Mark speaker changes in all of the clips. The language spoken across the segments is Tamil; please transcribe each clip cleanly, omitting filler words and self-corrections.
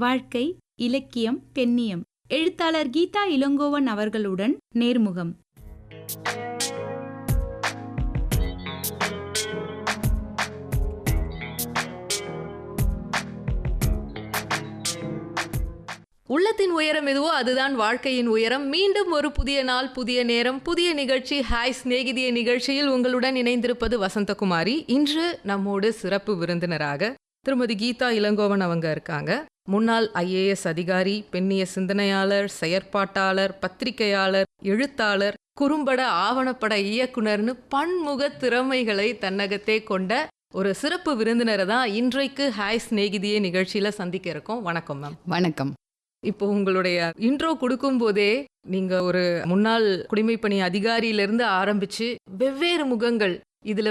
Speaker 1: வாழ்க்கை, இலக்கியம், பெண்ணியம். எழுத்தாளர் கீதா இளங்கோவன் அவர்களுடன் நேர்முகம்.
Speaker 2: உள்ளத்தின் உயரம் எதுவோ அதுதான் வாழ்க்கையின் உயரம். மீண்டும் ஒரு புதிய நாள், புதிய நேரம், புதிய நிகழ்ச்சி. ஹாய் சிநேகிதிய நிகழ்ச்சியில் உங்களுடன் இணைந்திருப்பது வசந்தகுமாரி. இன்று நம்மோடு சிறப்பு விருந்தினராக திருமதி கீதா இளங்கோவன் அவங்க இருக்காங்க. முன்னாள் IAS அதிகாரி, பெண்ணிய சிந்தனையாளர், செயற்பாட்டாளர், பத்திரிகையாளர், எழுத்தாளர், குறும்பட ஆவணப்பட இயக்குனர்னு பன்முக திறமைகளை தன்னகத்தே கொண்ட ஒரு சிறப்பு விருந்தினரை தான் இன்றைக்கு ஹாய் சிநேகிதிய நிகழ்ச்சியில சந்திக்க இருக்கோம். வணக்கம் மேம்.
Speaker 3: வணக்கம்.
Speaker 2: இப்போ உங்களுடைய இன்ட்ரோ கொடுக்கும் போதே நீங்க ஒரு முன்னாள் குடிமைப்பணி அதிகாரியிலிருந்து ஆரம்பிச்சு வெவ்வேறு முகங்கள், இதுல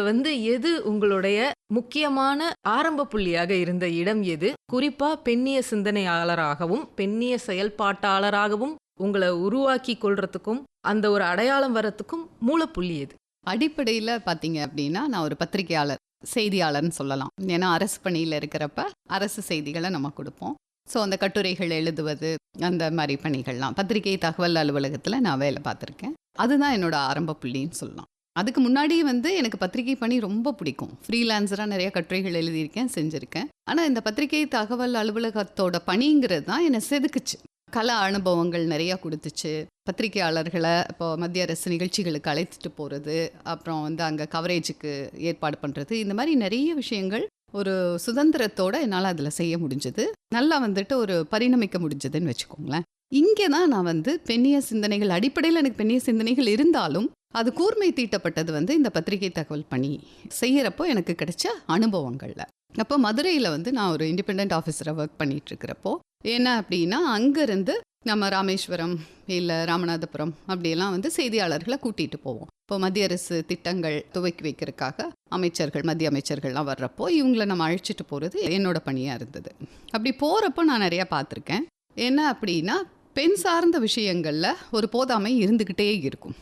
Speaker 2: எது உங்களுடைய முக்கியமான ஆரம்ப புள்ளியாக இருந்த இடம் எது, குறிப்பா பெண்ணிய சிந்தனையாளராகவும் பெண்ணிய செயல்பாட்டாளராகவும் உங்களை உருவாக்கி கொள்றதுக்கும் அந்த ஒரு அடையாளம் வரத்துக்கும் மூலப்புள்ளி எது?
Speaker 3: அடிப்படையில் பார்த்தீங்க அப்படின்னா, நான் ஒரு பத்திரிகையாளர், செய்தியாளர்னு சொல்லலாம். ஏன்னா அரசு பணியில் இருக்கிறப்ப அரசு செய்திகளை நம்ம கொடுப்போம். ஸோ அந்த கட்டுரைகள் எழுதுவது, அந்த மாதிரி பணிகள்லாம் பத்திரிகை தகவல் அலுவலகத்தில் நான் வேலை பார்த்துருக்கேன். அதுதான் என்னோட ஆரம்ப புள்ளின்னு சொல்லலாம். அதுக்கு முன்னாடி எனக்கு பத்திரிகை பணி ரொம்ப பிடிக்கும். ஃப்ரீலான்சராக நிறைய கட்டுரைகள் எழுதியிருக்கேன், செஞ்சுருக்கேன். ஆனால் இந்த பத்திரிகை தகவல் அலுவலகத்தோட பணிங்கிறது தான் என்னை செதுக்குச்சு. கல அனுபவங்கள் நிறையா கொடுத்துச்சு. பத்திரிகையாளர்களை இப்போ மத்திய அரசு நிகழ்ச்சிகளுக்கு அழைத்துட்டு போகிறது, அப்புறம் அங்கே கவரேஜுக்கு ஏற்பாடு பண்ணுறது, இந்த மாதிரி நிறைய விஷயங்கள் ஒரு சுதந்திரத்தோடு என்னால் அதில் செய்ய முடிஞ்சது. நல்லா ஒரு பரிணமிக்க முடிஞ்சதுன்னு வச்சுக்கோங்களேன். இங்கே தான் நான் பெண்ணிய சிந்தனைகள், அடிப்படையில் எனக்கு பெண்ணிய சிந்தனைகள் இருந்தாலும் அது கூர்மை தீட்டப்பட்டது இந்த பத்திரிகை தகவல் பணி செய்கிறப்போ எனக்கு கிடைச்ச அனுபவங்களில். அப்போ மதுரையில் நான் ஒரு இண்டிபெண்ட் ஆஃபீஸராக ஒர்க் பண்ணிகிட்ருக்கிறப்போ என்ன அப்படின்னா, அங்கேருந்து நம்ம ராமேஸ்வரம் இல்லை ராமநாதபுரம் அப்படியெல்லாம் செய்தியாளர்களை கூட்டிகிட்டு போவோம். இப்போ மத்திய அரசு திட்டங்கள் துவக்கி வைக்கிறதுக்காக அமைச்சர்கள், மத்திய அமைச்சர்கள்லாம் வர்றப்போ இவங்களை நம்ம அழைச்சிட்டு போகிறது என்னோட பணியாக இருந்தது. அப்படி போகிறப்போ நான் நிறையா பார்த்துருக்கேன். என்ன அப்படின்னா, பெண் சார்ந்த விஷயங்களில் ஒரு போதாமை இருந்துக்கிட்டே இருக்கும்.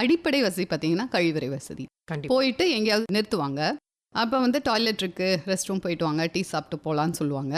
Speaker 3: அடிப்படை வசதி பார்த்திங்கன்னா கழிவறை வசதி. போயிட்டு எங்கேயாவது நிறுத்துவாங்க. அப்போ டாய்லெட் இருக்குது, ரெஸ்ட் ரூம் போயிட்டு வாங்க, டீ சாப்பிட்டு போகலான்னு சொல்லுவாங்க.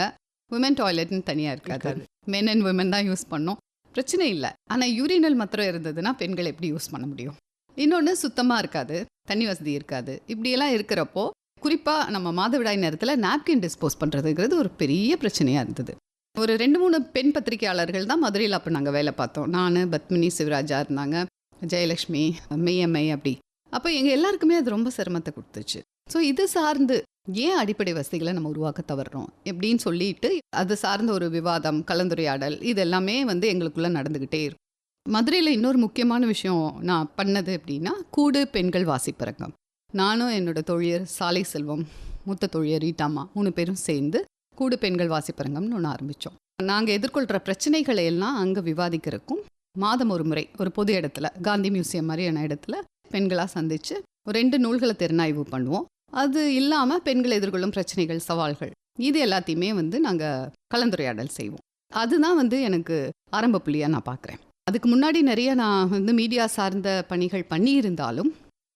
Speaker 3: விமன் டாய்லெட்னு தனியாக இருக்காது, மென் அண்ட் விமன் தான் யூஸ் பண்ணோம், பிரச்சனை இல்லை. ஆனால் யூரினல் மாத்திரம் இருந்ததுன்னா பெண்கள் எப்படி யூஸ் பண்ண முடியும்? இன்னொன்று சுத்தமாக இருக்காது, தண்ணி வசதி இருக்காது. இப்படியெல்லாம் இருக்கிறப்போ குறிப்பாக நம்ம மாதவிடாய் நேரத்தில் நாப்கின் டிஸ்போஸ் பண்ணுறதுங்கிறது ஒரு பெரிய பிரச்சனையாக இருந்தது. ஒரு 2-3 பெண் பத்திரிகையாளர்கள் தான் மதுரையில் அப்போ நாங்கள் வேலை பார்த்தோம். நான், பத்மினி சிவராஜா இருந்தாங்க, ஜெயலக்ஷ்மி, மெய்யம்மை, அப்படி. அப்போ எங்கள் எல்லாருக்குமே அது ரொம்ப சிரமத்தை கொடுத்துச்சு. ஸோ இது சார்ந்து ஏன் அடிப்படை வசதிகளை நம்ம உருவாக்க தவறுறோம் எப்படின்னு சொல்லிட்டு அது சார்ந்த ஒரு விவாதம், கலந்துரையாடல், இது எல்லாமே எங்களுக்குள்ளே நடந்துக்கிட்டே இருக்கும். மதுரையில் இன்னொரு முக்கியமான விஷயம் நான் பண்ணது அப்படின்னா, கூடு பெண்கள் வாசிப்பரங்கம். நானும் என்னோட தோழியர் சாலை செல்வம், மூத்த தோழியர் ரீட்டாமா 3 பேரும் சேர்ந்து கூடு பெண்கள் வாசிப்பரங்கம்னு ஒன்று ஆரம்பித்தோம். நாங்கள் எதிர்கொள்கிற பிரச்சனைகளை எல்லாம் அங்கே விவாதிக்கிறதுக்கும் மாதம் ஒரு முறை ஒரு பொது இடத்துல, காந்தி மியூசியம் மாதிரியான இடத்துல பெண்களாக சந்தித்து ஒரு 2 நூல்களை திறனாய்வு பண்ணுவோம். அது இல்லாமல் பெண்கள் எதிர்கொள்ளும் பிரச்சனைகள், சவால்கள், இது எல்லாத்தையுமே நாங்கள் கலந்துரையாடல் செய்வோம். அதுதான் எனக்கு ஆரம்ப புள்ளியாக நான் பார்க்குறேன். அதுக்கு முன்னாடி நிறைய நான் மீடியா சார்ந்த பணிகள் பண்ணியிருந்தாலும்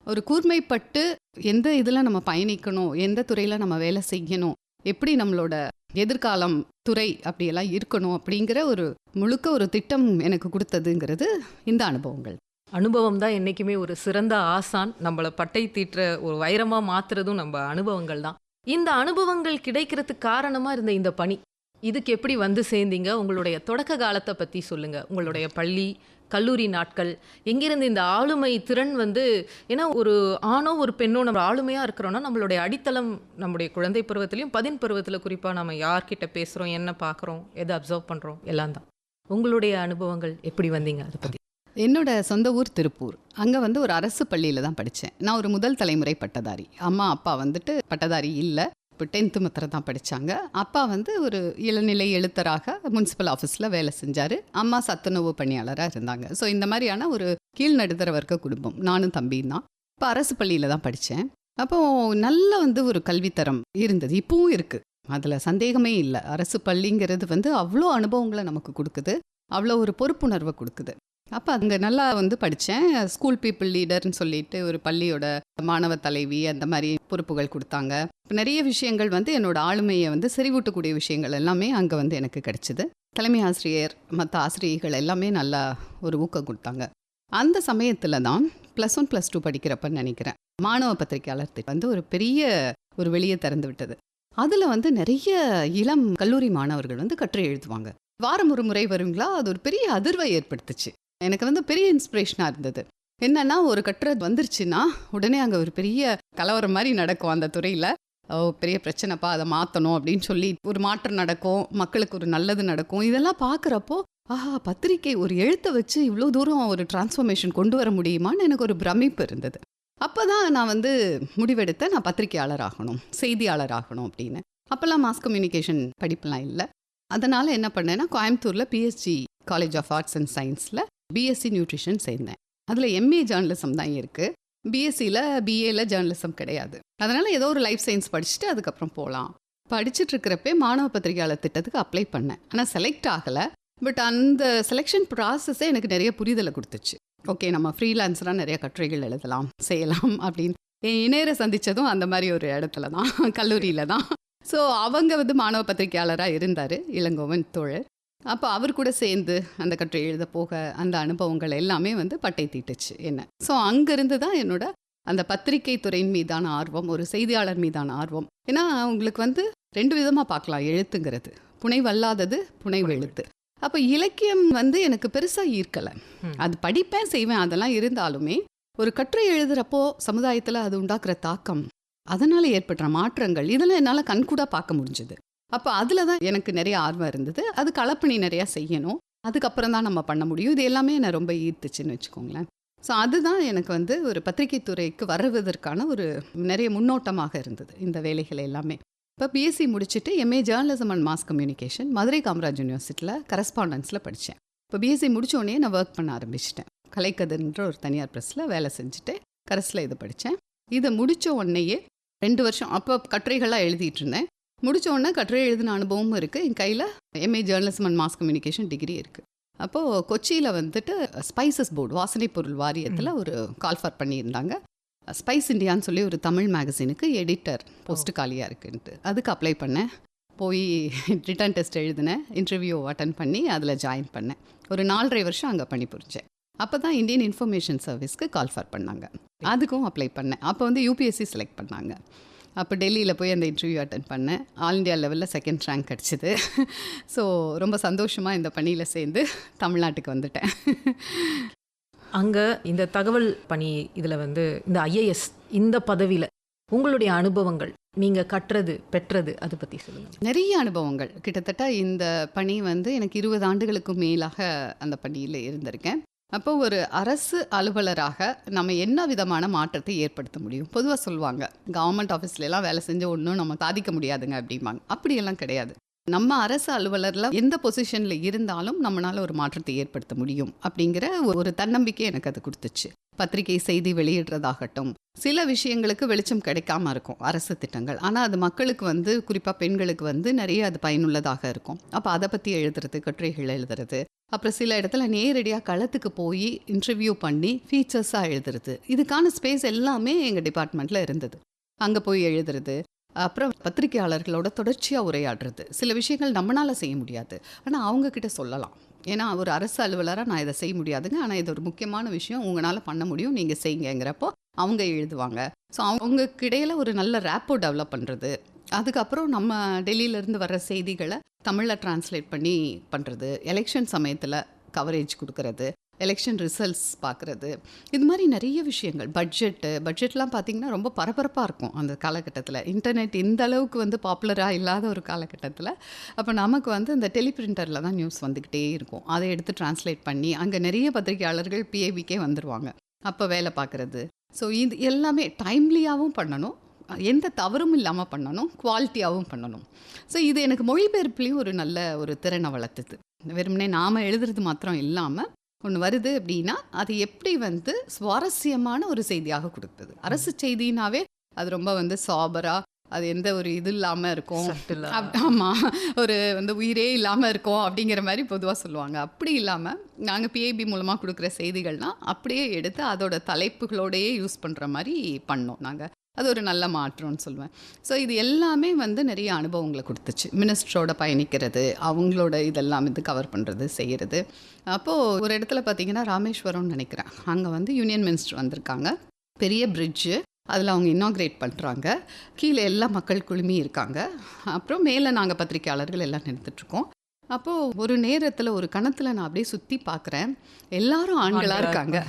Speaker 3: ஒரு கூர்மைப்பட்டு எந்த இதில் நம்ம பயணிக்கணும், எந்த துறையில் நம்ம வேலை செய்யணும், எப்படி நம்மளோட எதிர்காலம் துறை அப்படியெல்லாம் இருக்கணும் அப்படிங்கிற ஒரு முழுக்க ஒரு திட்டம் எனக்கு கொடுத்ததுங்கிறது இந்த அனுபவங்கள்.
Speaker 2: அனுபவம் தான் என்றைக்குமே ஒரு சிறந்த ஆசான். நம்மளை பட்டை தீட்டுற ஒரு வைரமாக மாற்றுறதும் நம்ம அனுபவங்கள் தான். இந்த அனுபவங்கள் கிடைக்கிறதுக்கு காரணமாக இருந்த இந்த பணி, இதுக்கு எப்படி சேர்ந்தீங்க? உங்களுடைய தொடக்க காலத்தை பற்றி சொல்லுங்கள். உங்களுடைய பள்ளி, கல்லூரி நாட்கள், எங்கிருந்து இந்த ஆளுமை திறன் ஏன்னா ஒரு ஆணோ ஒரு பெண்ணோ நம்ம ஆளுமையாக இருக்கிறோன்னா நம்மளுடைய அடித்தளம் நம்முடைய குழந்தை பருவத்திலையும் பதின் பருவத்தில் குறிப்பாக நம்ம யார்கிட்ட பேசுகிறோம், என்ன பார்க்குறோம், எதை அப்சர்வ் பண்ணுறோம், எல்லாம் தான். உங்களுடைய அனுபவங்கள் எப்படி வந்தீங்க அதை பற்றி?
Speaker 3: என்னோட சொந்த ஊர் திருப்பூர். அங்கே ஒரு அரசு பள்ளியில் தான் படித்தேன். நான் ஒரு முதல் தலைமுறை பட்டதாரி. அம்மா அப்பா பட்டதாரி இல்லை, இப்போ 10th மாத்திரம் தான் படித்தாங்க. அப்பா ஒரு இளநிலை எழுத்தராக முனிசிபல் ஆஃபீஸில் வேலை செஞ்சார். அம்மா சத்துணவு பணியாளராக இருந்தாங்க. ஸோ இந்த மாதிரியான ஒரு கீழ் நடுத்தர வர்க்க குடும்பம். நானும் தம்பியும் தான். இப்போ அரசு பள்ளியில் தான் படித்தேன். அப்போது நல்ல ஒரு கல்வித்தரம் இருந்தது, இப்பவும் இருக்குது, அதில் சந்தேகமே இல்லை. அரசு பள்ளிங்கிறது அவ்வளோ அனுபவங்களை நமக்கு கொடுக்குது, அவ்வளோ ஒரு பொறுப்புணர்வை கொடுக்குது. அப்போ அங்கே நல்லா வந்து படித்தேன். ஸ்கூல் பீப்புள் லீடர்னு சொல்லிட்டு ஒரு பள்ளியோட மாணவ தலைவி அந்த மாதிரி பொறுப்புகள் கொடுத்தாங்க. இப்போ நிறைய விஷயங்கள் வந்து என்னோட ஆளுமையை வந்து செறிவூட்டக்கூடிய விஷயங்கள் எல்லாமே அங்கே வந்து எனக்கு கிடைச்சிது. தலைமை ஆசிரியர் மற்ற ஆசிரியர்கள் எல்லாமே நல்லா ஒரு ஊக்கம் கொடுத்தாங்க. அந்த சமயத்தில் தான் +1 +2 படிக்கிறப்பன்னு நினைக்கிறேன், மாணவ பத்திரிகையாளர் திட்டம் வந்து ஒரு பெரிய ஒரு வெளியே திறந்து விட்டது. அதில் வந்து நிறைய இளம் கல்லூரி மாணவர்கள் வந்து கட்டுரை எழுதுவாங்க. வாரம் ஒரு முறை வருங்களா, அது ஒரு பெரிய அதிர்வை ஏற்படுத்துச்சு. எனக்கு வந்து பெரிய இன்ஸ்பிரேஷனாக இருந்தது. என்னன்னா, ஒரு கட்டுரை வந்துருச்சுன்னா உடனே அங்கே ஒரு பெரிய கலவரம் மாதிரி நடக்கும் அந்த துறையில். பெரிய பிரச்சனைப்பா, அதை மாற்றணும் அப்படின்னு சொல்லி ஒரு மாற்றம் நடக்கும், மக்களுக்கு ஒரு நல்லது நடக்கும். இதெல்லாம் பார்க்குறப்போ ஆஹா, பத்திரிக்கை ஒரு எழுத்தை வச்சு இவ்வளோ தூரம் ஒரு டிரான்ஸ்ஃபர்மேஷன் கொண்டு வர முடியுமான்னு எனக்கு ஒரு பிரமிப்பு இருந்தது. அப்போ தான் நான் வந்து முடிவெடுத்தேன், நான் பத்திரிக்கையாளர் ஆகணும், செய்தியாளர் ஆகணும் அப்படின்னு. அப்போல்லாம் மாஸ் கம்யூனிகேஷன் படிப்புலாம் இல்லை. அதனால் என்ன பண்ணேன்னா, கோயம்புத்தூரில் PSG College of Arts and சயின்ஸில் பிஎஸ்சி நியூட்ரிஷன் சேர்ந்தேன். அதில் எம்ஏ ஜேர்னலிசம் தான் இருக்குது, பிஎஸ்சியில் பிஏல ஜேர்னலிசம் கிடையாது. அதனால் ஏதோ ஒரு லைஃப் சயின்ஸ் படிச்சுட்டு அதுக்கப்புறம் போகலாம். படிச்சுட்டு இருக்கிறப்பே மாணவ பத்திரிகையாளர் திட்டத்துக்கு அப்ளை பண்ணேன். ஆனால் செலக்ட் ஆகலை. பட் அந்த செலெக்ஷன் ப்ராசஸே எனக்கு நிறைய புரிதலை கொடுத்துச்சு. ஓகே, நம்ம ஃப்ரீலான்ஸராக நிறைய கட்டுரைகள் எழுதலாம், செய்யலாம் அப்படின்னு. என் இணையரை சந்தித்ததும் அந்த மாதிரி ஒரு இடத்துல தான், கல்லூரியில் தான். ஸோ அவங்க வந்து மாணவ பத்திரிகையாளராக இருந்தார், இளங்கோவன் தோழர். அப்போ அவர் கூட சேர்ந்து அந்த கட்டுரை எழுத போக அந்த அனுபவங்கள் எல்லாமே வந்து பட்டை தீட்டுச்சு என்ன. ஸோ அங்கேருந்து தான் என்னோட அந்த பத்திரிகை துறையின் மீதான ஆர்வம், ஒரு செய்தியாளர் மீதான ஆர்வம். ஏன்னா உங்களுக்கு வந்து 2 விதமாக பார்க்கலாம் எழுத்துங்கிறது, புனைவல்லாதது, புனைவு எழுத்து. அப்போ இலக்கியம் வந்து எனக்கு பெருசாக ஈர்க்கலை. அது படிப்பேன், செய்வேன், அதெல்லாம் இருந்தாலுமே ஒரு கட்டுரை எழுதுகிறப்போ சமுதாயத்தில் அது உண்டாக்குற தாக்கம், அதனால் ஏற்படுற மாற்றங்கள், இதெல்லாம் என்னால் கண்கூடாக பார்க்க முடிஞ்சுது. அப்போ அதில் தான் எனக்கு நிறைய ஆர்வம் இருந்தது. அது களப்பணி நிறையா செய்யணும், அதுக்கப்புறம் தான் நம்ம பண்ண முடியும். இது எல்லாமே என்னை ரொம்ப ஈர்த்துச்சுன்னு வச்சுக்கோங்களேன். ஸோ அதுதான் எனக்கு வந்து ஒரு பத்திரிகை துறைக்கு வருவதற்கான ஒரு நிறைய முன்னோட்டமாக இருந்தது இந்த வேலைகள் எல்லாமே. இப்போ பிஎஸ்சி முடிச்சுட்டு MA journalism and mass communication Madurai Kamaraj யூனிவர்சிட்டியில் கரஸ்பாண்டன்ஸில் படித்தேன். இப்போ பிஎஸ்சி முடித்தோடனே நான் ஒர்க் பண்ண ஆரம்பிச்சிட்டேன். கலைக்கதிர்ன்ற ஒரு தனியார் ப்ரெஸ்ஸில் வேலை செஞ்சுட்டு கரஸில் இது படித்தேன். இதை முடித்த உடனேயே 2 வருஷம் அப்போ கட்டுரைகளாக எழுதிட்டு இருந்தேன். முடித்த உடனே கட்டுரை எழுதின அனுபவமும் இருக்குது. என் கையில் MA journalism and mass communication degree இருக்குது. அப்போது கொச்சியில் வந்துட்டு ஸ்பைசஸ் போர்டு, வாசனை பொருள் வாரியத்தில் ஒரு கால்ஃபர் பண்ணியிருந்தாங்க. ஸ்பைஸ் இண்டியான்னு சொல்லி ஒரு தமிழ் மேகசினுக்கு எடிட்டர் போஸ்ட்டு காலியாக இருக்குன்ட்டு அதுக்கு அப்ளை பண்ணேன். போய் ரிட்டன் டெஸ்ட் எழுதினேன், இன்டர்வியூ அட்டன் பண்ணி அதில் ஜாயின் பண்ணேன். ஒரு 4.5 வருஷம் அங்கே பணிபுரிஞ்சேன். அப்போ தான் இந்தியன் இன்ஃபர்மேஷன் சர்வீஸ்க்கு கால்ஃபர் பண்ணாங்க, அதுக்கும் அப்ளை பண்ணேன். அப்போ வந்து யூபிஎஸ்சி செலக்ட் பண்ணாங்க. அப்போ டெல்லியில் போய் அந்த இன்டர்வியூ அட்டன் பண்ணேன். ஆல் இண்டியா லெவலில் 2nd ரேங்க் கிடச்சிது. ஸோ ரொம்ப சந்தோஷமாக இந்த பணியில் சேர்ந்து தமிழ்நாட்டுக்கு வந்துட்டேன்.
Speaker 2: அங்கே இந்த தகவல் பணி இதில் வந்து இந்த ஐஏஎஸ் இந்த பதவியில் உங்களுடைய அனுபவங்கள், நீங்கள் கற்றது பெற்றது, அதை பற்றி சொல்லுங்கள்.
Speaker 3: நிறைய அனுபவங்கள். கிட்டத்தட்ட இந்த பணி வந்து எனக்கு 20 ஆண்டுகளுக்கு மேலாக அந்த பணியில் இருந்திருக்கேன். அப்போ ஒரு அரசு அலுவலராக நம்ம என்ன விதமான மாற்றத்தை ஏற்படுத்த முடியும்? பொதுவாக சொல்லுவாங்க, கவர்மெண்ட் ஆஃபீஸ்லாம் வேலை செஞ்ச ஒன்றும் நம்ம சாதிக்க முடியாதுங்க அப்படிம்பாங்க. அப்படியெல்லாம் கிடையாது. நம்ம அரசு அலுவலரில் எந்த பொசிஷனில் இருந்தாலும் நம்மளால் ஒரு மாற்றத்தை ஏற்படுத்த முடியும் அப்படிங்கிற ஒரு தன்னம்பிக்கை எனக்கு அது கொடுத்துச்சு. பத்திரிகை செய்தி வெளியிடுறதாகட்டும், சில விஷயங்களுக்கு வெளிச்சம் கிடைக்காம இருக்கும் அரசு திட்டங்கள், ஆனால் அது மக்களுக்கு வந்து குறிப்பாக பெண்களுக்கு வந்து நிறைய அது பயனுள்ளதாக இருக்கும். அப்போ அதை பற்றி எழுதுறது, கட்டுரைகள் எழுதுறது, அப்புறம் சில இடத்துல நேரடியாக களத்துக்கு போய் இன்டர்வியூ பண்ணி ஃபீச்சர்ஸாக எழுதுறது, இதுக்கான ஸ்பேஸ் எல்லாமே எங்கள் டிபார்ட்மெண்ட்டில் இருந்தது. அங்கே போய் எழுதுறது, அப்புறம் பத்திரிகையாளர்களோட தொடர்ச்சியாக உரையாடுறது. சில விஷயங்கள் நம்மளால் செய்ய முடியாது, ஆனால் அவங்கக்கிட்ட சொல்லலாம். ஏன்னா ஒரு அரசு அலுவலராக நான் இதை செய்ய முடியாதுங்க, ஆனால் இது ஒரு முக்கியமான விஷயம், உங்களால் பண்ண முடியும், நீங்கள் செய்யுங்கிறப்போ அவங்க எழுதுவாங்க. ஸோ அவங்களுக்கு இடையில் ஒரு நல்ல ரேப்போ டெவலப் பண்ணுறது. அதுக்கப்புறம் நம்ம டெல்லியிலேருந்து வர்ற செய்திகளை தமிழில் டிரான்ஸ்லேட் பண்ணி பண்ணுறது, எலெக்ஷன் சமயத்தில் கவரேஜ் கொடுக்கறது, எலெக்ஷன் ரிசல்ட்ஸ் பார்க்குறது, இது மாதிரி நிறைய விஷயங்கள். பட்ஜெட்லாம் பார்த்திங்கன்னா ரொம்ப பரபரப்பாக இருக்கும் அந்த காலகட்டத்தில். இன்டர்நெட் இந்த அளவுக்கு வந்து பாப்புலராக இல்லாத ஒரு காலகட்டத்தில் அப்போ நமக்கு வந்து இந்த டெலிபிரிண்டரில் தான் நியூஸ் வந்துக்கிட்டே இருக்கும். அதை எடுத்து டிரான்ஸ்லேட் பண்ணி அங்கே நிறைய பத்திரிகையாளர்கள் பிஏபிக்கே வந்துடுவாங்க. அப்போ வேலை பார்க்குறது. ஸோ இது எல்லாமே டைம்லியாகவும் பண்ணணும், எந்த தவறும் இல்லாமல் பண்ணணும், குவாலிட்டியாகவும் பண்ணணும். ஸோ இது எனக்கு மொழிபெயர்ப்புலேயும் ஒரு நல்ல ஒரு திறனை வளர்த்துது. வெறுமனே நாம் எழுதுறது மாத்திரம் இல்லாமல் ஒன்று வருது அப்படின்னா அது எப்படி வந்து சுவாரஸ்யமான ஒரு செய்தியாக கொடுக்குது. அரசு செய்தினாவே அது ரொம்ப வந்து சாபராக அது எந்த ஒரு இது இல்லாமல் இருக்கும்.
Speaker 2: Subtle ஆ.
Speaker 3: ஆமாம், ஒரு வந்து உயிரே இல்லாமல் இருக்கும் அப்படிங்கிற மாதிரி பொதுவாக சொல்லுவாங்க. அப்படி இல்லாமல் நாங்கள் பிஐபி மூலமாக கொடுக்குற செய்திகள்னால் அப்படியே எடுத்து அதோட தலைப்புகளோடையே யூஸ் பண்ணுற மாதிரி பண்ணோம் நாங்கள். அது ஒரு நல்ல மாற்றம்னு சொல்லுவேன். ஸோ இது எல்லாமே வந்து நிறைய அனுபவங்களை கொடுத்துச்சு. மினிஸ்டரோட பயணிக்கிறது, அவங்களோட இதெல்லாம் வந்து கவர் பண்ணுறது, செய்கிறது. அப்போது ஒரு இடத்துல பார்த்தீங்கன்னா ராமேஸ்வரம்னு நினைக்கிறேன், அங்கே வந்து யூனியன் மினிஸ்டர் வந்திருக்காங்க. பெரிய பிரிட்ஜு, அதில் அவங்க இனாக்ரேட் பண்ணுறாங்க. கீழே எல்லா மக்கள் குழுமி இருக்காங்க. அப்புறம் மேலே நாங்கள் பத்திரிக்கையாளர்கள் எல்லாம் நிறுத்திட்டுருக்கோம். அப்போது ஒரு நேரத்தில் ஒரு கணத்தில் நான் அப்படியே சுற்றி பார்க்குறேன், எல்லாரும் ஆண்களாக இருக்காங்க,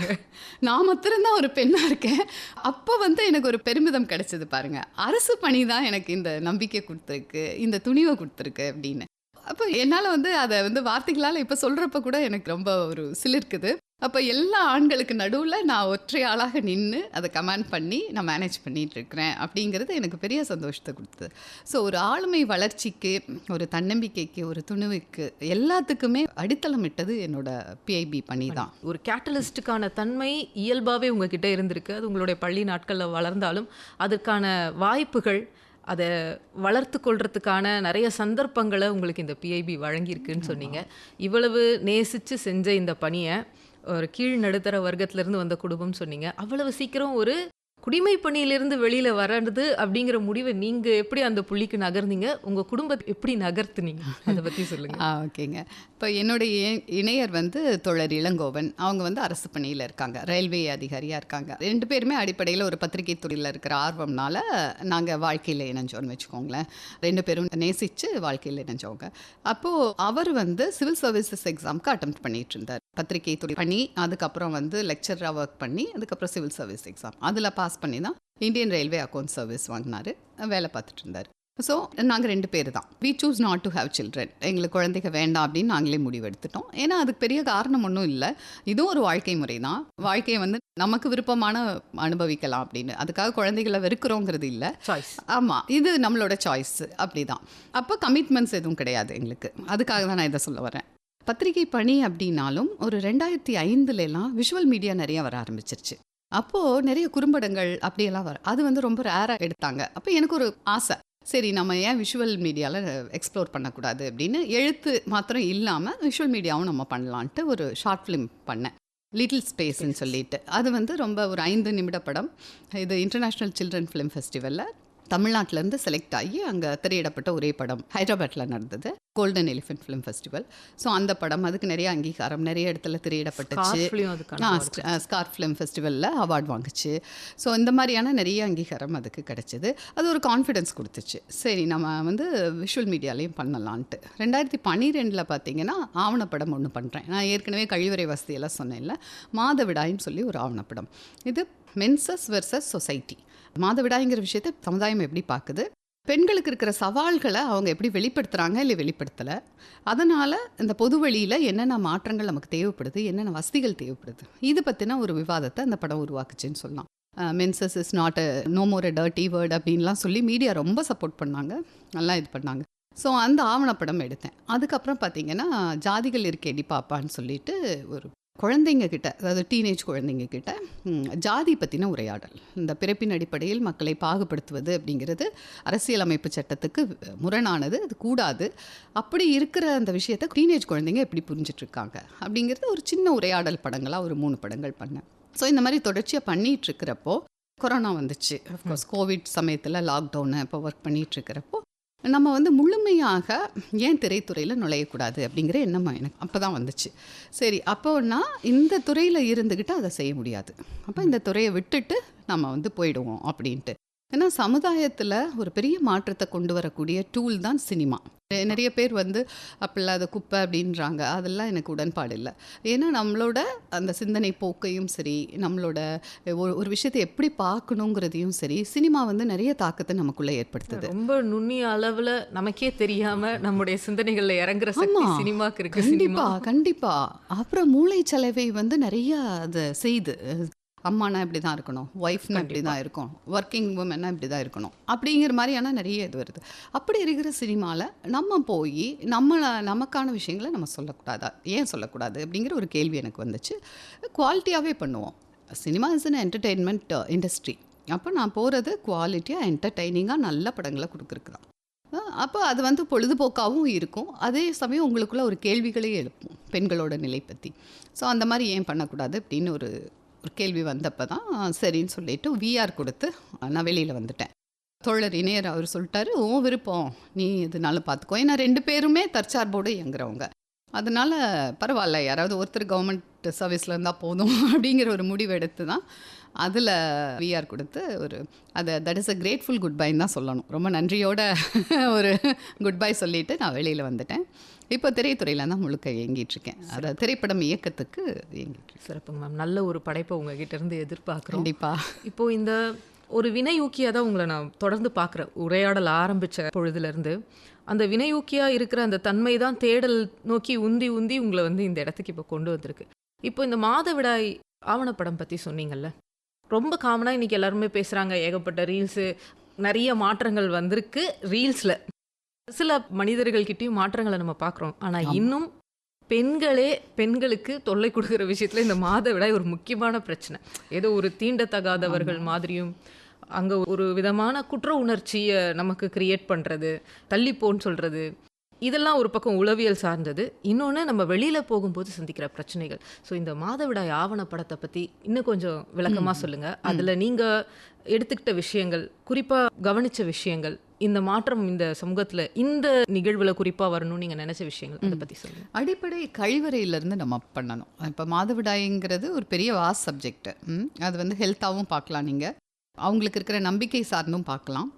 Speaker 3: நான் மாத்திரம்தான் ஒரு பெண்ணாக இருக்கேன். அப்போ வந்து எனக்கு ஒரு பெருமிதம் கிடைச்சது பாருங்கள். அரசு பணி தான் எனக்கு இந்த நம்பிக்கை கொடுத்துருக்கு, இந்த துணிவை கொடுத்துருக்கு அப்படின்னு. அப்போ என்னால் வந்து அதை வந்து வார்த்தைகளால் இப்போ சொல்கிறப்ப கூட எனக்கு ரொம்ப ஒரு சிலிர்க்குது. அப்போ எல்லா ஆண்களுக்கு நடுவில் நான் ஒற்றை ஆளாக நின்று அதை கமாண்ட் பண்ணி நான் மேனேஜ் பண்ணிகிட்டு இருக்கிறேன் அப்படிங்கிறது எனக்கு பெரிய சந்தோஷத்தை கொடுத்தது. ஸோ ஒரு ஆளுமை வளர்ச்சிக்கு, ஒரு தன்னம்பிக்கைக்கு, ஒரு துணிவுக்கு எல்லாத்துக்குமே அடித்தளம் இட்டது என்னோட பிஐபி பணி தான்.
Speaker 2: ஒரு கேட்டலிஸ்ட்டுக்கான தன்மை இயல்பாகவே உங்ககிட்ட இருந்திருக்கு. அது உங்களுடைய பள்ளி நாட்களில் வளர்ந்தாலும் அதற்கான வாய்ப்புகள், அதை வளர்த்து கொள்றதுக்கான நிறைய சந்தர்ப்பங்களை உங்களுக்கு இந்த பிஐபி வழங்கியிருக்குன்னு சொன்னீங்க. இவ்வளவு நேசித்து செஞ்ச இந்த பணியை ஒரு கீழ் நடுத்தர வர்க்கத்திலேருந்து வந்த குடும்பம் சொன்னீங்க. அவ்வளவு சீக்கிரம் ஒரு குடிமை பணியிலிருந்து வெளியில் வர்றது அப்படிங்கிற முடிவை நீங்கள் எப்படி அந்த புள்ளிக்கு நகர்ந்தீங்க? உங்கள் குடும்பத்தை எப்படி நகர்த்துனீங்க? அதை பற்றி சொல்லுங்கள்.
Speaker 3: ஓகேங்க. இப்போ என்னுடைய இணையர் வந்து தோழர் இளங்கோவன், அவங்க வந்து அரசு பணியில் இருக்காங்க, ரயில்வே அதிகாரியாக இருக்காங்க. 2 பேருமே அடிப்படையில் ஒரு பத்திரிகை துறையில் இருக்கிற ஆர்வம்னால நாங்கள் வாழ்க்கையில் இணைஞ்சோன்னு வச்சுக்கோங்களேன். 2 பேரும் நேசித்து வாழ்க்கையில் இணைஞ்சவங்க. அப்போது அவர் வந்து சிவில் சர்வீசஸ் எக்ஸாமுக்கு அட்டெம்ப்ட் பண்ணிட்டு இருந்தார். பத்திரிகை துறை பண்ணி, அதுக்கப்புறம் வந்து லெக்சராக ஒர்க் பண்ணி, அதுக்கப்புறம் சிவில் சர்வீஸ் எக்ஸாம் அதில் பாஸ் பண்ணி தான் இந்தியன் ரயில்வே அக்கௌண்ட் சர்வீஸ் வாங்கினார், வேலை பார்த்துட்டு இருந்தார். ஸோ நாங்கள் 2 பேர் தான். We choose not to have children. எங்களுக்கு குழந்தைங்க வேண்டாம் அப்படின்னு நாங்களே முடிவெடுத்துட்டோம். ஏன்னா அதுக்கு பெரிய காரணம் ஒன்றும் இல்லை, இதுவும் ஒரு வாழ்க்கை முறை தான். வாழ்க்கையை வந்து நமக்கு விருப்பமான அனுபவிக்கலாம் அப்படின்னு, அதுக்காக குழந்தைகளை வெறுக்கிறோங்கிறது இல்லை.
Speaker 2: சாய்ஸ்.
Speaker 3: ஆமாம், இது நம்மளோட சாய்ஸ், அப்படி தான். அப்போ கமிட்மெண்ட்ஸ் எதுவும் கிடையாது எங்களுக்கு. அதுக்காக தான் நான் இதை சொல்ல வரேன். பத்திரிகை பணி அப்படின்னாலும் ஒரு 2005 விஷுவல் மீடியா நிறைய வர ஆரம்பிச்சிருச்சு. அப்போது நிறைய குறும்படங்கள் அப்படியெல்லாம் அது வந்து ரொம்ப ரேராக எடுத்தாங்க. அப்போ எனக்கு ஒரு ஆசை, சரி நம்ம ஏன் விஷுவல் மீடியாவில் எக்ஸ்ப்ளோர் பண்ணக்கூடாது அப்படின்னு, எழுத்து மாத்திரம் இல்லாமல் விஷுவல் மீடியாவும் நம்ம பண்ணலான்ட்டு ஒரு ஷார்ட் ஃபிலிம் பண்ணேன், லிட்டில் ஸ்பேஸ்ன்னு சொல்லிட்டு. அது வந்து ரொம்ப ஒரு 5 நிமிட படம். இது இன்டர்நேஷ்னல் சில்ட்ரன் ஃபிலிம் ஃபெஸ்டிவலில் தமிழ்நாட்டிலேருந்து செலக்ட் ஆகி அங்கே திரையிடப்பட்ட ஒரே படம் ஹைதராபாத்தில் நடந்தது, golden elephant film festival. So அந்த படம் அதுக்கு நிறைய அங்கீகாரம், நிறைய இடத்துல திரையிடப்பட்டுச்சு. ஸ்கார்ஃப் ஃபிலிம் ஃபெஸ்டிவலில் அவார்ட் வாங்குச்சு. ஸோ இந்த மாதிரியான நிறைய அங்கீகாரம் அதுக்கு கிடச்சிது. அது ஒரு கான்ஃபிடென்ஸ் கொடுத்துச்சு, சரி நம்ம வந்து விஷுவல் மீடியாலையும் பண்ணலான்ட்டு. 2012 பார்த்தீங்கன்னா ஆவணப்படம் ஒன்று பண்ணுறேன். நான் ஏற்கனவே கழிவறை வசதியெல்லாம் சொன்னேன்ல, மாதவிடாயின்னு சொல்லி ஒரு ஆவணப்படம். இது மென்சஸ் வெர்சஸ் சொசைட்டி. மாதவிடாய்ங்கிற விஷயத்தை சமுதாயம் எப்படி பார்க்குது, பெண்களுக்கு இருக்கிற சவால்களை அவங்க எப்படி வெளிப்படுத்துகிறாங்க இல்லை வெளிப்படுத்தலை, அதனால் இந்த பொது வழியில் என்னென்ன மாற்றங்கள் நமக்கு தேவைப்படுது, என்னென்ன வசதிகள் தேவைப்படுது, இது பற்றின ஒரு விவாதத்தை அந்த படம் உருவாக்குச்சுன்னு சொல்லலாம். Menses is not no more a dirty word அப்படின்லாம் சொல்லி மீடியா ரொம்ப சப்போர்ட் பண்ணாங்க, நல்லா இது பண்ணாங்க. ஸோ அந்த ஆவணப்படம் எடுத்தேன். அதுக்கப்புறம் பார்த்திங்கன்னா ஜாதிகள் இருக்கேடி பாப்பான்னு சொல்லிட்டு ஒரு குழந்தைங்க கிட்ட, அதாவது டீனேஜ் குழந்தைங்க கிட்ட ஜாதி பற்றின உரையாடல். இந்த பிறப்பின் அடிப்படையில் மக்களை பாகுபடுத்துவது அப்படிங்கிறது அரசியலமைப்பு சட்டத்துக்கு முரணானது, அது கூடாது. அப்படி இருக்கிற அந்த விஷயத்தை டீனேஜ் குழந்தைங்க எப்படி புரிஞ்சிட்ருக்காங்க அப்படிங்கிறது ஒரு சின்ன உரையாடல் படங்களாக ஒரு 3 படங்கள் பண்ணேன். ஸோ இந்த மாதிரி தொடர்ச்சியாக பண்ணிகிட்ருக்கிறப்போ கொரோனா வந்துச்சு. அஃப்கோர்ஸ் கோவிட் சமயத்தில் லாக்டவுனு இப்போ ஒர்க் பண்ணிகிட்ருக்கிறப்போ நம்ம வந்து முழுமையாக ஏன் திரைத்துறையில் நுழையக்கூடாது அப்படிங்கிற எண்ணம் எனக்கு அப்போ தான் வந்துச்சு. சரி, அப்போன்னா இந்த துறையில் இருந்துக்கிட்டு அதை செய்ய முடியாது, அப்போ இந்த துறையை விட்டுட்டு நம்ம வந்து போயிடுவோம் அப்படின்ட்டு. ஏன்னா சமுதாயத்தில் ஒரு பெரிய மாற்றத்தை கொண்டு வரக்கூடிய டூல் தான் சினிமா. நிறைய பேர் வந்து அப்படிலாம் அதை குப்பை அப்படின்றாங்க, அதெல்லாம் எனக்கு உடன்பாடு இல்லை. ஏன்னா நம்மளோட அந்த சிந்தனை போக்கையும் சரி, நம்மளோட ஒரு விஷயத்தை எப்படி பார்க்கணுங்கிறதையும் சரி, சினிமா வந்து நிறைய தாக்கத்தை நமக்குள்ளே ஏற்படுத்துது.
Speaker 2: ரொம்ப நுண்ணிய அளவில் நமக்கே தெரியாமல் நம்முடைய சிந்தனைகளில் இறங்குற சக்தி சினிமாக்கு இருக்கு.
Speaker 3: கண்டிப்பாக. அப்புறம் மூளைச்சலவை வந்து நிறைய அதை செய்து, அம்மானா இப்படி தான் இருக்கணும், ஒய்ஃப்னா இப்படி தான் இருக்கணும், ஒர்க்கிங் உமன்னா இப்படி தான் இருக்கணும் அப்படிங்கிற மாதிரியான நிறைய இது வருது. அப்படி இருக்கிற சினிமாவில் நம்ம போய் நமக்கான விஷயங்களை நம்ம சொல்லக்கூடாதா, ஏன் சொல்லக்கூடாது அப்படிங்கிற ஒரு கேள்வி எனக்கு வந்துச்சு. குவாலிட்டியாகவே பண்ணுவோம். Cinema is an entertainment industry. அப்போ நான் போகிறது குவாலிட்டியாக என்டர்டைனிங்காக நல்ல படங்களை கொடுக்குறக்கு தான். அப்போ அது வந்து பொழுதுபோக்காகவும் இருக்கும், அதே சமயம் உங்களுக்குள்ள ஒரு கேள்விகளே எழுப்பும் பெண்களோட நிலை பற்றி. ஸோ அந்த மாதிரி ஏன் பண்ணக்கூடாது அப்படின்னு ஒரு ஒரு கேள்வி வந்தப்போ தான் சரின்னு சொல்லிட்டு விஆர் கொடுத்து நான் வெளியில் வந்துட்டேன். தோழர் இணையர் அவர் சொல்லிட்டாரு, ஓ விருப்பம், நீ எதுனாலும் பார்த்துக்கோ. ஏன்னா 2 பேருமே தற்சார்போடு இயங்குறவங்க, அதனால் பரவாயில்ல யாராவது ஒருத்தர் கவர்மெண்ட் சர்வீஸில் இருந்தால் போதும் அப்படிங்கிற ஒரு முடிவு எடுத்து தான் அதில் விஆர் கொடுத்து ஒரு that is a grateful good பைன்னு தான் சொல்லணும். ரொம்ப நன்றியோட ஒரு குட் பை சொல்லிவிட்டு நான் வெளியில் வந்துட்டேன். இப்போ திரைத்துறையில் தான் முழுக்க இயங்கிட்டுருக்கேன், அதை திரைப்படம் இயக்கத்துக்கு இயங்கிட்டு.
Speaker 2: சிறப்புங்க மேம். நல்ல ஒரு படைப்பை உங்ககிட்ட இருந்து எதிர்பார்க்குறோம்.
Speaker 3: கண்டிப்பாக.
Speaker 2: இப்போது இந்த ஒரு வினையூக்கியாக தான் உங்களை நான் தொடர்ந்து பார்க்குறேன். உரையாடல் ஆரம்பித்த பொழுதுலேருந்து அந்த வினையூக்கியாக இருக்கிற அந்த தன்மை தான் தேடல் நோக்கி உந்தி உந்தி உங்களை வந்து இந்த இடத்துக்கு இப்போ கொண்டு வந்திருக்கு. இப்போ இந்த மாதவிடாய் ஆவணப்படம் பற்றி சொன்னீங்கல்ல, ரொம்ப காமனாக இன்றைக்கி எல்லாருமே பேசுகிறாங்க, ஏகப்பட்ட ரீல்ஸு, நிறைய மாற்றங்கள் வந்திருக்கு ரீல்ஸில். சில மனிதர்கள்கிட்டையும் மாற்றங்களை நம்ம பார்க்குறோம். ஆனால் இன்னும் பெண்களுக்கு தொல்லை கொடுக்குற விஷயத்தில் இந்த மாதவிடாய் ஒரு முக்கியமான பிரச்சனை. ஏதோ ஒரு தீண்டத்தகாதவர்கள் மாதிரியும் அங்கே ஒரு விதமான குற்ற உணர்ச்சியை நமக்கு கிரியேட் பண்ணுறது, தள்ளிப்போன்னு சொல்கிறது, இதெல்லாம் ஒரு பக்கம் உளவியல் சார்ந்தது. இன்னொன்று நம்ம வெளியில் போகும்போது சந்திக்கிற பிரச்சனைகள். ஸோ இந்த மாதவிடாய் ஆவணப்படத்தை பற்றி இன்னும் கொஞ்சம் விளக்கமாக சொல்லுங்கள். அதில் நீங்கள் எடுத்துக்கிட்ட விஷயங்கள், குறிப்பாக கவனித்த விஷயங்கள், இந்த மாற்றம் இந்த சமூகத்தில் இந்த நிகழ்வில் குறிப்பாக வரணும்னு நீங்கள் நினச்ச விஷயங்கள் அதை பற்றி சொல்லுங்கள்.
Speaker 3: அடிப்படை கழிவறையிலேருந்து நம்ம பண்ணணும். இப்போ மாதவிடாய்ங்கிறது ஒரு பெரிய வாஸ்ட் சப்ஜெக்ட். அது வந்து ஹெல்த்தாகவும் பார்க்கலாம், நீங்கள் அவங்களுக்கு இருக்கிற நம்பிக்கை சார்ந்தும் பார்க்கலாம்.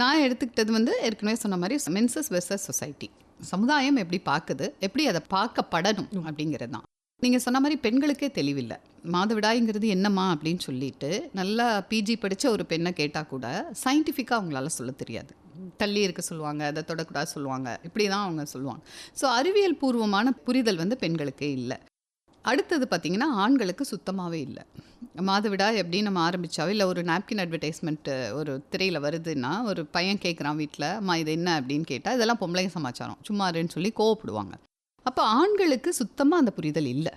Speaker 3: நான் எடுத்துக்கிட்டது வந்து ஏற்கனவே சொன்ன மாதிரி மென்சஸ் வெர்சஸ் சொசைட்டி, சமுதாயம் எப்படி பார்க்குது, எப்படி அதை பார்க்கப்படணும் அப்படிங்கிறது தான். நீங்கள் சொன்ன மாதிரி பெண்களுக்கே தெளிவில்லை மாதவிடாய்ங்கிறது என்னம்மா அப்படின்னு சொல்லிட்டு. நல்லா பிஜி படித்த ஒரு பெண்ணை கேட்டால் கூட சயின்டிஃபிக்காக அவங்களால சொல்ல தெரியாது. தள்ளி இருக்க சொல்லுவாங்க, அதை தொடக்கூடாது சொல்லுவாங்க, இப்படி தான் அவங்க சொல்லுவாங்க. ஸோ அறிவியல் பூர்வமான புரிதல் வந்து பெண்களுக்கே இல்லை. அடுத்தது பார்த்திங்கன்னா ஆண்களுக்கு சுத்தமாகவே இல்லை. மாதவிடாய் எப்படி நம்ம ஆரம்பித்தாவே, இல்லை ஒரு நாப்கின் அட்வர்டைஸ்மெண்ட்டு ஒரு திரையில் வருதுன்னா ஒரு பையன் கேட்குறான் வீட்டில், அம்மா இது என்ன அப்படின்னு கேட்டால் இதெல்லாம் பொம்பளைங்க சமாச்சாரம் சும்மாருன்னு சொல்லி கோவப்படுவாங்க. அப்போ ஆண்களுக்கு சுத்தமாக அந்த புரிதல் இல்லை.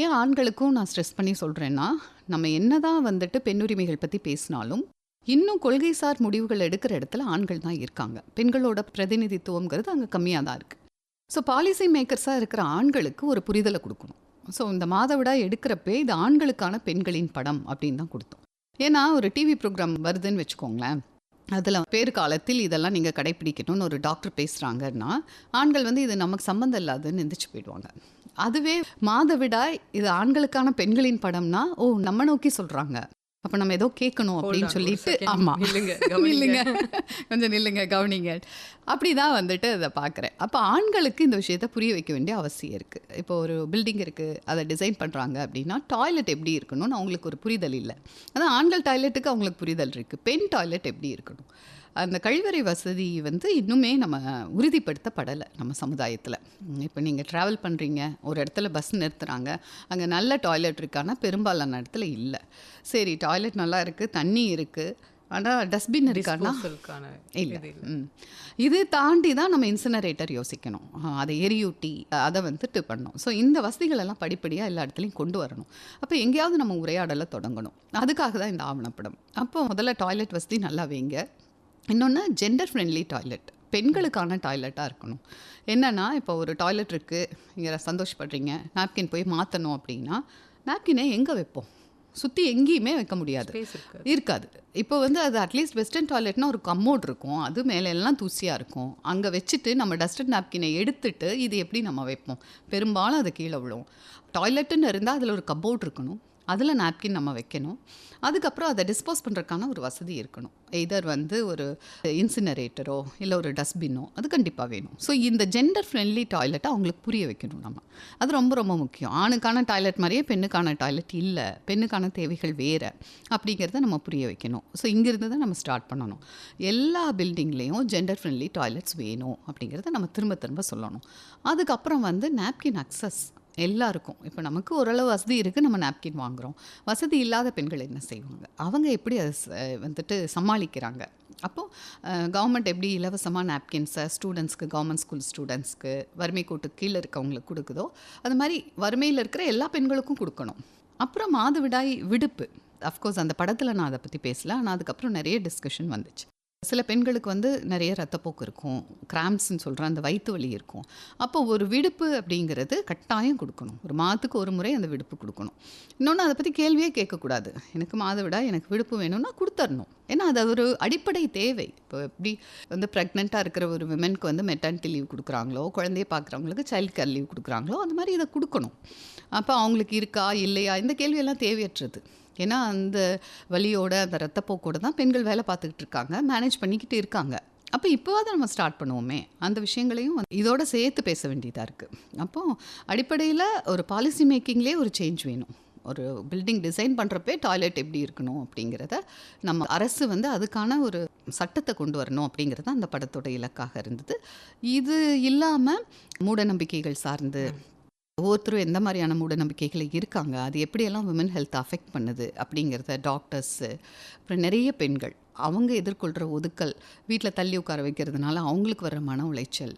Speaker 3: ஏன் ஆண்களுக்கும் நான் ஸ்ட்ரெஸ் பண்ணி சொல்கிறேன்னா, நம்ம என்ன தான் வந்துட்டு பெண்ணுரிமைகள் பற்றி பேசினாலும் இன்னும் கொள்கைசார் முடிவுகள் எடுக்கிற இடத்துல ஆண்கள் தான் இருக்காங்க. பெண்களோட பிரதிநிதித்துவங்கிறது அங்கே கம்மியாக தான் இருக்குது. ஸோ பாலிசி மேக்கர்ஸாக இருக்கிற ஆண்களுக்கு ஒரு புரிதலை கொடுக்கணும். ஸோ இந்த மாதவிடாய் எடுக்கிறப்பே இது ஆண்களுக்கான பெண்களின் படம் அப்படின்னு தான் கொடுத்தோம். ஏன்னா ஒரு டிவி ப்ரோக்ராம் வருதுன்னு வச்சுக்கோங்களேன், அதில் பேறு காலத்தில் இதெல்லாம் நீங்கள் கடைப்பிடிக்கணும்னு ஒரு டாக்டர் பேசுகிறாங்கன்னா ஆண்கள் வந்து இது நமக்கு சம்மந்தம் இல்லாதுன்னு எந்திரிச்சு போயிடுவாங்க. அதுவே மாதவிடாய் இது ஆண்களுக்கான பெண்களின் படம்னா, ஓ நம்ம நோக்கி சொல்கிறாங்க, அப்போ நம்ம ஏதோ கேட்கணும் அப்படின்னு சொல்லிட்டு, ஆமாம் இல்லைங்க கொஞ்சம் நில்லுங்க கவனிங்க, அப்படி தான் வந்துட்டு அதை பார்க்குறேன். அப்போ ஆண்களுக்கு இந்த விஷயத்தை புரிய வைக்க வேண்டிய அவசியம் இருக்குது. இப்போ ஒரு பில்டிங் இருக்குது, அதை டிசைன் பண்ணுறாங்க அப்படின்னா டாய்லெட் எப்படி இருக்கணும்னு அவங்களுக்கு ஒரு புரிதல் இல்லை. அதான் ஆண்கள் டாய்லெட்டுக்கு அவங்களுக்கு புரிதல் இருக்குது, பெண் டாய்லெட் எப்படி இருக்கணும். அந்த கழிவறை வசதி வந்து இன்னுமே நம்ம உறுதிப்படுத்தப்படலை நம்ம சமுதாயத்தில். இப்போ நீங்கள் ட்ராவல் பண்ணுறீங்க, ஒரு இடத்துல பஸ் நிறுத்துகிறாங்க, அங்கே நல்ல டாய்லெட் இருக்கான்னா பெரும்பாலான இடத்துல இல்லை. சரி டாய்லெட் நல்லா இருக்குது, தண்ணி இருக்குது, ஆனால் டஸ்ட்பின் இருக்கான்னா இல்லை. இது தாண்டி தான் நம்ம இன்சினரேட்டர் யோசிக்கணும், அதை எரியூட்டி அதை வந்துட்டு பண்ணணும். ஸோ இந்த வசதிகளெல்லாம் படிப்படியாக எல்லா இடத்துலையும் கொண்டு வரணும். அப்போ எங்கேயாவது நம்ம உரையாடலை தொடங்கணும். அதுக்காக தான் இந்த ஆவணப்படம். அப்போ முதல்ல டாய்லெட் வசதி நல்லா வைங்க. இன்னொன்று ஜெண்டர் ஃப்ரெண்ட்லி டாய்லெட், பெண்களுக்கான டாய்லெட்டாக இருக்கணும். என்னென்னா இப்போ ஒரு டாய்லெட் இருக்குது, இங்கே சந்தோஷப்படுறீங்க, நாப்கின் போய் மாற்றணும் அப்படின்னா நாப்கினை எங்கே வைப்போம்? சுற்றி எங்கேயுமே வைக்க முடியாது, இருக்காது. இப்போ வந்து அது அட்லீஸ்ட் வெஸ்டர்ன் டாய்லெட்னா ஒரு கம்மோட் இருக்கும், அது மேலே எல்லாம் தூசியாக இருக்கும், அங்கே வச்சுட்டு நம்ம டஸ்டட் நாப்கினை எடுத்துட்டு இது எப்படி நம்ம வைப்போம்? பெரும்பாலும் அது கீழே விழும். டாய்லெட்டுன்னு இருந்தால் அதில் ஒரு கப்போர்ட் இருக்கணும், அதில் நாப்கின் நம்ம வைக்கணும். அதுக்கப்புறம் அதை டிஸ்போஸ் பண்ணுறதுக்கான ஒரு வசதி இருக்கணும். எதர் வந்து ஒரு இன்சினரேட்டரோ இல்லை ஒரு டஸ்ட்பின்னோ அது கண்டிப்பாக வேணும். ஸோ இந்த ஜெண்டர் ஃப்ரெண்ட்லி டாய்லெட்டை அவங்களுக்கு புரிய வைக்கணும் நம்ம. அது ரொம்ப ரொம்ப முக்கியம். ஆணுக்கான டாய்லெட் மாதிரியே பெண்ணுக்கான டாய்லெட் இல்லை, பெண்ணுக்கான தேவைகள் வேறு அப்படிங்கிறத நம்ம புரிய வைக்கணும். ஸோ இங்கேருந்து தான் நம்ம ஸ்டார்ட் பண்ணணும். எல்லா பில்டிங்லேயும் ஜெண்டர் ஃப்ரெண்ட்லி டாய்லெட்ஸ் வேணும் அப்படிங்கிறத நம்ம திரும்ப திரும்ப சொல்லணும். அதுக்கப்புறம் வந்து நாப்கின் அக்சஸ் எல்லாருக்கும். இப்போ நமக்கு ஓரளவு வசதி இருக்குது, நம்ம நாப்கின் வாங்குகிறோம். வசதி இல்லாத பெண்கள் என்ன செய்வாங்க? அவங்க எப்படி அதை வந்துட்டு சமாளிக்கிறாங்க? அப்போது கவர்மெண்ட் எப்படி இலவசமாக நாப்கின்ஸை ஸ்டூடெண்ட்ஸ்க்கு, கவர்மெண்ட் ஸ்கூல் ஸ்டூடெண்ட்ஸ்க்கு, வறுமை கோட்டுக்கு கீழே இருக்கவங்களுக்கு கொடுக்குதோ அது மாதிரி வறுமையில் இருக்கிற எல்லா பெண்களுக்கும் கொடுக்கணும். அப்புறம் மாதவிடாய் விடுப்பு, அஃப்கோர்ஸ் அந்த படத்தில் நான் அதை பற்றி பேசல, ஆனால் அதுக்கப்புறம் நிறைய டிஸ்கஷன் வந்துச்சு. சில பெண்களுக்கு வந்து நிறைய ரத்தப்போக்கு இருக்கும், கிராம்ப்ஸ்ன்னு சொல்கிற அந்த வயிற்று வலி இருக்கும். அப்போ ஒரு விடுப்பு அப்படிங்கிறது கட்டாயம் கொடுக்கணும். ஒரு மாதத்துக்கு ஒரு முறை அந்த விடுப்பு கொடுக்கணும். இன்னொன்று, அதை பற்றி கேள்வியே கேட்கக்கூடாது. எனக்கு மாதவிடா, எனக்கு விடுப்பு வேணும்னா கொடுத்துடணும். ஏன்னா அது ஒரு அடிப்படை தேவை. இப்போ எப்படி வந்து ப்ரெக்னெண்ட்டாக இருக்கிற ஒரு விமென்க்கு வந்து மெட்டர்னிட்டி லீவ் கொடுக்குறாங்களோ, குழந்தைய பார்க்குறவங்களுக்கு சைல்ட் கேர் லீவ் கொடுக்குறாங்களோ, அந்த மாதிரி இதை கொடுக்கணும். அப்போ அவங்களுக்கு இருக்கா இல்லையா இந்த கேள்வியெல்லாம் தேவையற்றது. ஏன்னா அந்த வலியோட அந்த ரத்தப்போக்கோடு தான் பெண்கள் வேலை பார்த்துக்கிட்டு இருக்காங்க, மேனேஜ் பண்ணிக்கிட்டு இருக்காங்க. அப்போ இப்போவாது நம்ம ஸ்டார்ட் பண்ணுவோமே, அந்த விஷயங்களையும் இதோட சேர்த்து பேச வேண்டியதாக இருக்குது. அப்போது அடிப்படையில் ஒரு பாலிசி மேக்கிங்லேயே ஒரு சேஞ்ச் வேணும். ஒரு பில்டிங் டிசைன் பண்ணுறப்பே டாய்லெட் எப்படி இருக்கணும் அப்படிங்கிறத நம்ம அரசு வந்து அதுக்கான ஒரு சட்டத்தை கொண்டு வரணும் அப்படிங்கிறது அந்த படத்தோட இலக்காக இருந்தது. இது இல்லாமல் மூட நம்பிக்கைகள் சார்ந்து ஒவ்வொருத்தரும் எந்த மாதிரியான மூட நம்பிக்கைகள் இருக்காங்க, அது எப்படியெல்லாம் விமன் ஹெல்த் அஃபெக்ட் பண்ணுது அப்படிங்கிறத டாக்டர்ஸு, அப்புறம் நிறைய பெண்கள் அவங்க எதிர்கொள்கிற ஒதுக்கல், வீட்டில் தள்ளி உட்கார வைக்கிறதுனால அவங்களுக்கு வர்ற மன உளைச்சல்,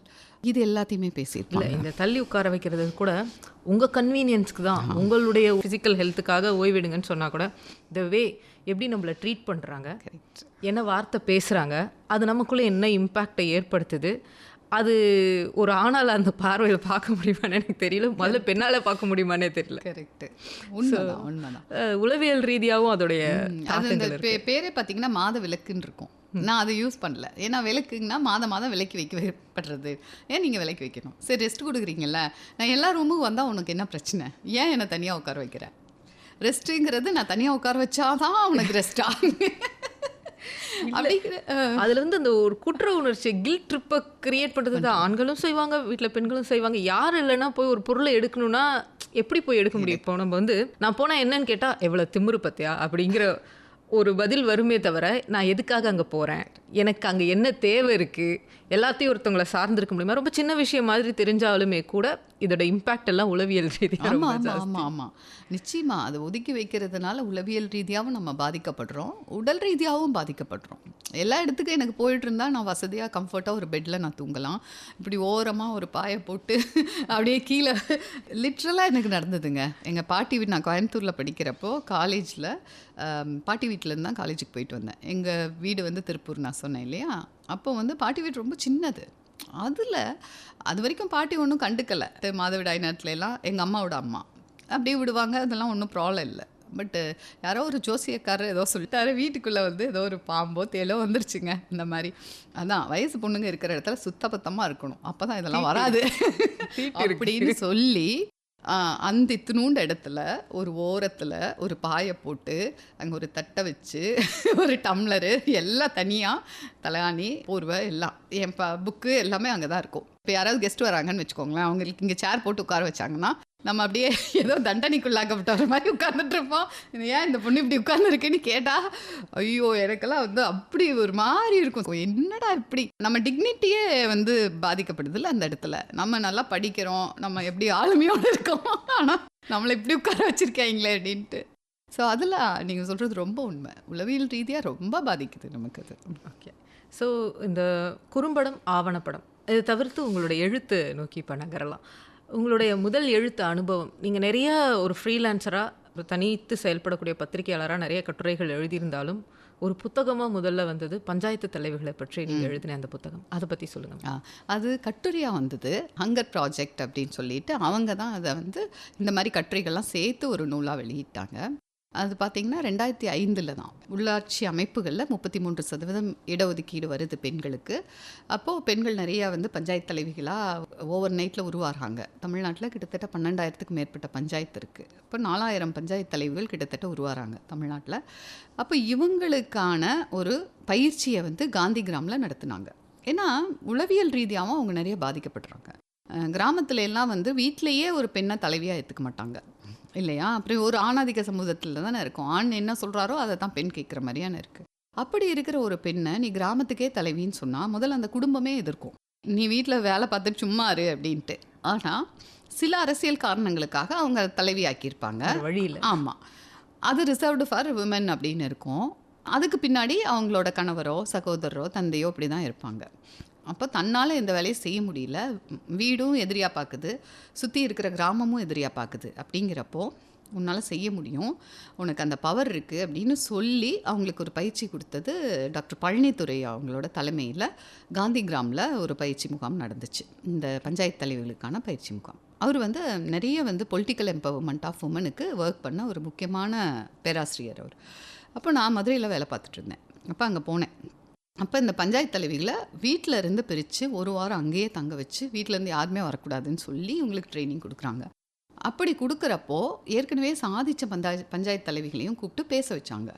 Speaker 3: இது எல்லாத்தையுமே பேசியிருக்கோம்.
Speaker 2: இந்த தள்ளி உட்கார வைக்கிறது கூட உங்கள் கன்வீனியன்ஸ்க்கு தான், உங்களுடைய ஃபிசிக்கல் ஹெல்த்துக்காக ஓய்விடுங்கன்னு சொன்னால் கூட த வே எப்படி நம்மளை ட்ரீட் பண்ணுறாங்க, என்ன வார்த்தை பேசுகிறாங்க, அது நமக்குள்ளே என்ன இம்பேக்டை ஏற்படுத்துது, அது ஒரு ஆணால் அந்த பார்வையில் பார்க்க முடியுமான்னு எனக்கு தெரியல, முதல்ல பெண்ணால் பார்க்க முடியுமானே தெரியல.
Speaker 3: கரெக்டு, உண்மைதான் உண்மைதான்.
Speaker 2: உளவியல் ரீதியாகவும் அதோடைய
Speaker 3: பேரே பார்த்தீங்கன்னா மாத விலக்குன்னு இருக்கும். நான் அதை யூஸ் பண்ணல. ஏன்னா விலக்குங்கன்னா மாதம் விலைக்கு வைக்கப்படுறது. ஏன் நீங்கள் விலைக்கு வைக்கணும்? சரி, ரெஸ்ட் கொடுக்குறீங்கல்ல, நான் எல்லா ரூமுக்கு வந்தால் உனக்கு என்ன பிரச்சனை? ஏன் என்னை தனியாக உட்கார வைக்கிறேன்? ரெஸ்ட்டுங்கிறது நான் தனியாக உட்கார வச்சாதான் உனக்கு ரெஸ்டா?
Speaker 2: அதுல இருந்து அந்த ஒரு குற்ற உணர்ச்சி, கில்ட் ட்ரிப்பை கிரியேட் பண்ணுறது ஆண்களும் செய்வாங்க, வீட்டில் பெண்களும் செய்வாங்க. யார் இல்லைன்னா போய் ஒரு பொருளை எடுக்கணும்னா எப்படி போய் எடுக்க முடியும்? இப்போ நம்ம வந்து நான் போனால் என்னன்னு கேட்டால் எவ்வளோ திமிரு பத்தியா அப்படிங்கிற ஒரு பதில் வருமே தவிர, நான் எதுக்காக அங்கே போகிறேன், எனக்கு அங்கே என்ன தேவை இருக்குது, எல்லாத்தையும் ஒருத்தவங்களை சார்ந்திருக்க முடியுமா? ரொம்ப சின்ன விஷயம் மாதிரி தெரிஞ்சாலுமே கூட இதோட இம்பேக்ட் எல்லாம் உளவியல் ரீதியாக.
Speaker 3: ஆமாம், நிச்சயமாக அதை ஒதுக்கி வைக்கிறதுனால உளவியல் ரீதியாகவும் நம்ம பாதிக்கப்படுறோம், உடல் ரீதியாகவும் பாதிக்கப்படுறோம். எல்லா இடத்துக்கும் எனக்கு போயிட்டு இருந்தால் நான் வசதியாக கம்ஃபர்ட்டாக ஒரு பெட்டில் நான் தூங்கலாம். இப்படி ஓரமாக ஒரு பாயை போட்டு அப்படியே கீழே லிட்ரலாக எனக்கு நடந்ததுங்க. எங்கள் பாட்டி வீடு, நான் கோயம்புத்தூரில் படிக்கிறப்போ காலேஜில் பாட்டி வீட்டிலேருந்து தான் காலேஜுக்கு போயிட்டு வந்தேன். எங்கள் வீடு வந்து திருப்பூர், நான் சொன்னேன் இல்லையா. அப்போ வந்து பாட்டி வீடு ரொம்ப சின்னது. அதில் அது வரைக்கும் பாட்டி ஒன்றும் கண்டுக்கலை. மாதவிடாய் நேரத்துல எல்லாம் எங்கள் அம்மாவோட அம்மா அப்படியே விடுவாங்க, அதெல்லாம் ஒன்றும் ப்ராப்ளம் இல்லை. பட்டு யாரோ ஒரு ஜோசியக்காரர் ஏதோ சொல்லிட்டாரு, வீட்டுக்குள்ளே வந்து ஏதோ ஒரு பாம்போ தேலோ வந்துருச்சுங்க. இந்த மாதிரி அதான் வயசு பொண்ணுங்க இருக்கிற இடத்துல சுத்தபத்தமாக இருக்கணும், அப்போ தான் இதெல்லாம் வராது அப்படின்னு சொல்லி அந்த இத்தினூண்ட இடத்துல ஒரு ஓரத்தில் ஒரு பாயை போட்டு அங்கே ஒரு தட்டை வச்சு ஒரு டம்ளரு எல்லாம் தனியாக, தலகாணி போர்வை எல்லாம், என் புக்கு எல்லாமே அங்கே தான் இருக்கும். இப்போ யாராவது கெஸ்ட் வராங்கன்னு வச்சுக்கோங்களேன், அவங்களுக்கு இங்கே சேர் போட்டு உட்கார வச்சாங்கன்னா நம்ம அப்படியே ஏதோ தண்டனைக்குள்ளாக்கப்பட்ட மாதிரி உட்கார்ந்துட்டு இருப்போம். ஏன் இந்த பொண்ணு இப்படி உட்கார்ந்துருக்குன்னு கேட்டால் ஐயோ எனக்கெல்லாம் வந்து அப்படி ஒரு மாதிரி இருக்கும். என்னடா இப்படி நம்ம டிக்னிட்டியே வந்து பாதிக்கப்படுதில்ல அந்த இடத்துல. நம்ம நல்லா படிக்கிறோம், நம்ம எப்படி ஆளுமையோடு இருக்கோம், ஆனால் நம்மளை இப்படி உட்கார வச்சுருக்காங்களே அப்படின்ட்டு. ஸோ அதில் நீங்கள் சொல்கிறது ரொம்ப உண்மை, உளவியல் ரீதியாக ரொம்ப பாதிக்குது நமக்கு அது.
Speaker 2: ஓகே, ஸோ இந்த குறும்படம், ஆவணப்படம் இதை தவிர்த்து உங்களுடைய எழுத்து நோக்கி இப்போ நகரலாம். உங்களுடைய முதல் எழுத்து அனுபவம், நீங்கள் நிறைய ஒரு ஃப்ரீலான்சராக தனித்து செயல்படக்கூடிய பத்திரிகையாளராக நிறைய கட்டுரைகள் எழுதியிருந்தாலும் ஒரு புத்தகமாக முதல்ல வந்தது பஞ்சாயத்து தலைவிகளை பற்றி நீங்கள் எழுதின அந்த புத்தகம், அதை பற்றி சொல்லுங்கள்.
Speaker 3: அது கட்டுரையாக வந்தது, ஹங்கர் ப்ராஜெக்ட் அப்படின்னு சொல்லிட்டு அவங்க தான் அதை வந்து இந்த மாதிரி கட்டுரைகள்லாம் சேர்த்து ஒரு நூலாக வெளியிட்டாங்க. அது பார்த்திங்கன்னா 2005 தான். உள்ளாட்சி அமைப்புகளில் 33% இடஒதுக்கீடு வருது பெண்களுக்கு. அப்போது பெண்கள் நிறையா வந்து பஞ்சாயத்து தலைவிகளாக ஓவர் நைட்டில் உருவாகிறாங்க. தமிழ்நாட்டில் கிட்டத்தட்ட 12,000க்கும் மேற்பட்ட பஞ்சாயத்து இருக்குது. இப்போ 4,000 பஞ்சாயத்து தலைவிகள் கிட்டத்தட்ட உருவாகிறாங்க தமிழ்நாட்டில். அப்போ இவங்களுக்கான ஒரு பயிற்சியை வந்து காந்தி கிராமில் நடத்துனாங்க. ஏன்னா உளவியல் ரீதியாகவும் அவங்க நிறைய பாதிக்கப்படுறாங்க. கிராமத்துல எல்லாம் வந்து வீட்டிலையே ஒரு பெண்ணை தலைவியாக ஏற்றுக்க மாட்டாங்க இல்லையா. அப்புறம் ஒரு ஆணாதிக்க சமூகத்தில் தானே இருக்கும், ஆண் என்ன சொல்கிறாரோ அதை தான் பெண் கேட்குற மாதிரியான இருக்குது. அப்படி இருக்கிற ஒரு பெண்ணை நீ கிராமத்துக்கே தலைவின்னு சொன்னால் முதல்ல அந்த குடும்பமே எதிர்க்கும், நீ வீட்டில் வேலை பார்த்துட்டு சும்மா இரு அப்படின்ட்டு. ஆனால் சில அரசியல் காரணங்களுக்காக அவங்க தலைவியாக்கியிருப்பாங்க,
Speaker 2: வழியில்.
Speaker 3: ஆமாம், அது ரிசர்வ்டு ஃபார் விமன் அப்படின்னு இருக்கும். அதுக்கு பின்னாடி அவங்களோட கணவரோ சகோதரரோ தந்தையோ அப்படி தான் இருப்பாங்க. அப்போ தன்னால் இந்த வேலையை செய்ய முடியல, வீடும் எதிரியாக பார்க்குது, சுற்றி இருக்கிற கிராமமும் எதிரியாக பார்க்குது. அப்படிங்கிறப்போ உன்னால் செய்ய முடியும், உனக்கு அந்த பவர் இருக்குது அப்படின்னு சொல்லி அவங்களுக்கு ஒரு பயிற்சி கொடுத்தது டாக்டர் பழனித்துறை அவங்களோட தலைமையில் காந்தி கிராமில் ஒரு பயிற்சி முகாம் நடந்துச்சு. இந்த பஞ்சாயத்து தலைவர்களுக்கான பயிற்சி முகாம். அவர் வந்து நிறைய வந்து பொலிட்டிக்கல் எம்பவர்மெண்ட் ஆஃப் உமனுக்கு ஒர்க் பண்ண ஒரு முக்கியமான பேராசிரியர் அவர். அப்போ நான் மதுரையில் வேலை பார்த்துட்டு இருந்தேன். அப்போ அங்கே போனேன். அப்போ இந்த பஞ்சாயத்து தலைவிகளை வீட்டில் இருந்து பிரித்து ஒரு வாரம் அங்கேயே தங்க வச்சு வீட்டிலேருந்து யாருமே வரக்கூடாதுன்னு சொல்லி உங்களுக்கு ட்ரைனிங் கொடுக்குறாங்க. அப்படி கொடுக்குறப்போ ஏற்கனவே சாதித்த பஞ்சாயத்து தலைவிகளையும் கூப்பிட்டு பேச வச்சாங்க.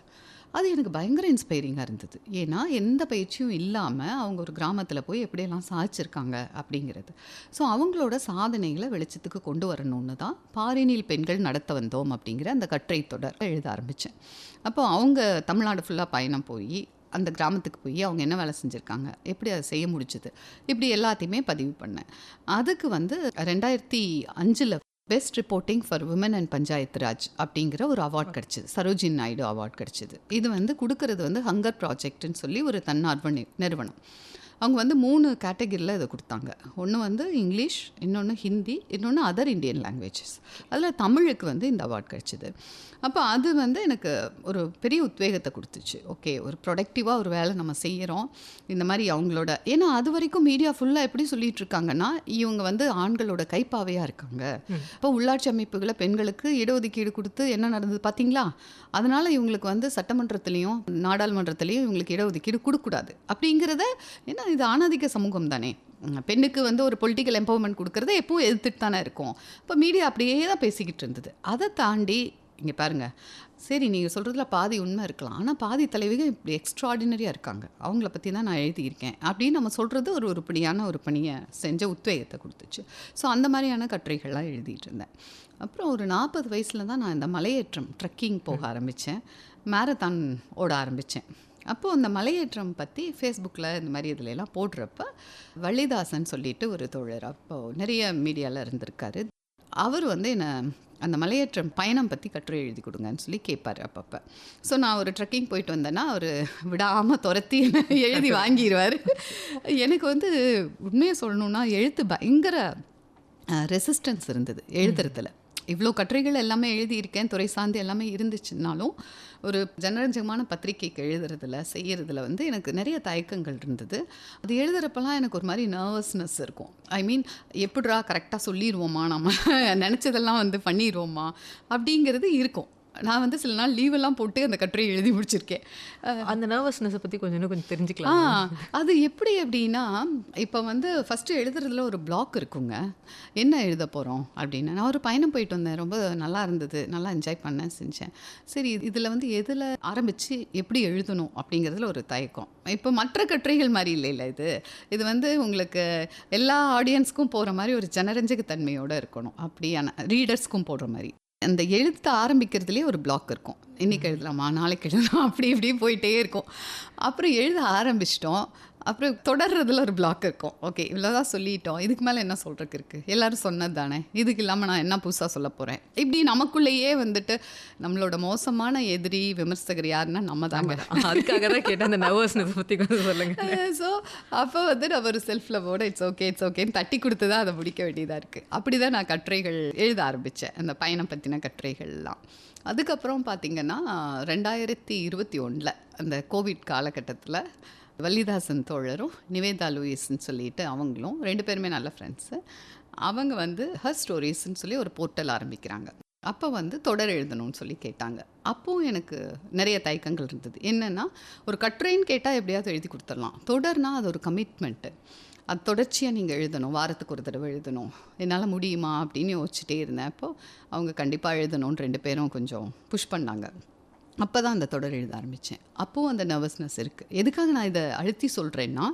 Speaker 3: அது எனக்கு பயங்கர இன்ஸ்பைரிங்காக இருந்தது. ஏன்னா எந்த பயிற்சியும் இல்லாமல் அவங்க ஒரு கிராமத்தில் போய் எப்படியெல்லாம் சாதிச்சிருக்காங்க அப்படிங்கிறது. ஸோ அவங்களோட சாதனைகளை வெளிச்சத்துக்கு கொண்டு வரணும்னு தான் பாரினில் பெண்கள் நடத்த வந்தோம் அப்படிங்கிற அந்த கட்டுரை தொடர் எழுத ஆரம்பித்தேன். அப்போ அவங்க தமிழ்நாடு ஃபுல்லாக பயணம் போய் அந்த கிராமத்துக்கு போய் அவங்க என்ன வேலை செஞ்சுருக்காங்க, எப்படி அதை செய்ய முடிச்சுது, இப்படி எல்லாத்தையுமே பதிவு பண்ணேன். அதுக்கு வந்து 2005 best reporting for women and panchayat Raj அப்படிங்கிற ஒரு அவார்ட் கிடச்சிது. சரோஜினி நாயுடு அவார்ட் கிடச்சிது. இது வந்து கொடுக்கறது வந்து ஹங்கர் ப்ராஜெக்ட்னு சொல்லி ஒரு தன்னார்வ நிறுவனம். அவங்க வந்து 3 கேட்டகரியில் இதை கொடுத்தாங்க. ஒன்று வந்து இங்கிலீஷ், இன்னொன்று ஹிந்தி, இன்னொன்று அதர் இண்டியன் லாங்குவேஜஸ். அதில் தமிழுக்கு வந்து இந்த அவார்ட் கிடச்சிது. அப்போ அது வந்து எனக்கு ஒரு பெரிய உத்வேகத்தை கொடுத்துச்சு. ஓகே, ஒரு ப்ரொடக்டிவாக ஒரு வேலை நம்ம செய்கிறோம். இந்த மாதிரி அவங்களோட, ஏன்னா அது வரைக்கும் மீடியா ஃபுல்லாக எப்படி சொல்லிட்டு இருக்காங்கன்னா இவங்க வந்து ஆண்களோட கைப்பாவையாக இருக்காங்க. இப்போ உள்ளாட்சி அமைப்புகளை பெண்களுக்கு இடஒதுக்கீடு கொடுத்து என்ன நடந்தது பார்த்தீங்களா, அதனால் இவங்களுக்கு வந்து சட்டமன்றத்துலேயும் நாடாளுமன்றத்துலேயும் இவங்களுக்கு இடஒதுக்கீடு கொடுக்கூடாது அப்படிங்கிறத. ஏன்னா இது ஆணாதிக்க சமூகம் தானே, பெண்ணுக்கு வந்து ஒரு பொலிட்டிக்கல் எம்பவர்மெண்ட் கொடுக்கறத எப்பவும் எதிர்த்துட்டு தானே இருக்கும். இப்போ மீடியா அப்படியே தான் பேசிக்கிட்டு இருந்தது. அதை தாண்டி இங்கே பாருங்கள், சரி நீங்கள் சொல்கிறதுல பாதி உண்மை இருக்கலாம், ஆனால் பாதி தலைவிகள் இப்படி எக்ஸ்ட்ராடினரியாக இருக்காங்க, அவங்கள பற்றி தான் நான் எழுதியிருக்கேன் அப்படின்னு நம்ம சொல்கிறது ஒரு உருப்படியான ஒரு பணியை செஞ்ச உத்வேகத்தை கொடுத்துச்சு. ஸோ அந்த மாதிரியான கட்டுரைகள்லாம் எழுதிட்டு இருந்தேன். அப்புறம் ஒரு 40 வயசில் தான் நான் இந்த மலையேற்றம் ட்ரெக்கிங் போக ஆரம்பித்தேன், மேரத்தான் ஓட ஆரம்பித்தேன். அப்போது அந்த மலையேற்றம் பற்றி ஃபேஸ்புக்கில் இந்த மாதிரி இதுலலாம் போடுறப்ப வள்ளிதாசன் சொல்லிட்டு ஒரு தோழர் அப்போது நிறைய மீடியாவில் இருந்திருக்காரு. அவர் வந்து என்னை அந்த மலையேற்றம் பயணம் பற்றி கட்டுரை எழுதி கொடுங்கன்னு சொல்லி கேட்பார் அப்பப்போ. ஸோ நான் ஒரு ட்ரெக்கிங் போயிட்டு வந்தேன்னா அவர் விடாமல் துரத்தி எழுதி வாங்கிடுவார். எனக்கு வந்து உண்மையை சொல்லணுன்னா எழுத்து பயங்கர ரெசிஸ்டன்ஸ் இருந்தது எழுதுறதுல. இவ்வளோ கட்டுரைகள் எல்லாமே எழுதியிருக்கேன், துறை சார்ந்து எல்லாமே இருந்துச்சுனாலும் ஒரு ஜனரஞ்சகமான பத்திரிகைக்கு எழுதுறதுல செய்கிறதுல வந்து எனக்கு நிறைய தயக்கங்கள் இருந்தது. அது எழுதுகிறப்பெல்லாம் எனக்கு ஒரு மாதிரி நர்வஸ்னஸ் இருக்கும். ஐ மீன், எப்படிரா கரெக்டாக சொல்லிடுவோமா, நம்ம நினச்சதெல்லாம் வந்து பண்ணிடுவோமா அப்படிங்கிறது இருக்கும். நான் வந்து சில நாள் லீவெல்லாம் போட்டு அந்த கட்டுரையை எழுதி முடிச்சிருக்கேன்.
Speaker 2: அந்த நர்வஸ்னஸை பற்றி கொஞ்சம் தெரிஞ்சுக்கலாம்.
Speaker 3: அது எப்படி அப்படின்னா, இப்போ வந்து ஃபஸ்ட்டு எழுதுறதுல ஒரு பிளாக் இருக்குங்க. என்ன எழுத போகிறோம் அப்படின்னு. நான் ஒரு பயணம் போயிட்டு வந்தேன், ரொம்ப நல்லா இருந்தது, நல்லா என்ஜாய் பண்ணேன், செஞ்சேன். சரி, இதில் வந்து எதில் ஆரம்பித்து எப்படி எழுதணும் அப்படிங்கிறதுல ஒரு தயக்கம். இப்போ மற்ற கட்டுரைகள் மாதிரி இல்லை இது வந்து உங்களுக்கு எல்லா ஆடியன்ஸ்க்கும் போகிற மாதிரி ஒரு ஜனரஞ்சக தன்மையோடு இருக்கணும், அப்படியான ரீடர்ஸ்க்கும் போடுற மாதிரி. அந்த எழுத்த ஆரம்பிக்கிறதுலேயே ஒரு பிளாக் இருக்கும். இன்றைக்கி எழுதலாமா, நாளைக்கு எழுதலாம், அப்படி இப்படி போயிட்டே இருக்கும். அப்புறம் எழுத ஆரம்பிச்சிட்டோம், அப்புறம் தொடர்றதுல ஒரு பிளாக் இருக்கும். ஓகே, இவ்வளோதான் சொல்லிட்டோம், இதுக்கு மேலே என்ன சொல்கிறதுக்கு இருக்குது, எல்லோரும் சொன்னது தானே, இதுக்கு இல்லாமல் நான் என்ன புதுசாக சொல்ல போகிறேன். இப்படி நமக்குள்ளேயே வந்துட்டு நம்மளோட மோசமான எதிரி விமர்சகர் யாருன்னா நம்ம தாங்க.
Speaker 2: அதுக்காக தான் கேட்டேன் அந்த நர்வஸ்னஸ் பற்றி கொஞ்சம் சொல்லுங்கள்.
Speaker 3: ஸோ அப்போ வந்து நம்ம ஒரு செல்ஃப் லவோட இட்ஸ் ஓகேன்னு தட்டி கொடுத்து தான் அதை முடிக்க வேண்டியதாக இருக்குது. அப்படி தான் நான் கட்டுரைகள் எழுத ஆரம்பித்தேன், அந்த பயணம் பற்றின கட்டுரைகள்லாம். அதுக்கப்புறம் பார்த்திங்கன்னா 2021 அந்த கோவிட் காலகட்டத்தில் வள்ளிதாசன் தோழரும் நிவேதா லூயிஸ்ன்னு சொல்லிட்டு அவங்களும் 2 பேருமே நல்ல ஃப்ரெண்ட்ஸு. அவங்க வந்து ஹர் ஸ்டோரிஸ்ன்னு சொல்லி ஒரு போர்ட்டல் ஆரம்பிக்கிறாங்க. அப்போ வந்து தொடர் எழுதணும்னு சொல்லி கேட்டாங்க. அப்போது எனக்கு நிறைய தயக்கங்கள் இருந்தது. என்னென்னா, ஒரு கட்டுரைன்னு கேட்டால் எப்படியாவது எழுதி கொடுத்துடலாம், தொடர்னா அது ஒரு கமிட்மெண்ட்டு, அது தொடர்ச்சியாக நீங்கள் எழுதணும், வாரத்துக்கு ஒரு தடவை எழுதணும், என்னால் முடியுமா அப்படின்னு யோசிச்சுட்டே இருந்தேன். அப்போது அவங்க கண்டிப்பாக எழுதணும்னு 2 பேரும் கொஞ்சம் புஷ் பண்ணாங்க. அப்போ தான் அந்த தொடர் எழுத ஆரம்பித்தேன். அப்போது அந்த நர்வஸ்னஸ் இருக்குது. எதுக்காக நான் இதை அழுத்தி சொல்கிறேன்னா,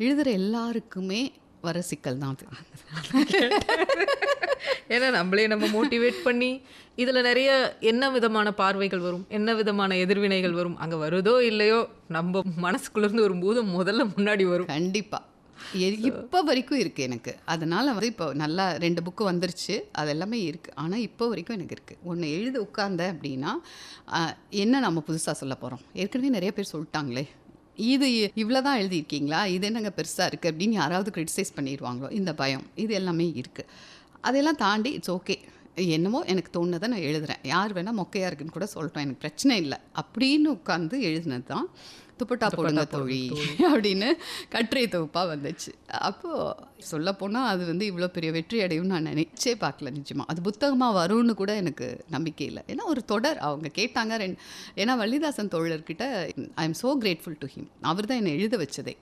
Speaker 3: எழுதுகிற எல்லாருக்குமே வர சிக்கல் தான் அது.
Speaker 2: ஏன்னா நம்ம மோட்டிவேட் பண்ணி இதில் நிறைய என்ன விதமான பார்வைகள் வரும், என்ன விதமான எதிர்வினைகள் வரும், அங்கே வருதோ இல்லையோ நம்ம மனசுக்குள்ளேருந்து ஒரு பூதம் முதல்ல முன்னாடி வரும்.
Speaker 3: கண்டிப்பாக இப்போ வரைக்கும் இருக்குது எனக்கு. அதனால் வந்து இப்போ நல்லா 2 புக்கு வந்துருச்சு, அது எல்லாமே இருக்குது. ஆனால் இப்போ வரைக்கும் எனக்கு இருக்குது. ஒன்று எழுத உட்கார்ந்தேன் அப்படின்னா என்ன நம்ம புதுசாக சொல்ல போகிறோம், ஏற்கனவே நிறைய பேர் சொல்லிட்டாங்களே, இது இவ்வளோ தான் எழுதியிருக்கீங்களா, இது என்னங்க பெருசாக இருக்குது அப்படின்னு யாராவது கிரிட்டிசைஸ் பண்ணிடுவாங்களோ, இந்த பயம், இது எல்லாமே இருக்குது. அதெல்லாம் தாண்டி இட்ஸ் ஓகே, என்னமோ எனக்கு தோணுதை நான் எழுதுறேன், யார் வேணால் மொக்கையாக இருக்குன்னு கூட சொல்லட்டும், எனக்கு பிரச்சனை இல்லை அப்படின்னு உட்காந்து எழுதினது தான் துப்பட்டா போடுங்க தோழி அப்படின்னு கட்டுரை தொகுப்பாக வந்துச்சு. அப்போது சொல்லப்போனால் அது வந்து இவ்வளோ பெரிய வெற்றி அடையும் நான் நினச்சே பார்க்கல. நிச்சயமாக அது புத்தகமாக வரும்னு கூட எனக்கு நம்பிக்கை இல்லை. ஏன்னா ஒரு தொடர் அவங்க கேட்டாங்க. ஏன்னா வள்ளிதாசன் தோழர்கிட்ட I am so grateful to him. அவர் தான் என்னை எழுத வச்சதே.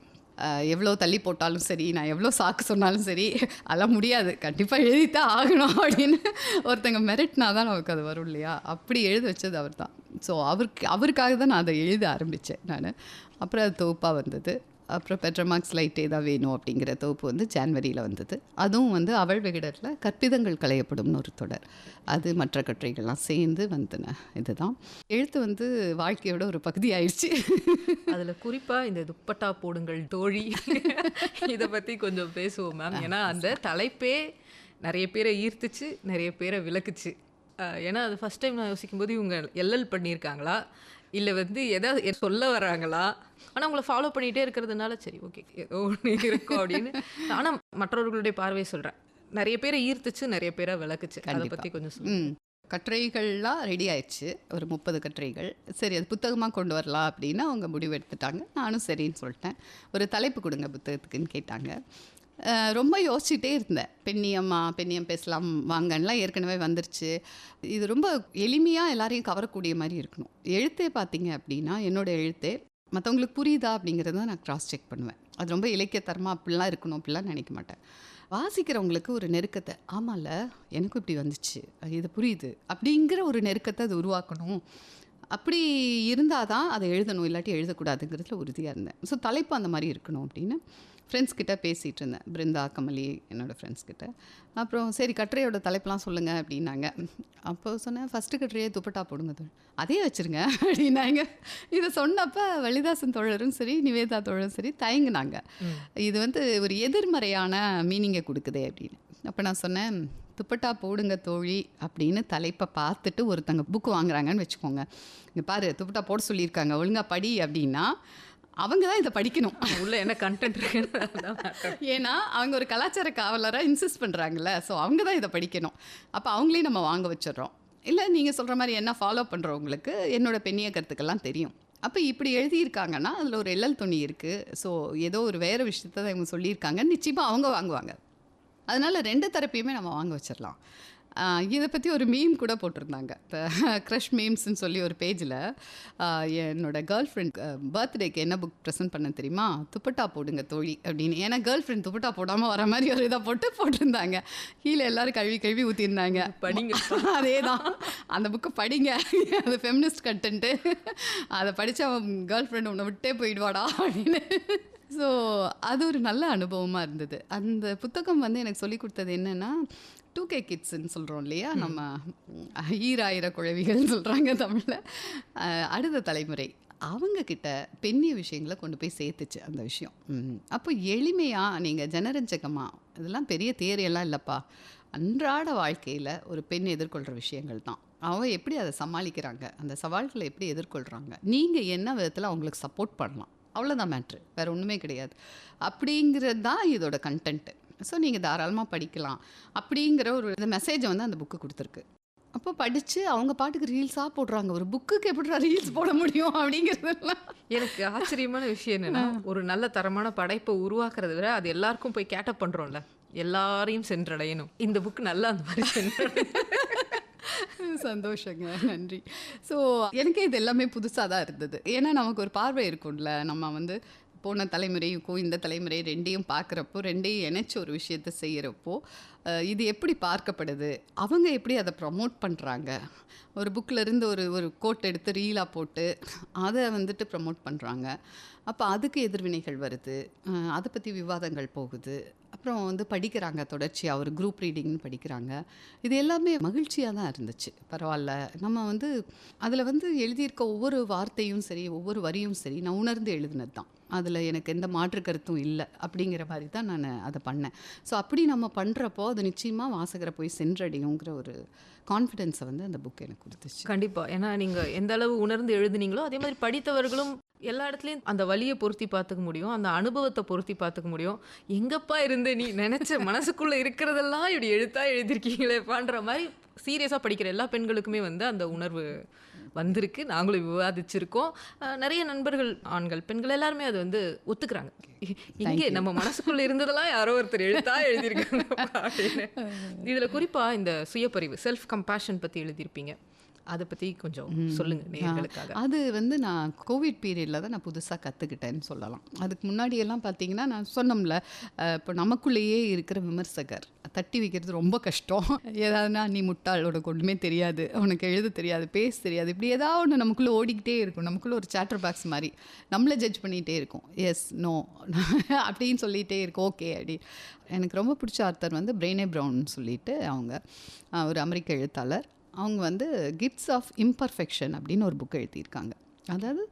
Speaker 3: எவ்வளோ தள்ளி போட்டாலும் சரி, நான் எவ்வளோ சாக்கு சொன்னாலும் சரி, அதெல்லாம் முடியாது, கண்டிப்பாக எழுதித்தான் ஆகணும் அப்படின்னு ஒருத்தங்க மெரிட்னா தான் நமக்கு அது வரும் இல்லையா? அப்படி எழுத வச்சது அவர் தான். ஸோ அவருக்காக தான் நான் அதை எழுத ஆரம்பித்தேன் நான். அப்புறம் அது தொகுப்பாக வந்தது. அப்புறம் பெட்ரமார்க்ஸ் லைட்டே தான் வேணும் அப்படிங்கிற தொகுப்பு வந்து ஜான்வரியில் வந்தது. அதுவும் வந்து அவள் விகடரில் கற்பிதங்கள் களையப்படும்னு ஒரு தொடர். அது மற்ற கட்டுரைகள்லாம் சேர்ந்து வந்தன. இதுதான் எழுத்து வந்து வாழ்க்கையோட ஒரு பகுதி ஆயிடுச்சு.
Speaker 2: அதில் குறிப்பாக இந்த துப்பட்டா போடுங்கள் தோழி இதை பற்றி கொஞ்சம் பேசுவோம் மேம். ஏன்னா அந்த தலைப்பே நிறைய பேரை ஈர்த்துச்சு, நிறைய பேரை விளக்குச்சு. ஏன்னா அது ஃபஸ்ட் டைம் நான் யோசிக்கும்போது இவங்க எல்எல் பண்ணியிருக்காங்களா, இல்லை வந்து எதாவது சொல்ல வராங்களா, ஆனால் உங்களை ஃபாலோ பண்ணிகிட்டே இருக்கிறதுனால சரி ஓகே ஏதோ ஒன்று இருக்கும் அப்படின்னு. ஆனால் மற்றவர்களுடைய பார்வையை சொல்கிறேன், நிறைய பேரை ஈர்த்துச்சு, நிறைய பேரை விளக்குச்சு. அதை பற்றி கொஞ்சம் சொல்லுங்கள்.
Speaker 3: கட்டுரைகள்லாம் ரெடி ஆயிடுச்சு, ஒரு 30 கட்டுரைகள். சரி அது புத்தகமாக கொண்டு வரலாம் அப்படின்னு அவங்க முடிவு எடுத்துட்டாங்க. நானும் சரின்னு சொல்லிட்டேன். ஒரு தலைப்பு கொடுங்க புத்தகத்துக்குன்னு கேட்டாங்க. ரொம்ப யோசிச்சுட்டே இருந்தேன். பெண்ணியம் பேசலாம் வாங்கலாம் ஏற்கனவே வந்துருச்சு. இது ரொம்ப எளிமையாக எல்லாரையும் கவரக்கூடிய மாதிரி இருக்கணும். எழுத்தே பார்த்தீங்க அப்படின்னா என்னோடய எழுத்தே மற்றவங்களுக்கு புரியுதா அப்படிங்கிறத நான் கிராஸ் செக் பண்ணுவேன். அது ரொம்ப இலக்கியத்தரமாக அப்படிலாம் இருக்கணும் அப்படிலாம் நினைக்க மாட்டேன். வாசிக்கிறவங்களுக்கு ஒரு நெருக்கத்தை, ஆமாம்ல எனக்கும் இப்படி வந்துச்சு, இது புரியுது அப்படிங்கிற ஒரு நெருக்கத்தை அது உருவாக்கணும். அப்படி இருந்தால் தான் அதை எழுதணும், இல்லாட்டி எழுதக்கூடாதுங்கிறதுல உறுதியாக இருந்தேன். ஸோ தலைப்பு அந்த மாதிரி இருக்கணும் அப்படின்னு ஃப்ரெண்ட்ஸ்கிட்ட பேசிகிட்டு இருந்தேன். பிருந்தா, கமலி, என்னோடய ஃப்ரெண்ட்ஸ்கிட்ட. அப்புறம் சரி கட்டுரையோட தலைப்பெலாம் சொல்லுங்கள் அப்படின்னாங்க. அப்போ சொன்னேன் ஃபஸ்ட்டு கட்டுரையே துப்பட்டா போடுங்க தோழர், அதே வச்சுருங்க அப்படின்னாங்க. இதை சொன்னப்போ வள்ளிதாசன் தோழரும் சரி, நிவேதா தோழரும் சரி தயங்குனாங்க. இது வந்து ஒரு எதிர்மறையான மீனிங்கை கொடுக்குதே அப்படின்னு. அப்போ நான் சொன்னேன் துப்பட்டா போடுங்க தோழி அப்படின்னு தலைப்பை பார்த்துட்டு ஒருத்தங்க புக்கு வாங்குறாங்கன்னு வச்சுக்கோங்க. இங்கே பாரு துப்பட்டா போட சொல்லியிருக்காங்க, ஒழுங்காக படி அப்படின்னா அவங்க தான் இதை படிக்கணும்.
Speaker 2: உள்ள என்ன கண்டென்ட் இருக்குன்னு.
Speaker 3: ஏன்னா அவங்க ஒரு கலாச்சார காவலராக இன்சிஸ்ட் பண்ணுறாங்கல்ல, ஸோ அவங்க தான் இதை படிக்கணும். அப்போ அவங்களையும் நம்ம வாங்க வச்சிடுறோம். இல்லை நீங்கள் சொல்கிற மாதிரி என்ன ஃபாலோ பண்ணுறவங்களுக்கு என்னோட பெண்ணிய கருத்துக்கெல்லாம் தெரியும். அப்போ இப்படி எழுதியிருக்காங்கன்னா அதில் ஒரு எல்லல் துணி இருக்குது. ஸோ ஏதோ ஒரு வேறு விஷயத்தை தான் இவங்க சொல்லியிருக்காங்க, நிச்சயமாக அவங்க வாங்குவாங்க. அதனால் 2 தரப்பையுமே நம்ம வாங்க வச்சிடலாம். இதை பற்றி ஒரு மீம் கூட போட்டிருந்தாங்க. இப்போ க்ரஷ் மீம்ஸ்ன்னு சொல்லி ஒரு பேஜில் என்னோடய கேர்ள் ஃப்ரெண்ட் பர்த்டேக்கு என்ன புக் ப்ரெசென்ட் பண்ண தெரியுமா, துப்பட்டா போடுங்க தோழி அப்படின்னு. ஏன்னா கேர்ள் ஃப்ரெண்ட் துப்பட்டா போடாமல் வர மாதிரி ஒரு இதை போட்டிருந்தாங்க. கீழே எல்லோரும் கழுவி ஊற்றிருந்தாங்க, படிங்க. அதே தான் அந்த புக்கை படிங்க, அது ஃபெமினிஸ்ட் கண்டென்ட்டு, அதை படித்தா கேர்ள் ஃப்ரெண்ட் உன்னை விட்டே போயிடுவாடா அப்படின்னு. ஸோ அது ஒரு நல்ல அனுபவமாக இருந்தது. அந்த புத்தகம் வந்து எனக்கு சொல்லி கொடுத்தது என்னென்னா 2K கிட்ஸ்ன்னு சொல்கிறோம் இல்லையா, நம்ம ஈராயிர குழவிகள்னு சொல்கிறாங்க தமிழில். அடுத்த தலைமுறை அவங்கக்கிட்ட பெண்ணிய விஷயங்களை கொண்டு போய் சேர்த்துச்சு அந்த விஷயம். அப்போ எளிமையாக நீங்கள் ஜனரஞ்சகமாக இதெல்லாம் பெரிய தேரையெல்லாம் இல்லைப்பா, அன்றாட வாழ்க்கையில் ஒரு பெண் எதிர்கொள்கிற விஷயங்கள் தான். அவங்க எப்படி அதை சமாளிக்கிறாங்க, அந்த சவால்களை எப்படி எதிர்கொள்கிறாங்க, நீங்கள் என்ன விதத்தில் அவங்களுக்கு சப்போர்ட் பண்ணலாம், அவ்வளோதான் மேட்ரு, வேறு ஒன்றுமே கிடையாது. அப்படிங்கிறது தான் இதோட கண்டென்ட்டு. ஸோ நீங்கள் தாராளமாக படிக்கலாம் அப்படிங்கிற ஒரு மெசேஜை வந்து அந்த புக்கு கொடுத்துருக்கு. அப்போ படித்து அவங்க பாட்டுக்கு ரீல்ஸாக போடுறாங்க. ஒரு புக்குக்கு எப்படி ரீல்ஸ் போட முடியும் அப்படிங்கிறதுலாம்
Speaker 2: எனக்கு ஆச்சரியமான விஷயம் என்னென்னா, ஒரு நல்ல தரமான படைப்பை உருவாக்குறத விட அது எல்லாருக்கும் போய் கேட்டப் பண்ணுறோம்ல, எல்லாரையும் சென்றடையணும். இந்த புக்கு நல்லா அந்த மாதிரி
Speaker 3: சந்தோஷங்க, நன்றி. ஸோ எனக்கே இது எல்லாமே புதுசாக தான் இருந்தது. ஏன்னா நமக்கு ஒரு பார்வை இருக்கும்ல, நம்ம வந்து போன தலைமுறைக்கும் இந்த தலைமுறை ரெண்டையும் பார்க்குறப்போ, ரெண்டையும் இணைச்சி ஒரு விஷயத்தை செய்கிறப்போ இது எப்படி பார்க்கப்படுது, அவங்க எப்படி அதை ப்ரமோட் பண்ணுறாங்க, ஒரு புக்கிலேருந்து ஒரு கோட் எடுத்து ரீலாக போட்டு அதை வந்துட்டு ப்ரமோட் பண்ணுறாங்க. அப்போ அதுக்கு எதிர்வினைகள் வருது, அதை பற்றி விவாதங்கள் போகுது. அப்புறம் வந்து படிக்கிறாங்க, தொடர்ச்சியாக ஒரு குரூப் ரீடிங்னு படிக்கிறாங்க. இது எல்லாமே மகிழ்ச்சியாக தான் இருந்துச்சு. பரவாயில்ல, நம்ம வந்து அதில் வந்து எழுதியிருக்க ஒவ்வொரு வார்த்தையும் சரி, ஒவ்வொரு வரியும் சரி, நான் உணர்ந்து எழுதினது தான். அதில் எனக்கு எந்த மாற்று கருத்தும் இல்லை அப்படிங்கிற மாதிரி தான் நான் அதை பண்ணேன். ஸோ அப்படி நம்ம பண்ணுறப்போ அது நிச்சயமாக வாசகரை போய் சென்றடையுங்கிற ஒரு கான்ஃபிடென்ஸை வந்து அந்த புக் எனக்கு கொடுத்துச்சு.
Speaker 2: கண்டிப்பாக. ஏன்னா நீங்கள் எந்த அளவு உணர்ந்து எழுதுனீங்களோ அதே மாதிரி படித்தவர்களும் எல்லா இடத்துலையும் அந்த வலியை பொருத்தி பார்த்துக்க முடியும், அந்த அனுபவத்தை பொருத்தி பார்த்துக்க முடியும். எங்கப்பா இருந்து நீ நினச்ச மனசுக்குள்ளே இருக்கிறதெல்லாம் இப்படி எழுத்தாக எழுதியிருக்கீங்களேப்பான்ற மாதிரி சீரியஸாக படிக்கிற எல்லா பெண்களுக்குமே வந்து அந்த உணர்வு வந்திருக்கு. நாங்களும் விவாதிச்சிருக்கோம். நிறைய நண்பர்கள், ஆண்கள், பெண்கள் எல்லாருமே அது வந்து ஒத்துக்கிறாங்க. இங்கே நம்ம மனசுக்குள்ள இருந்ததெல்லாம் யாரோ ஒருத்தர் எழுத்தா எழுதியிருக்காங்க அப்படின்னு. இதில் குறிப்பாக இந்த சுயப்பறிவு, செல்ஃப் கம்பேஷன் பற்றி எழுதியிருப்பீங்க. அதை பற்றி கொஞ்சம் சொல்லுங்கள் நேயர்களுக்காக.
Speaker 3: அது வந்து நான் கோவிட் பீரியடில் தான் நான் புதுசாக கற்றுக்கிட்டேன்னு சொல்லலாம். அதுக்கு முன்னாடியெல்லாம் பார்த்தீங்கன்னா நான் சொன்னோம்ல, இப்போ நமக்குள்ளேயே இருக்கிற விமர்சகர் தட்டி வைக்கிறது ரொம்ப கஷ்டம். ஏதாவதுனா நீ முட்டாள், உனக்கு ஒன்றுமே தெரியாது, உனக்கு எழுத தெரியாது, பேச தெரியாது, இப்படி ஏதாவது ஒன்று நமக்குள்ளே ஓடிக்கிட்டே இருக்கும். நமக்குள்ளே ஒரு சேட்டர் பாக்ஸ் மாதிரி நம்மளை ஜட்ஜ் பண்ணிகிட்டே இருக்கும். எஸ் நோ அப்படின்னு சொல்லிகிட்டே இருக்கும். ஓகே அப்படி. எனக்கு ரொம்ப பிடிச்ச ஆத்தர் வந்து பிரெனே ப்ரவுன் சொல்லிட்டு, அவங்க ஒரு அமெரிக்க எழுத்தாளர். அவங்க வந்து கிஃப்ட்ஸ் ஆஃப் இம்பர்ஃபெக்ஷன் அப்படின்னு ஒரு புக் எழுதியிருக்காங்க. அதாவது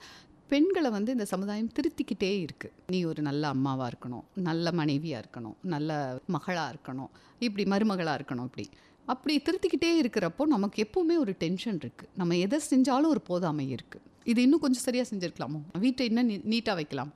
Speaker 3: பெண்களை வந்து இந்த சமுதாயம் திருத்திக்கிட்டே இருக்குது. நீ ஒரு நல்ல அம்மாவாக இருக்கணும், நல்ல மனைவியாக இருக்கணும், நல்ல மகளாக இருக்கணும், இப்படி மருமகளாக இருக்கணும், அப்படி திருத்திக்கிட்டே இருக்கிறப்போ நமக்கு எப்போவுமே ஒரு டென்ஷன் இருக்குது. நம்ம எதை செஞ்சாலும் ஒரு போதாமை இருக்குது. இது இன்னும் கொஞ்சம் சரியாக செஞ்சுருக்கலாமோ, வீட்டை இன்னும் நீட்டாக வைக்கலாம்.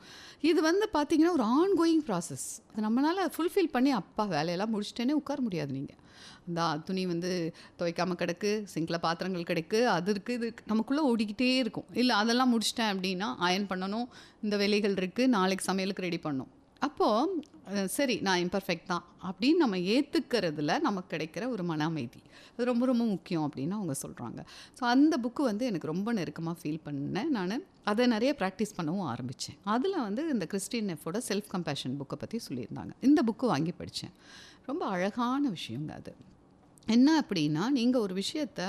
Speaker 3: இது வந்து பார்த்திங்கன்னா ஒரு ஆன்கோயிங் ப்ராசஸ். அது நம்மளால் ஃபுல்ஃபில் பண்ணி அப்பா வேலையெல்லாம் முடிச்சிட்டேனே உட்கார முடியாது. நீங்கள் இந்த துணி வந்து துவைக்காமல் கிடக்கு, சிங்கில் பாத்திரங்கள் கிடக்கு, அது இருக்குது, இது நமக்குள்ளே ஓடிக்கிட்டே இருக்கும். இல்லை அதெல்லாம் முடிச்சிட்டேன் அப்படின்னா அயன் பண்ணணும், இந்த வேலைகள் இருக்குது, நாளைக்கு சமையலுக்கு ரெடி பண்ணணும். அப்போது சரி நான் இம்பர்ஃபெக்ட் தான் அப்படின்னு நம்ம ஏற்றுக்கிறதுல நமக்கு கிடைக்கிற ஒரு மன அமைதி அது ரொம்ப ரொம்ப முக்கியம் அப்படின்னு அவங்க சொல்கிறாங்க. ஸோ அந்த புக்கு வந்து எனக்கு ரொம்ப நெருக்கமாக ஃபீல் பண்ணேன். நான் அதை நிறைய ப்ராக்டிஸ் பண்ணவும் ஆரம்பித்தேன். அதில் வந்து இந்த கிறிஸ்டின் நெஃபோட செல்ஃப் கம்பேஷன் புக்கை பற்றி சொல்லியிருந்தாங்க. இந்த புக்கு வாங்கி படித்தேன். ரொம்ப அழகான விஷயங்க அது. என்ன அப்படின்னா, நீங்கள் ஒரு விஷயத்த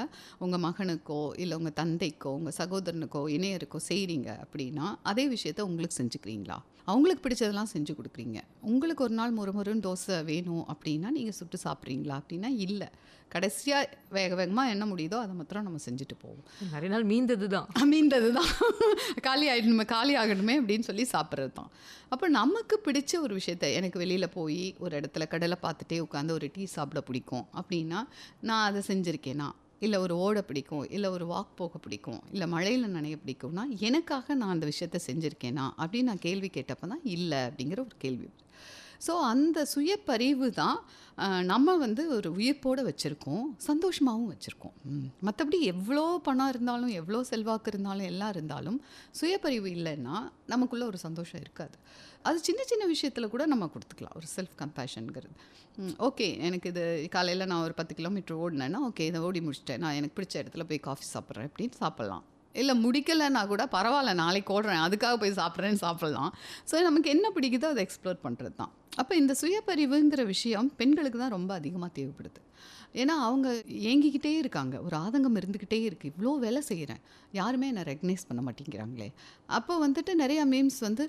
Speaker 3: உங்கள் மகனுக்கோ இல்லை உங்கள் தந்தைக்கோ உங்கள் சகோதரனுக்கோ இணையருக்கோ செய்கிறீங்க அப்படின்னா, அதே விஷயத்த உங்களுக்கு செஞ்சுக்கிறீங்களா? அவங்களுக்கு பிடிச்சதெல்லாம் செஞ்சு கொடுக்குறீங்க. உங்களுக்கு ஒரு நாள் முறுமுறுன்னு தோசை வேணும் அப்படின்னா நீங்கள் சுட்டு சாப்பிட்றீங்களா அப்படின்னா இல்லை. கடைசியாக வேக வேகமாக என்ன முடியுதோ அதை மாத்திரம் நம்ம செஞ்சுட்டு போவோம்.
Speaker 2: நிறைய நாள் மீந்தது தான்
Speaker 3: காலி ஆகிடணுமே, காலி ஆகணுமே அப்படின்னு சொல்லி சாப்பிட்றது தான். அப்போ நமக்கு பிடிச்ச ஒரு விஷயத்த, எனக்கு வெளியில் போய் ஒரு இடத்துல கடலை பார்த்துட்டே உட்காந்து ஒரு டீ சாப்பிட பிடிக்கும் அப்படின்னா நான் அதை செஞ்சுருக்கேனா, இல்லை ஒரு ஓட பிடிக்கும், இல்லை ஒரு வாக் போக பிடிக்கும், இல்லை மழையில் நனைய பிடிக்கும்னா எனக்காக நான் அந்த விஷயத்த செஞ்சுருக்கேனா அப்படின்னு நான் கேள்வி கேட்டப்போ தான் இல்லை அப்படிங்கிற ஒரு கேள்வி. ஸோ அந்த சுயப்பறிவு தான் நம்ம வந்து ஒரு உயிர்ப்போடு வச்சுருக்கோம், சந்தோஷமாகவும் வச்சுருக்கோம். மற்றபடி எவ்வளோ பணம் இருந்தாலும், எவ்வளோ செல்வாக்கு இருந்தாலும், எல்லாம் இருந்தாலும் சுயப்பறிவு இல்லைன்னா நமக்குள்ளே ஒரு சந்தோஷம் இருக்காது. அது சின்ன சின்ன விஷயத்தில் கூட நம்ம கொடுத்துக்கலாம். ஒரு செல்ஃப் கம்பேஷனுங்கிறது, ஓகே எனக்கு இது காலையில் நான் ஒரு 10 கிலோமீட்டர் ஓடினேன்னா, ஓகே இதை ஓடி முடிச்சிட்டேன், நான் எனக்கு பிடிச்ச இடத்துல போய் காஃபி சாப்பிட்றேன் அப்படின்னு சாப்பிட்லாம். இல்லை முடிக்கலைன்னா கூட பரவாயில்ல, நாளைக்கு ஓடுறேன் அதுக்காக போய் சாப்பிட்றேன்னு சாப்பிட்லாம். ஸோ நமக்கு என்ன பிடிக்குதோ அதை எக்ஸ்ப்ளோர் பண்ணுறது தான். அப்போ இந்த சுயப்பறிவுங்கிற விஷயம் பெண்களுக்கு தான் ரொம்ப அதிகமாக தேவைப்படுது. ஏன்னா அவங்க ஏங்கிக்கிட்டே இருக்காங்க, ஒரு ஆதங்கம் இருந்துக்கிட்டே இருக்குது. இவ்வளோ வேலை செய்கிறேன், யாருமே என்னை ரெகக்னைஸ் பண்ண மாட்டேங்கிறாங்களே. அப்போ வந்துட்டு நிறையா மீம்ஸ் வந்து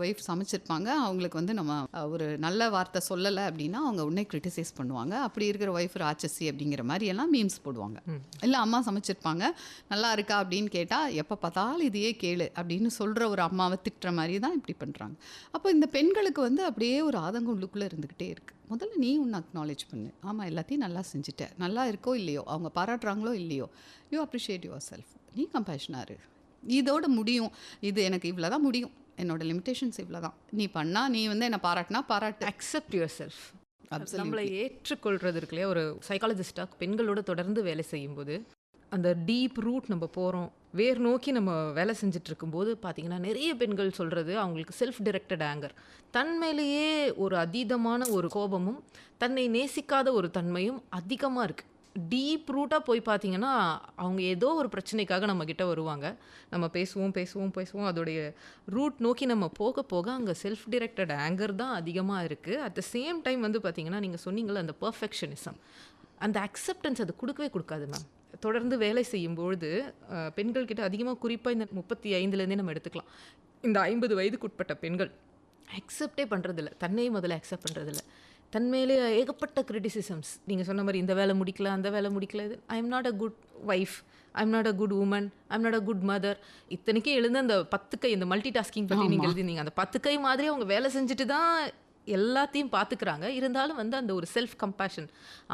Speaker 3: ஒய்ஃப் சமைச்சிருப்பாங்க, அவங்களுக்கு வந்து நம்ம ஒரு நல்ல வார்த்தை சொல்லலை அப்படின்னா அவங்க உடனே கிரிட்டிசைஸ் பண்ணுவாங்க. அப்படி இருக்கிற ஒய்ஃப் ராட்சசி அப்படிங்கிற மாதிரி எல்லாம் மீம்ஸ் போடுவாங்க. இல்லை அம்மா சமைச்சிருப்பாங்க, நல்லா இருக்கா அப்படின்னு கேட்டால் எப்போ பார்த்தாலும் இதையே கேளு அப்படின்னு சொல்கிற ஒரு அம்மாவை திட்டுற மாதிரி தான் இப்படி பண்ணுறாங்க. அப்போ இந்த பெண்களுக்கு வந்து அப்படியே ஒரு ஆதங்கம் உள்ளுக்குள்ளே இருந்துக்கிட்டே இருக்குது. முதல்ல நீ ஒன்று அக்னாலேஜ் பண்ணு, ஆமாம் எல்லாத்தையும் நல்லா செஞ்சுட்டேன், நல்லா இருக்கோ இல்லையோ, அவங்க பாராட்டுறாங்களோ இல்லையோ, யூ அப்ரிஷியேட் யுவர் செல்ஃப், நீ கம்பேஷனாரு, இதோட முடியும், இது எனக்கு இவ்வளோ தான் முடியும், என்னோட லிமிட்டேஷன்ஸ் இவ்வளோ தான், நீ பண்ணால் நீ வந்து என்னை பாராட்டினா பாராட்டு.
Speaker 2: Accept your self. நம்மளை ஏற்றுக்கொள்றது இருக்கு இல்லையா. ஒரு சைக்காலஜிஸ்டாக பெண்களோட தொடர்ந்து வேலை செய்யும்போது அந்த டீப் ரூட் நம்ம போகிறோம், வேர் நோக்கி நம்ம வேலை செஞ்சுட்டு இருக்கும்போது பார்த்தீங்கன்னா நிறைய பெண்கள் சொல்கிறது அவங்களுக்கு செல்ஃப் டிரெக்டட் ஆங்கர், தன்மையிலேயே ஒரு அதீதமான ஒரு கோபமும் தன்னை நேசிக்காத ஒரு தன்மையும் அதிகமாக இருக்குது. டீப் ரூட்டாக போய் பார்த்தீங்கன்னா அவங்க ஏதோ ஒரு பிரச்சனைக்காக நம்மக்கிட்ட வருவாங்க, நம்ம பேசுவோம், அதோடைய ரூட் நோக்கி நம்ம போக போக அங்கே செல்ஃப் டிரெக்டட் ஆங்கர் தான் அதிகமாக இருக்குது. அட் த சேம் டைம் வந்து பார்த்தீங்கன்னா நீங்கள் சொன்னீங்களே அந்த பர்ஃபெக்ஷனிசம், அந்த அக்செப்டன்ஸ் அது கொடுக்கவே கொடுக்காது மேம். தொடர்ந்து வேலை செய்யும்பொழுது பெண்கள்கிட்ட அதிகமாக, குறிப்பாக இந்த 35லேருந்தே நம்ம எடுத்துக்கலாம், இந்த 50 வயதுக்கு உட்பட்ட பெண்கள் அக்செப்டே பண்ணுறதில்ல, தன்னையே முதல்ல அக்செப்ட் பண்ணுறதில்ல. தன்மையிலே ஏகப்பட்ட கிரிட்டிசிசம்ஸ், நீங்கள் சொன்ன மாதிரி இந்த வேலை முடிக்கல, அந்த வேலை முடிக்கல, இது I am not a good wife, I am not a good woman, I am not a good mother. இத்தனைக்கும் எழுந்த அந்த 10 கை, இந்த மல்டி டாஸ்கிங் பற்றி நீங்கள் எழுதினீங்க, அந்த 10 கை மாதிரி அவங்க வேலை செஞ்சுட்டு தான் எல்லாத்தையும் பார்த்துக்கிறாங்க. இருந்தாலும் வந்து அந்த ஒரு செல்ஃப் கம்பேஷன்,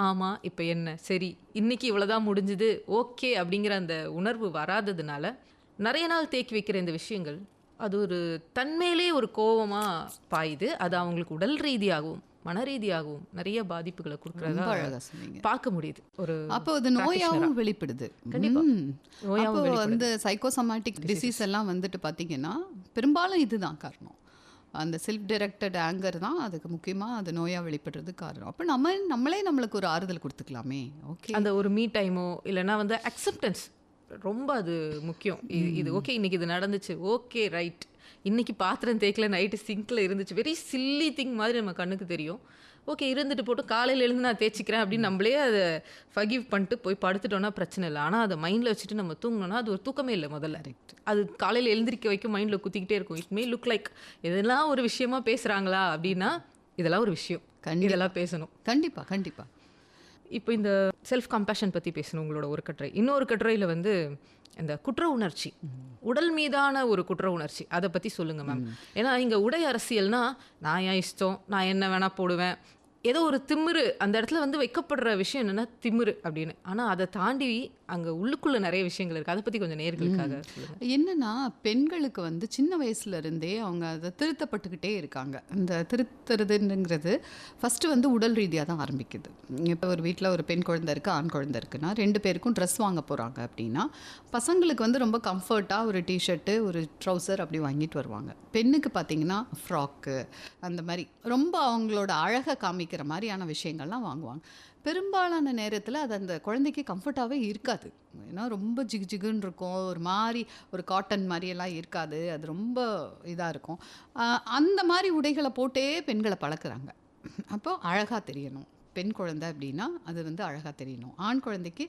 Speaker 2: ஆமாம் இப்போ என்ன சரி இன்றைக்கி இவ்வளோதான் முடிஞ்சுது ஓகே அப்படிங்கிற அந்த உணர்வு வராததுனால நிறைய நாள் தேக்கி வைக்கிற இந்த விஷயங்கள் அது ஒரு தன்மையிலே ஒரு கோபமாக பாயுது. அது அவங்களுக்கு உடல் ரீதியாகவும் மன ரீதியாகவும் நிறைய பாதிப்புகளை கொடுக்கறதா
Speaker 3: ரொம்ப அழகா சொன்னீங்க.
Speaker 2: பார்க்க முடியுது. ஒரு
Speaker 3: அப்போ அது நோயாவும் வெளிப்படுது.
Speaker 2: கண்டிப்பா.
Speaker 3: அப்போ வந்து சைக்கோசோமேட்டிக் டிசீஸ் எல்லாம் வந்துட்டு பார்த்தீங்கன்னா பெரும்பாலும் இதுதான் காரணம். அந்த செல்ஃப் டைரக்டட் ஆங்கர் தான் அதுக்கு முக்கியமாக அது நோயாக வெளிப்படுறதுக்கு காரணம். அப்போ நம்மளே நம்மளுக்கு ஒரு ஆறுதல் கொடுத்துக்கலாமே. ஓகே,
Speaker 2: அந்த ஒரு மீ டைமோ இல்லைன்னா வந்து அக்செப்டன்ஸ் ரொம்ப அது முக்கியம். இது ஓகே, இன்னைக்கு இது நடந்துச்சு, ஓகே ரைட், இன்னைக்கு பாத்திரம் தேய்க்கல, நைட்டு சிங்கில் இருந்துச்சு, வெரி சில்லி திங் மாதிரி நம்ம கண்ணுக்கு தெரியும். ஓகே, இருந்துட்டு போட்டு காலையில் எழுந்து நான் தேய்ச்சிக்கிறேன் அப்படின்னு நம்மளே அதை ஃபகிவ் பண்ணிட்டு போய் படுத்துட்டோன்னா பிரச்சனை இல்லை. ஆனால் அதை மைண்டில் வச்சுட்டு நம்ம தூங்கினோன்னா அது ஒரு தூக்கமே இல்லை. முதல்ல அது காலையில் எழுந்திரிக்க வைக்கும், மைண்டில் குத்திக்கிட்டே இருக்கும். இட் மே லுக் லைக் இதெல்லாம் ஒரு விஷயமா பேசுகிறாங்களா அப்படின்னா இதெல்லாம் ஒரு விஷயம், இதெல்லாம் பேசணும்.
Speaker 3: கண்டிப்பாக கண்டிப்பாக.
Speaker 2: இப்போ இந்த செல்ஃப் கம்பேஷன் பற்றி பேசணும் உங்களோட ஒரு கட்டுரை. இன்னொரு கட்டுரையில் வந்து இந்த குற்ற உணர்ச்சி, உடல் மீதான ஒரு குற்ற உணர்ச்சி, அதை பற்றி சொல்லுங்கள் மேம். ஏன்னா இங்கே உடை அரசியல்னா நான் என் இஷ்டம், நான் என்ன வேணால் போடுவேன், ஏதோ ஒரு திமிரு அந்த இடத்துல வந்து வைக்கப்படுற விஷயம் என்னென்னா திமிரு அப்படின்னு. ஆனால் அதை தாண்டி அங்கே உள்ளுக்குள்ளே நிறைய விஷயங்கள் இருக்குது. அதை பற்றி கொஞ்சம் நேயர்களுக்காக சொல்லுங்கள்.
Speaker 3: என்னன்னா பெண்களுக்கு வந்து சின்ன வயசுல இருந்தே அவங்க அதை திருத்தப்பட்டுக்கிட்டே இருக்காங்க. இந்த திருத்துறதுங்கிறது ஃபஸ்ட்டு வந்து உடல் ரீதியாக தான் ஆரம்பிக்குது. இப்போ ஒரு வீட்டில் ஒரு பெண் குழந்தை இருக்குது, ஆண் குழந்தை இருக்குன்னா 2 பேருக்கும் ட்ரெஸ் வாங்க போகிறாங்க அப்படின்னா பசங்களுக்கு வந்து ரொம்ப கம்ஃபர்ட்டாக ஒரு டிஷர்ட்டு ஒரு ட்ரௌசர் அப்படி வாங்கிட்டு வருவாங்க. பெண்ணுக்கு பார்த்தீங்கன்னா ஃப்ராக்கு அந்த மாதிரி ரொம்ப அவங்களோட அழகை காமிக்கிற மாதிரியான விஷயங்கள்லாம் வாங்குவாங்க. பெரும்பாலான நேரத்தில் அது அந்த குழந்தைக்கு கம்ஃபர்ட்டாகவே இருக்காது. ஏன்னா ரொம்ப ஜிகு ஜிகுன்னு இருக்கும், ஒரு மாதிரி ஒரு காட்டன் மாதிரியெல்லாம் இருக்காது, அது ரொம்ப இதாக இருக்கும். அந்த மாதிரி உடைகளை போட்டே பெண்களை பழக்கிறாங்க. அப்போ அழகாக தெரியணும். பெண் குழந்தை அப்படின்னா அது வந்து அழகாக தெரியணும். ஆண் குழந்தைக்கு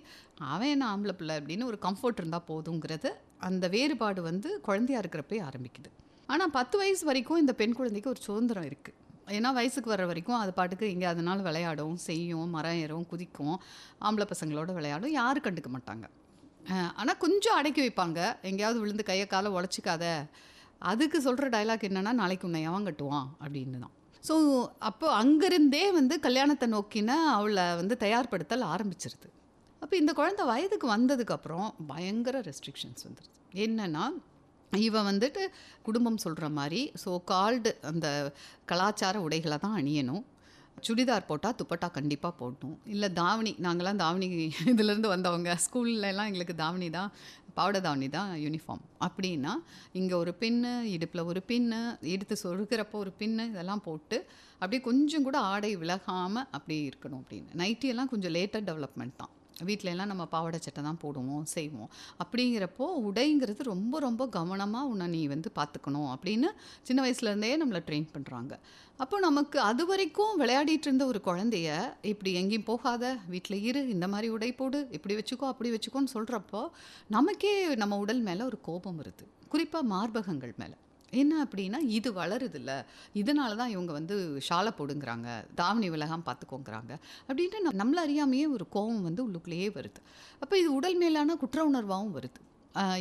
Speaker 3: அவன் என்ன ஆம்பளை பிள்ளை அப்படின்னு ஒரு கம்ஃபர்ட் இருந்தால் போதுங்கிறது அந்த வேறுபாடு வந்து குழந்தையாக இருக்கிறப்பே ஆரம்பிக்குது. ஆனால் 10 வயசு வரைக்கும் இந்த பெண் குழந்தைக்கு ஒரு சுதந்திரம் இருக்குது. ஏன்னா வயசுக்கு வர்ற வரைக்கும் அது பாட்டுக்கு எங்கே அதனால விளையாடும், செய்யும், மரம் ஏறும், குதிக்கும், ஆம்பளை பசங்களோட விளையாடும், யாரும் கண்டுக்க மாட்டாங்க. ஆனால் கொஞ்சம் அடக்கி வைப்பாங்க. எங்கேயாவது விழுந்து கையை காலை உடச்சிக்காத. அதுக்கு சொல்கிற டைலாக் என்னென்னா நாளைக்கு உன்னை எவன் கட்டுவான் அப்படின்னு தான். ஸோ அப்போ அங்கேருந்தே வந்து கல்யாணத்தை நோக்கின அவளை வந்து தயார்படுத்தல் ஆரம்பிச்சிருது. அப்போ இந்த குழந்தை வயதுக்கு வந்ததுக்கப்புறம் பயங்கர ரெஸ்ட்ரிக்ஷன்ஸ் வந்துடுது. என்னென்னா இவன் வந்துட்டு குடும்பம் சொல்கிற மாதிரி ஸோ கால்டு அந்த கலாச்சார உடைகளை தான் அணியணும். சுடிதார் போட்டால் துப்பட்டா கண்டிப்பாக போடணும். இல்லை தாவணி, நாங்கள்லாம் தாவணி இதுலேருந்து வந்தவங்க, ஸ்கூல்லலாம் எங்களுக்கு தாவணி தான், பாவடை தாவணி தான் யூனிஃபார்ம். அப்படின்னா இங்கே ஒரு பின்னு, இடுப்பில் ஒரு பின்னு, எடுத்து சொருகிறப்போ ஒரு பின்னு, இதெல்லாம் போட்டு அப்படியே கொஞ்சம் கூட ஆடை விலகாமல் அப்படி இருக்கணும் அப்படின்னு. நைட்டியெல்லாம் கொஞ்சம் லேட்டர் டெவலப்மெண்ட் தான். வீட்டிலலாம் நம்ம பாவாடை சட்டை தான் போடுவோம் செய்வோம். அப்படிங்கிறப்போ உடைங்கிறது ரொம்ப ரொம்ப கவனமாக உன்னை நீ வந்து பார்த்துக்கணும் அப்படின்னு சின்ன வயசுலேருந்தே நம்மளை ட்ரெயின் பண்ணுறாங்க. அப்போ நமக்கு அது வரைக்கும் விளையாடிட்டு இருந்த ஒரு குழந்தைய இப்படி எங்கேயும் போகாத, வீட்டில் இரு, இந்த மாதிரி உடை போடு, இப்படி வச்சுக்கோ அப்படி வச்சுக்கோன்னு சொல்கிறப்போ நமக்கே நம்ம உடல் மேலே ஒரு கோபம் வருது. குறிப்பாக மார்பகங்கள் மேலே. என்ன அப்படின்னா இது வளருதில்ல, இதனால தான் இவங்க வந்து ஷாலை போடுங்கிறாங்க, தாவணி விலகாமல் பார்த்துக்கோங்கிறாங்க அப்படின்ட்டு நம்மள அறியாமையே ஒரு கோபம் வந்து உள்ளுக்குள்ளேயே வருது. அப்போ இது உடல் மேலான குற்ற உணர்வாகவும் வருது.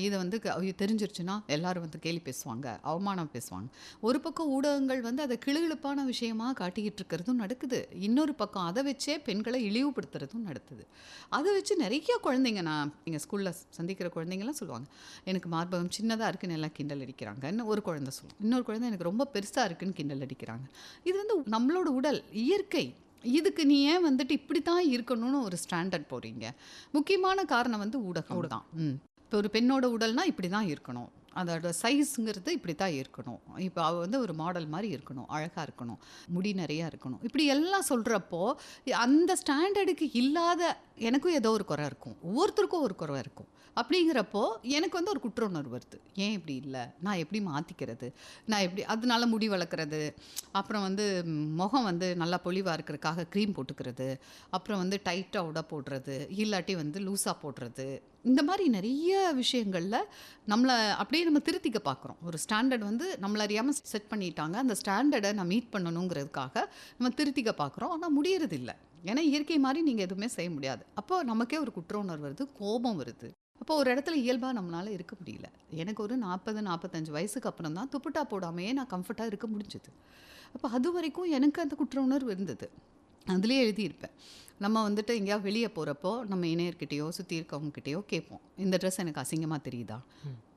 Speaker 3: இதை வந்து தெரிஞ்சிருச்சுன்னா எல்லாரும் வந்து கேலி பேசுவாங்க, அவமானம் பேசுவாங்க. ஒரு பக்கம் ஊடகங்கள் வந்து அதை கிளுகிழுப்பான விஷயமா காட்டிக்கிட்டு இருக்கிறதும் நடக்குது. இன்னொரு பக்கம் அதை வச்சே பெண்களை இழிவுபடுத்துறதும் நடக்குது. அதை வச்சு நிறைய குழந்தைங்க, நான் எங்கள் ஸ்கூலில் சந்திக்கிற குழந்தைங்கலாம் சொல்லுவாங்க, எனக்கு மார்பகம் சின்னதாக இருக்குன்னு எல்லாம் கிண்டல் அடிக்கிறாங்கன்னு ஒரு குழந்தை சொல்லுவோம். இன்னொரு குழந்தை எனக்கு ரொம்ப பெருசாக இருக்குன்னு கிண்டல் அடிக்கிறாங்க. இது வந்து நம்மளோட உடல் இயற்கை, இதுக்கு நீ ஏன் வந்துட்டு இப்படி தான் இருக்கணும்னு ஒரு ஸ்டாண்டர்ட் போகிறீங்க. முக்கியமான காரணம் வந்து ஊடகம் தான். இப்போ ஒரு பெண்ணோட உடல்னால் இப்படி தான் இருக்கணும், அதோட சைஸுங்கிறது இப்படி தான் இருக்கணும், இப்போ அவள் வந்து ஒரு மாடல் மாதிரி இருக்கணும், அழகாக இருக்கணும், முடி நிறையா இருக்கணும், இப்படி எல்லாம் சொல்கிறப்போ அந்த ஸ்டாண்டர்டுக்கு இல்லாத எனக்கும் ஏதோ ஒரு குறை இருக்கும், ஒவ்வொருத்தருக்கும் ஒரு குறை இருக்கும். அப்படிங்கிறப்போ எனக்கு வந்து ஒரு குற்ற உணர்வு வருது. ஏன் இப்படி இல்லை, நான் எப்படி மாற்றிக்கிறது, நான் எப்படி அதனால முடி வளர்க்குறது, அப்புறம் வந்து முகம் வந்து நல்லா பொலிவாக இருக்கிறதுக்காக க்ரீம் போட்டுக்கிறது, அப்புறம் வந்து டைட்டாக உடை போடுறது, இல்லாட்டி வந்து லூஸாக போடுறது, இந்த மாதிரி நிறைய விஷயங்களில் நம்மளை அப்படியே நம்ம திருத்திக்க பார்க்குறோம். ஒரு ஸ்டாண்டர்ட் வந்து நம்மள அறியாமல் செட் பண்ணிட்டாங்க, அந்த ஸ்டாண்டர்டை நான் மீட் பண்ணணுங்கிறதுக்காக நம்ம திருத்திக்க பார்க்குறோம். ஆனால் முடியறது இல்லை. ஏன்னா இயற்கை மாதிரி நீங்கள் எதுவுமே செய்ய முடியாது. அப்போது நமக்கே ஒரு குற்ற உணர்வு வருது, கோபம் வருது. அப்போ ஒரு இடத்துல இயல்பாக நம்மளால் இருக்க முடியல. எனக்கு ஒரு 40-45 வயசுக்கு அப்புறம் தான் துப்பட்டா போடாமையே நான் கம்ஃபர்ட்டாக இருக்க முடிஞ்சது. அப்போ அது வரைக்கும் எனக்கு அந்த குற்ற உணர்வு இருந்தது. அதுலேயே எழுதியிருப்பேன், நம்ம வந்துட்டு எங்கேயாவது வெளியே போகிறப்போ நம்ம இணையர்கிட்டையோ சுற்றி இருக்கவங்ககிட்டையோ கேட்போம், இந்த ட்ரெஸ் எனக்கு அசிங்கமாக தெரியுதா,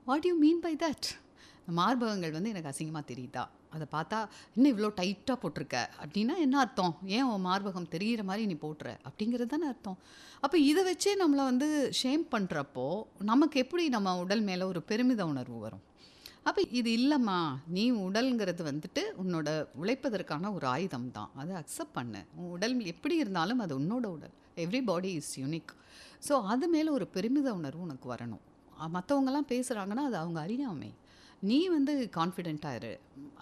Speaker 3: what you mean by that, மார்பகங்கள் வந்து எனக்கு அசிங்கமாக தெரியுதா, அதை பார்த்தா இன்னும் இவ்வளோ டைட்டாக போட்டிருக்க அப்படின்னா என்ன அர்த்தம், ஏன் உன் மார்பகம் தெரிகிற மாதிரி நீ போட்டுற அப்படிங்கிறது தானே அர்த்தம். அப்போ இதை வச்சே நம்மளை வந்து ஷேம் பண்ணுறப்போ நமக்கு எப்படி நம்ம உடல் மேலே ஒரு பெருமித உணர்வு வரும். அப்போ இது இல்லைம்மா, நீ உடல்ங்கிறது வந்துட்டு உன்னோட உழைப்பதற்கான ஒரு ஆயுதம் தான், அதை அக்செப்ட் பண்ணு. உன் உடல் எப்படி இருந்தாலும் அது உன்னோட உடல், every body is unique. So அது மேலே ஒரு பெருமித உணர்வு உனக்கு வரணும். மற்றவங்கலாம் பேசுகிறாங்கன்னா அது அவங்க அறியாமை. நீ வந்து கான்ஃபிடென்ட்டாக இரு,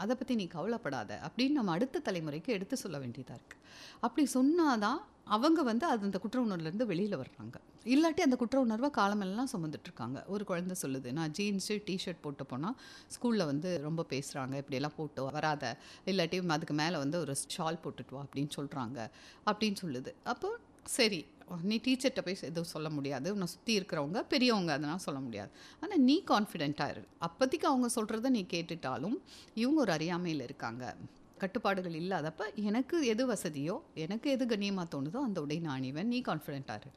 Speaker 3: அதை பற்றி நீ கவலைப்படாத அப்படின்னு நம்ம அடுத்த தலைமுறைக்கு எடுத்து சொல்ல வேண்டியதாக இருக்குது. அப்படி சொன்னாதான் அவங்க வந்து அது அந்த குற்ற உணர்வுலேருந்து வெளியில் வர்றாங்க. இல்லாட்டி அந்த குற்ற உணர்வை காலமெல்லாம் சுமந்துட்டுருக்காங்க. ஒரு குழந்தை சொல்லுது, நான் ஜீன்ஸு டிஷர்ட் போட்டு போனால் ஸ்கூலில் வந்து ரொம்ப பேசுகிறாங்க, இப்படியெல்லாம் போட்டு வராத, இல்லாட்டி அதுக்கு மேலே வந்து ஒரு ஷால் போட்டுட்டு வா அப்படின்னு சொல்கிறாங்க அப்படின்னு சொல்லுது. அப்போ சரி, நீ டீச்சர்கிட்ட போய் எதுவும் சொல்ல முடியாது, உன்னை சுற்றி இருக்கிறவங்க பெரியவங்க அதெல்லாம் சொல்ல முடியாது, ஆனால் நீ கான்ஃபிடென்ட்டாக இரு. அப்போதைக்கு அவங்க சொல்கிறத நீ கேட்டுட்டாலும் இவங்க ஒரு அறியாமையில் இருக்காங்க, கட்டுப்பாடுகள் இல்லாதப்ப எனக்கு எது வசதியோ எனக்கு எது கண்ணியமாக தோணுதோ அந்த உடை நான் அணிவேன், நீ கான்ஃபிடென்ட்டாக இரு.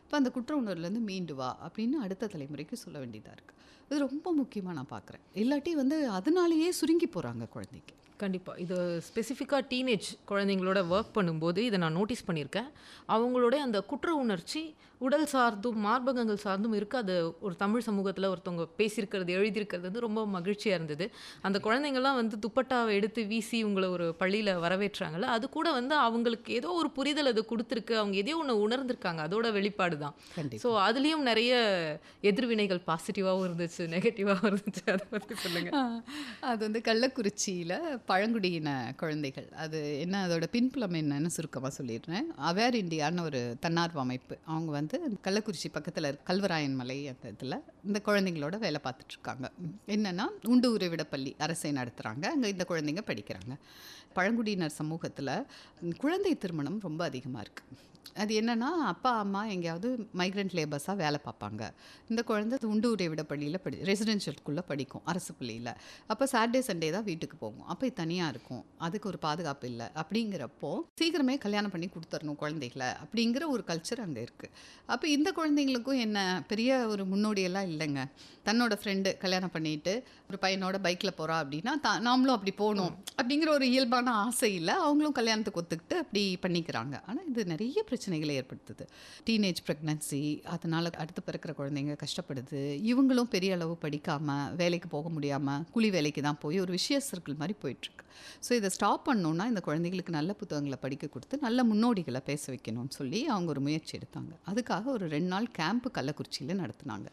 Speaker 3: இப்போ அந்த குற்ற உணர்வுலேருந்து மீண்டு வா அப்படின்னு அடுத்த தலைமுறைக்கு சொல்ல வேண்டியதாக இருக்குது. இது ரொம்ப முக்கியமாக நான் பார்க்குறேன். இல்லாட்டி வந்து அதனாலேயே சுருங்கி போகிறாங்க குழந்தைக்கு.
Speaker 2: கண்டிப்பாக இது ஸ்பெசிஃபிக்காக டீனேஜ் குழந்தைங்களோட ஒர்க் பண்ணும்போது இதை நான் நோட்டீஸ் பண்ணியிருக்கேன். அவங்களோட அந்த குற்ற உணர்ச்சி உடல் சார்ந்தும் மார்பகங்கள் சார்ந்தும் இருக்குது. அது ஒரு தமிழ் சமூகத்தில் ஒருத்தவங்க பேசியிருக்கிறது எழுதியிருக்கிறது வந்து ரொம்ப மகிழ்ச்சியாக இருந்தது. அந்த குழந்தைங்கள்லாம் வந்து துப்பட்டாவை எடுத்து வீசி உங்களை ஒரு பள்ளியில் வரவேற்றாங்கல்ல, அது கூட வந்து அவங்களுக்கு ஏதோ ஒரு புரிதல் அது கொடுத்துருக்கு, அவங்க எதையோ ஒன்று உணர்ந்திருக்காங்க, அதோட வெளிப்பாடு தான். ஸோ அதுலேயும் நிறைய எதிர்வினைகள் பாசிட்டிவாகவும் இருந்துச்சு, நெகட்டிவாகவும் இருந்துச்சு. அதை பற்றி சொல்லுங்கள்.
Speaker 3: அது வந்து கள்ளக்குறிச்சியில் பழங்குடியின குழந்தைகள், அது என்ன அதோட பின்புலம் என்னன்னு சுருக்கமாக சொல்லிடுறேன். அவேர் இந்தியான்னு ஒரு தன்னார்வ அமைப்பு, அவங்க வந்து கள்ளக்குறிச்சி பக்கத்தில் கல்வராயன் மலை அந்த இதில் இந்த குழந்தைங்களோட வேலை பார்த்துட்ருக்காங்க. என்னென்னா உண்டு உறைவிடப்பள்ளி அரசை நடத்துகிறாங்க, அங்கே இந்த குழந்தைங்க படிக்கிறாங்க. பழங்குடியினர் சமூகத்தில் குழந்தை திருமணம் ரொம்ப அதிகமாக இருக்குது. அது என்னென்னா அப்பா அம்மா எங்கேயாவது மைக்ரண்ட் லேபர்ஸாக வேலை பார்ப்பாங்க, இந்த குழந்தை உண்டு உறைவிடப்பள்ளியில் ரெசிடென்ஷியல் ஸ்கூலில் படிக்கும், அரசு பள்ளியில். அப்போ சாட்டர்டே சண்டே தான் வீட்டுக்கு போகும், அப்போ தனியாக இருக்கும், அதுக்கு ஒரு பாதுகாப்பு இல்லை. அப்படிங்கிறப்போ சீக்கிரமே கல்யாணம் பண்ணி கொடுத்துடணும் குழந்தைகளை அப்படிங்கிற ஒரு கல்ச்சர் அங்கே இருக்குது. அப்போ இந்த குழந்தைங்களுக்கும் என்ன பெரிய ஒரு முன்னோடியெல்லாம் இல்லைங்க. தன்னோட ஃப்ரெண்டு கல்யாணம் பண்ணிட்டு ஒரு பையனோட பைக்கில் போகிறா அப்படின்னா நாமளும் அப்படி போகணும் அப்படிங்கிற ஒரு இயல்பான ஆசை இல்லை, அவங்களும் கல்யாணத்துக்கு ஒத்துக்கிட்டு அப்படி பண்ணிக்கிறாங்க. ஆனால் இது நிறைய பிரச்சனைகளை ஏற்படுத்துது. டீனேஜ் ப்ரெக்னன்சி, அதனால் அடுத்து பிறக்கிற குழந்தைங்க கஷ்டப்படுது. இவங்களும் பெரிய அளவு படிக்காமல் வேலைக்கு போக முடியாமல் கூலி வேலைக்கு தான் போய் ஒரு விஷய சர்க்கிள் மாதிரி போயிட்டுருக்கு. ஸோ இதை ஸ்டாப் பண்ணணுன்னா இந்த குழந்தைங்களுக்கு நல்ல புத்தகங்களை படிக்க கொடுத்து நல்ல முன்னோடிகளை பேச வைக்கணும்னு சொல்லி அவங்க ஒரு முயற்சி எடுத்தாங்க. அதுக்காக ஒரு 2 நாள் கேம்ப்பு கள்ளக்குறிச்சியில் நடத்துனாங்க.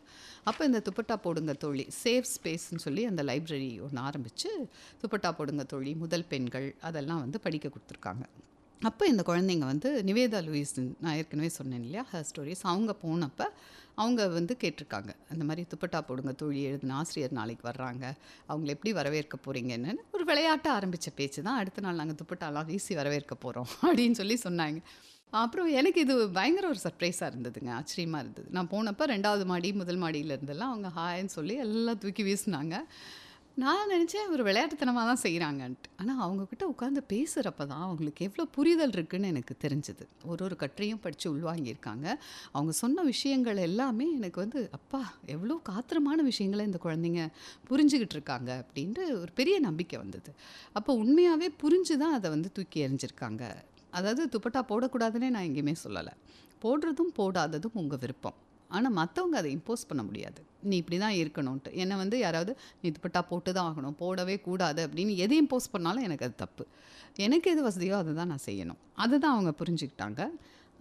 Speaker 3: அப்போ இந்த துப்பட்டா போடுங்க தோழி சேஃப் ஸ்பேஸ்ன்னு சொல்லி அந்த லைப்ரரி ஒன்று ஆரம்பித்து துப்பட்டா போடுங்க தோழி, முதல் பெண்கள் அதெல்லாம் வந்து படிக்க கொடுத்துருக்காங்க. அப்போ இந்த குழந்தைங்க வந்து நிவேதா லூயிஸ், நான் ஏற்கனவே சொன்னேன் இல்லையா ஹர் ஸ்டோரிஸ், அவங்க போனப்போ அவங்க வந்து கேட்டிருக்காங்க, அந்த மாதிரி துப்பட்டா போடுங்க தோழி எழுதின ஆசிரியர் நாளைக்கு வர்றாங்க, அவங்கள எப்படி வரவேற்க போகிறீங்கன்னு. ஒரு விளையாட்ட ஆரம்பித்த பேச்சு தான், அடுத்த நாள் நாங்கள் துப்பட்டாலாம் வீசி வரவேற்க போகிறோம் அப்படின்னு சொல்லி சொன்னாங்க. அப்புறம் எனக்கு இது பயங்கர ஒரு சர்ப்ரைஸாக இருந்ததுங்க, ஆச்சரியமாக இருந்தது. நான் போனப்போ 2வது மாடி முதல் மாடியில் இருந்தெல்லாம் அவங்க ஹாய்ன்னு சொல்லி எல்லாம் தூக்கி வீசினாங்க. நான் நினச்சேன் ஒரு விளையாட்டுத்தனமாக தான் செய்கிறாங்கன்ட்டு. ஆனால் அவங்கக்கிட்ட உட்காந்து பேசுகிறப்ப தான் அவங்களுக்கு எவ்வளோ புரிதல் இருக்குதுன்னு எனக்கு தெரிஞ்சுது. ஒரு கட்டுரையும் படித்து உள்வாங்கியிருக்காங்க. அவங்க சொன்ன விஷயங்கள் எல்லாமே எனக்கு வந்து அப்பா எவ்வளோ காத்திரமான விஷயங்களை இந்த குழந்தைங்க புரிஞ்சுக்கிட்டு இருக்காங்க அப்படின்ட்டு ஒரு பெரிய நம்பிக்கை வந்தது. அப்போ உண்மையாகவே புரிஞ்சு தான் அதை வந்து தூக்கி எறிஞ்சிருக்காங்க. அதாவது துப்பட்டா போடக்கூடாதுன்னே நான் எங்கேயுமே சொல்லலை, போடுறதும் போடாததும் உங்கள் விருப்பம். ஆனால் மற்றவங்க அதை இம்போஸ் பண்ண முடியாது, நீ இப்படி தான் இருக்கணும்ன்ட்டு. என்னை வந்து யாராவது நீ துப்பட்டா போட்டு தான் ஆகணும், போடவே கூடாது அப்படின்னு எதை இம்போஸ் பண்ணாலும் எனக்கு அது தப்பு. எனக்கு எது வசதியோ அதை தான் நான் செய்யணும். அதுதான் அவங்க புரிஞ்சுக்கிட்டாங்க,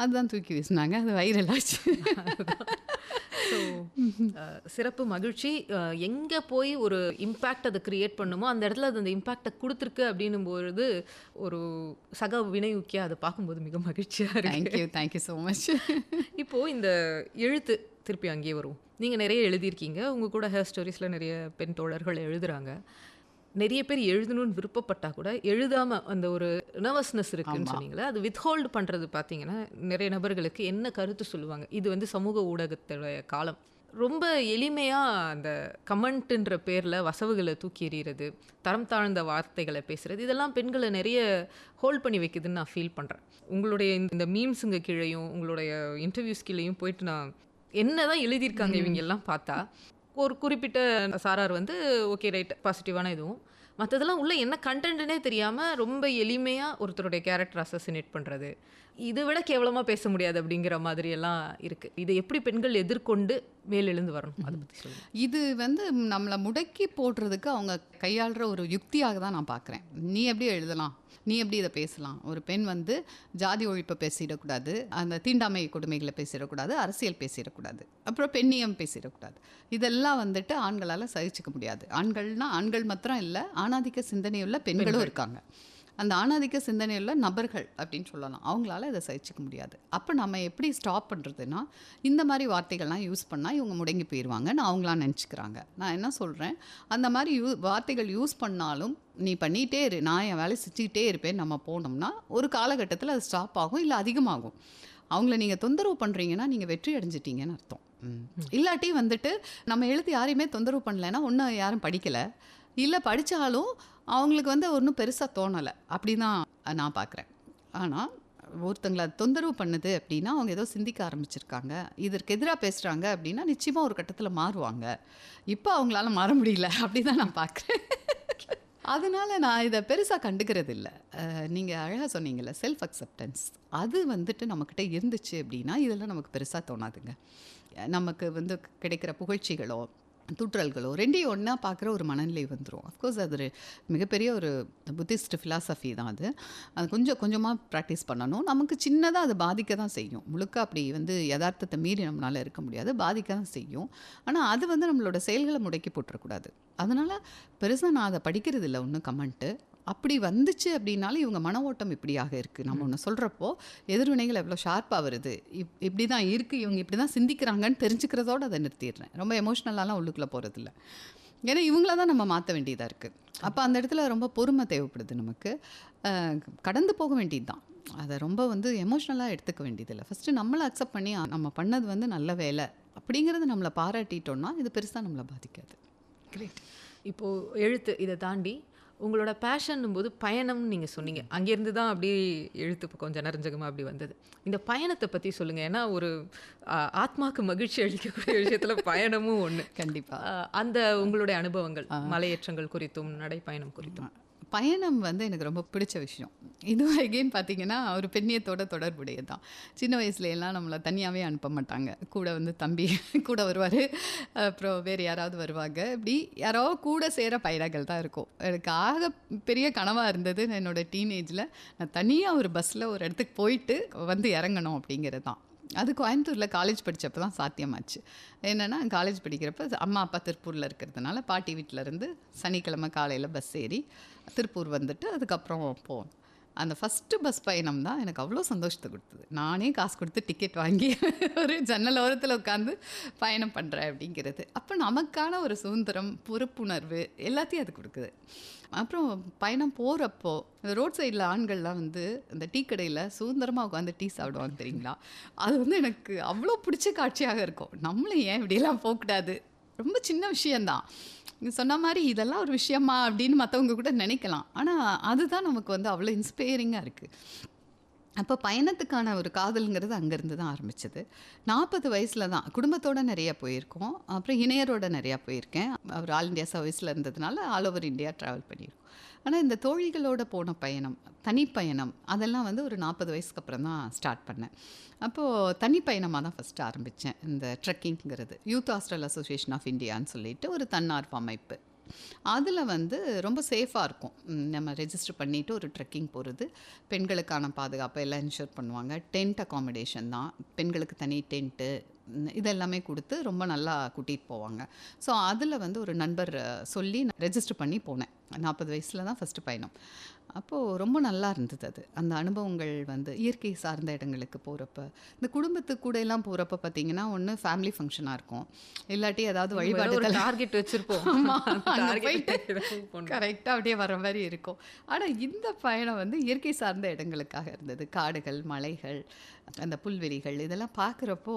Speaker 3: அதுதான் தூக்கி வீசினாங்க, அது வைரல் ஆச்சு.
Speaker 2: ஸோ சிறப்பு மகிழ்ச்சி. எங்கே போய் ஒரு இம்பேக்ட் அதை க்ரியேட் பண்ணுமோ அந்த இடத்துல அது அந்த இம்பேக்டை கொடுத்துருக்கு அப்படின்னும் பொழுது ஒரு சக வினையூக்கியாக அதை பார்க்கும்போது மிக மகிழ்ச்சியாக இருக்கு.
Speaker 3: Thank you so much.
Speaker 2: இப்போது இந்த எழுத்து திருப்பி அங்கேயே வரும். நீங்கள் நிறைய எழுதியிருக்கீங்க, உங்கள் கூட ஹேர் ஸ்டோரிஸில் நிறைய பெண் தோழர்கள் எழுதுகிறாங்க. நிறைய பேர் எழுதணும்னு விருப்பப்பட்டால் கூட எழுதாமல் அந்த ஒரு நர்வஸ்னஸ் இருக்குன்னு சொன்னீங்களே, அது வித்ஹோல்டு பண்ணுறது பார்த்தீங்கன்னா நிறைய நபர்களுக்கு என்ன கருத்து சொல்லுவாங்க. இது வந்து சமூக ஊடகத்துடைய காலம், ரொம்ப எளிமையாக அந்த கமெண்ட்டுன்ற பேரில் வசவுகளை தூக்கி எறிகிறது, தரம் தாழ்ந்த வார்த்தைகளை பேசுகிறது, இதெல்லாம் பெண்களை நிறைய ஹோல்ட் பண்ணி வைக்குதுன்னு நான் ஃபீல் பண்ணுறேன். உங்களுடைய இந்த மீம்ஸுங்க கீழேயும் உங்களுடைய இன்டர்வியூஸ் கீழேயும் போயிட்டு நான் என்ன தான் எழுதியிருக்காங்க இவங்க எல்லாம் பார்த்தா ஒரு குறிப்பிட்ட சாரார் வந்து ஓகே ரைட் பாசிட்டிவான இதுவும், மற்றதெல்லாம் உள்ள என்ன கண்டென்ட்னே தெரியாமல் ரொம்ப எளிமையாக ஒருத்தருடைய கேரக்டர் அசசினேட் பண்ணுறது, இதை விட கேவலமாக பேச முடியாது அப்படிங்கிற மாதிரி எல்லாம் இருக்குது. இதை எப்படி பெண்கள் எதிர்கொண்டு மேலெழுந்து வரணும், அதை பற்றி சொல்லுங்கள்.
Speaker 3: இது வந்து நம்மளை முடக்கி போடுறதுக்கு அவங்க கையாளுற ஒரு யுக்தியாக தான் நான் பார்க்குறேன். நீ எப்படி எழுதலாம், நீ எப்படி இதை பேசலாம், ஒரு பெண் வந்து ஜாதி ஒழிப்பை பேசிடக்கூடாது, அந்த தீண்டாமை கொடுமைகளை பேசிடக்கூடாது, அரசியல் பேசிடக்கூடாது, அப்புறம் பெண்ணியம் பேசிடக்கூடாது, இதெல்லாம் வந்துட்டு ஆண்களால் சகிச்சுக்க முடியாது. ஆண்கள்னால் ஆண்கள் மாத்திரம் இல்லை, ஆணாதிக்க சிந்தனையுள்ள பெண்களும் இருக்காங்க. அந்த ஆணாதிக்க சிந்தனையுள்ள நபர்கள் அப்படின்னு சொல்லலாம், அவங்களால இதை சகிச்சிக்க முடியாது. அப்போ நம்ம எப்படி ஸ்டாப் பண்ணுறதுன்னா, இந்த மாதிரி வார்த்தைகள்லாம் யூஸ் பண்ணால் இவங்க முடங்கி போயிடுவாங்கன்னு அவங்களாம் நினச்சிக்கிறாங்க. நான் என்ன சொல்கிறேன், அந்த மாதிரி வார்த்தைகள் யூஸ் பண்ணாலும் நீ பண்ணிகிட்டே இரு, நான் என் வேலை செஞ்சுக்கிட்டே இருப்பேன், நம்ம போனோம்னா ஒரு காலகட்டத்தில் அது ஸ்டாப் ஆகும், இல்லை அதிகமாகும். அவங்கள நீங்கள் தொந்தரவு பண்ணுறீங்கன்னா நீங்கள் வெற்றி அடைஞ்சிட்டீங்கன்னு அர்த்தம். இல்லாட்டி வந்துட்டு நம்ம எழுதி யாரையுமே தொந்தரவு பண்ணலைன்னா ஒன்றும் யாரும் படிக்கலை, இல்லை படித்தாலும் அவங்களுக்கு வந்து ஒன்றும் பெருசாக தோணலை, அப்படி தான் நான் பார்க்குறேன். ஆனால் ஒருத்தங்களை தொந்தரவு பண்ணுது அப்படின்னா அவங்க ஏதோ சிந்திக்க ஆரம்பிச்சிருக்காங்க, இதற்கு எதிராக பேசுகிறாங்க அப்படின்னா நிச்சயமாக ஒரு கட்டத்தில் மாறுவாங்க. இப்போ அவங்களால மாற முடியல, அப்படி தான் நான் பார்க்குறேன். அதனால் நான் இதை பெருசாக கண்டுக்கிறது இல்லை. நீங்கள் அழகாக சொன்னீங்கல்ல செல்ஃப் அக்செப்டன்ஸ், அது வந்துட்டு நம்மக்கிட்ட இருந்துச்சு அப்படின்னா இதெல்லாம் நமக்கு பெருசாக தோணாதுங்க. நமக்கு வந்து கிடைக்கிற புகழ்ச்சிகளோ தூற்றல்களோ ரெண்டையும் ஒன்றா பார்க்குற ஒரு மனநிலை வந்துடும். அஃப்கோர்ஸ் அது ஒரு மிகப்பெரிய ஒரு புத்திஸ்ட் ஃபிலாசபி தான். அது கொஞ்சம் கொஞ்சமாக ப்ராக்டிஸ் பண்ணணும். நமக்கு சின்னதாக அது பாதிக்க தான் செய்யும், முழுக்க அப்படி வந்து யதார்த்தத்தை மீறி நம்மளால் இருக்க முடியாது, பாதிக்க தான் செய்யும். ஆனால் அது வந்து நம்மளோட செயல்களை முடக்கி போட்டுறக்கூடாது. அதனால் பெருசாக நான் அதை படிக்கிறது இல்லை ஒன்றும் கமெண்ட்டு. அப்படி வந்துச்சு அப்படின்னாலும் இவங்க மன ஓட்டம் இப்படியாக இருக்குது, நம்ம ஒன்று சொல்கிறப்போ எதிர்வினைகள் எவ்வளோ ஷார்ப்பாக வருது, இப்படி தான் இருக்குது, இவங்க இப்படி தான் சிந்திக்கிறாங்கன்னு தெரிஞ்சுக்கிறதோடு அதை நிறுத்திடுறேன். ரொம்ப எமோஷ்னலாலாம் உள்ளுக்குள்ளே போகிறதில்ல. ஏன்னா இவங்கள தான் நம்ம மாற்ற வேண்டியதாக இருக்குது. அப்போ அந்த இடத்துல ரொம்ப பொறுமை தேவைப்படுது நமக்கு. கடந்து போக வேண்டியது தான், அதை ரொம்ப வந்து எமோஷ்னலாக எடுத்துக்க வேண்டியதில்லை. ஃபஸ்ட்டு நம்மளை அக்செப்ட் பண்ணி நம்ம பண்ணது வந்து நல்ல வேலை அப்படிங்கிறது நம்மளை பாராட்டிட்டோன்னா இது பெருசாக நம்மளை பாதிக்காது.
Speaker 2: கிரேட். இப்போது எழுத்து இதை தாண்டி உங்களோட பேஷன்னும் போது பயணம்னு நீங்கள் சொன்னீங்க, அங்கேருந்து தான் அப்படியே எழுத்து இப்போ கொஞ்சம் நெறஞ்சகமாக அப்படி வந்தது. இந்த பயணத்தை பற்றி சொல்லுங்கள். ஏன்னா ஒரு ஆத்மாவுக்கு மகிழ்ச்சி அளிக்கக்கூடிய விஷயத்தில் பயணமும் ஒன்று.
Speaker 3: கண்டிப்பாக
Speaker 2: அந்த உங்களுடைய அனுபவங்கள் மலையேற்றங்கள் குறித்தும் நடைப்பயணம் குறித்தும்.
Speaker 3: பயணம் வந்து எனக்கு ரொம்ப பிடிச்ச விஷயம். இதுவும் எகெயின் பார்த்தீங்கன்னா ஒரு பெண்ணியத்தோட தொடர்புடையது தான். சின்ன வயசுலையெல்லாம் நம்மளை தனியாகவே அனுப்ப மாட்டாங்க, கூட வந்து தம்பி கூட வருவார், அப்புறம் வேறு யாராவது வருவாங்க, இப்படி யாரோ கூட சேர பயணங்கள் தான் இருக்கும். எனக்கு ஆக பெரிய கனவாக இருந்தது என்னோடய டீனேஜில் நான் தனியாக ஒரு பஸ்ஸில் ஒரு இடத்துக்கு போயிட்டு வந்து இறங்கணும் அப்படிங்கிறது தான். அது கோயம்புத்தூரில் காலேஜ் படித்தப்போ தான் சாத்தியமாச்சு. என்னென்னா காலேஜ் படிக்கிறப்ப அம்மா அப்பா திருப்பூரில் இருக்கிறதுனால பாட்டி வீட்டிலேருந்து சனிக்கிழமை காலையில் பஸ் ஏறி திருப்பூர் வந்துட்டு அதுக்கப்புறம் போவோம். அந்த ஃபஸ்ட்டு பஸ் பயணம் தான் எனக்கு அவ்வளோ சந்தோஷத்தை கொடுத்தது. நானே காசு கொடுத்து டிக்கெட் வாங்கி ஒரு ஜன்னல் ஓரத்தில் உட்காந்து பயணம் பண்ணுறேன் அப்படிங்கிறது. அப்போ நமக்கான ஒரு சுதந்திரம், பொறுப்புணர்வு எல்லாத்தையும் அது கொடுக்குது. அப்புறம் பயணம் போகிறப்போ இந்த ரோட் சைடில் ஆண்கள்லாம் வந்து இந்த டீ கடையில் சுதந்திரமாக உட்காந்து டீ சாப்பிடுவாங்க தெரியுங்களா, அது வந்து எனக்கு அவ்வளோ பிடிச்ச காட்சியாக இருக்கும். நம்மளும் ஏன் இப்படியெல்லாம் போகக்கூடாது, ரொம்ப சின்ன விஷயந்தான், நீங்கள் சொன்ன மாதிரி இதெல்லாம் ஒரு விஷயமா அப்படின்னு மற்றவங்க கூட நினைக்கலாம். ஆனால் அதுதான் நமக்கு வந்து அவ்வளோ இன்ஸ்பைரிங்காக இருக்குது. அப்போ பயணத்துக்கான ஒரு காதலுங்கிறது அங்கேருந்து தான் ஆரம்பிச்சது. 40 வயசில் தான் குடும்பத்தோடு நிறையா போயிருக்கோம், அப்புறம் இணையரோட நிறையா போயிருக்கேன். அவர் ஆல் இண்டியா சர்வீஸில் இருந்ததுனால ஆல் ஓவர் இந்தியா ட்ராவல் பண்ணியிருக்கோம். ஆனால் இந்த தோழிகளோட போன பயணம், தனிப்பயணம், அதெல்லாம் வந்து ஒரு 40 வயசுக்கு அப்புறம் தான் ஸ்டார்ட் பண்ணேன். அப்போது தனிப்பயணமாக தான் ஃபஸ்ட்டு ஆரம்பித்தேன். இந்த ட்ரெக்கிங்கிறது யூத் ஹாஸ்டல் அசோசியேஷன் ஆஃப் இந்தியான்னு சொல்லிட்டு ஒரு தன்னார்வ அமைப்பு. அதில் வந்து ரொம்ப சேஃபாக இருக்கும். நம்ம ரெஜிஸ்டர் பண்ணிவிட்டு ஒரு ட்ரெக்கிங் போகிறது, பெண்களுக்கான பாதுகாப்பை எல்லாம் இன்ஷூர் பண்ணுவாங்க. டென்ட் அக்காமடேஷன் தான், பெண்களுக்கு தனி டென்ட்டு இதெல்லாமே கொடுத்து ரொம்ப நல்லா கூட்டிகிட்டு போவாங்க. ஸோ அதில் வந்து ஒரு நண்பர் சொல்லி நான் ரெஜிஸ்டர் பண்ணி போனேன். 40 வயசில் தான் ஃபஸ்ட்டு பயணம். அப்போது ரொம்ப நல்லா இருந்தது அது. அந்த அனுபவங்கள் வந்து இயற்கை சார்ந்த இடங்களுக்கு போகிறப்ப, இந்த குடும்பத்துக்கு கூட எல்லாம் போகிறப்ப பார்த்தீங்கன்னா ஒன்று ஃபேமிலி ஃபங்க்ஷனாக இருக்கும், இல்லாட்டி ஏதாவது வழிபாடு
Speaker 2: டார்கெட் வச்சுருப்போம்,
Speaker 3: கரெக்டாக அப்படியே வர மாதிரி இருக்கும். ஆனால் இந்த பயணம் வந்து இயற்கை சார்ந்த இடங்களுக்காக இருந்தது. காடுகள், மலைகள், அந்த புல்வெளிகள் இதெல்லாம் பார்க்குறப்போ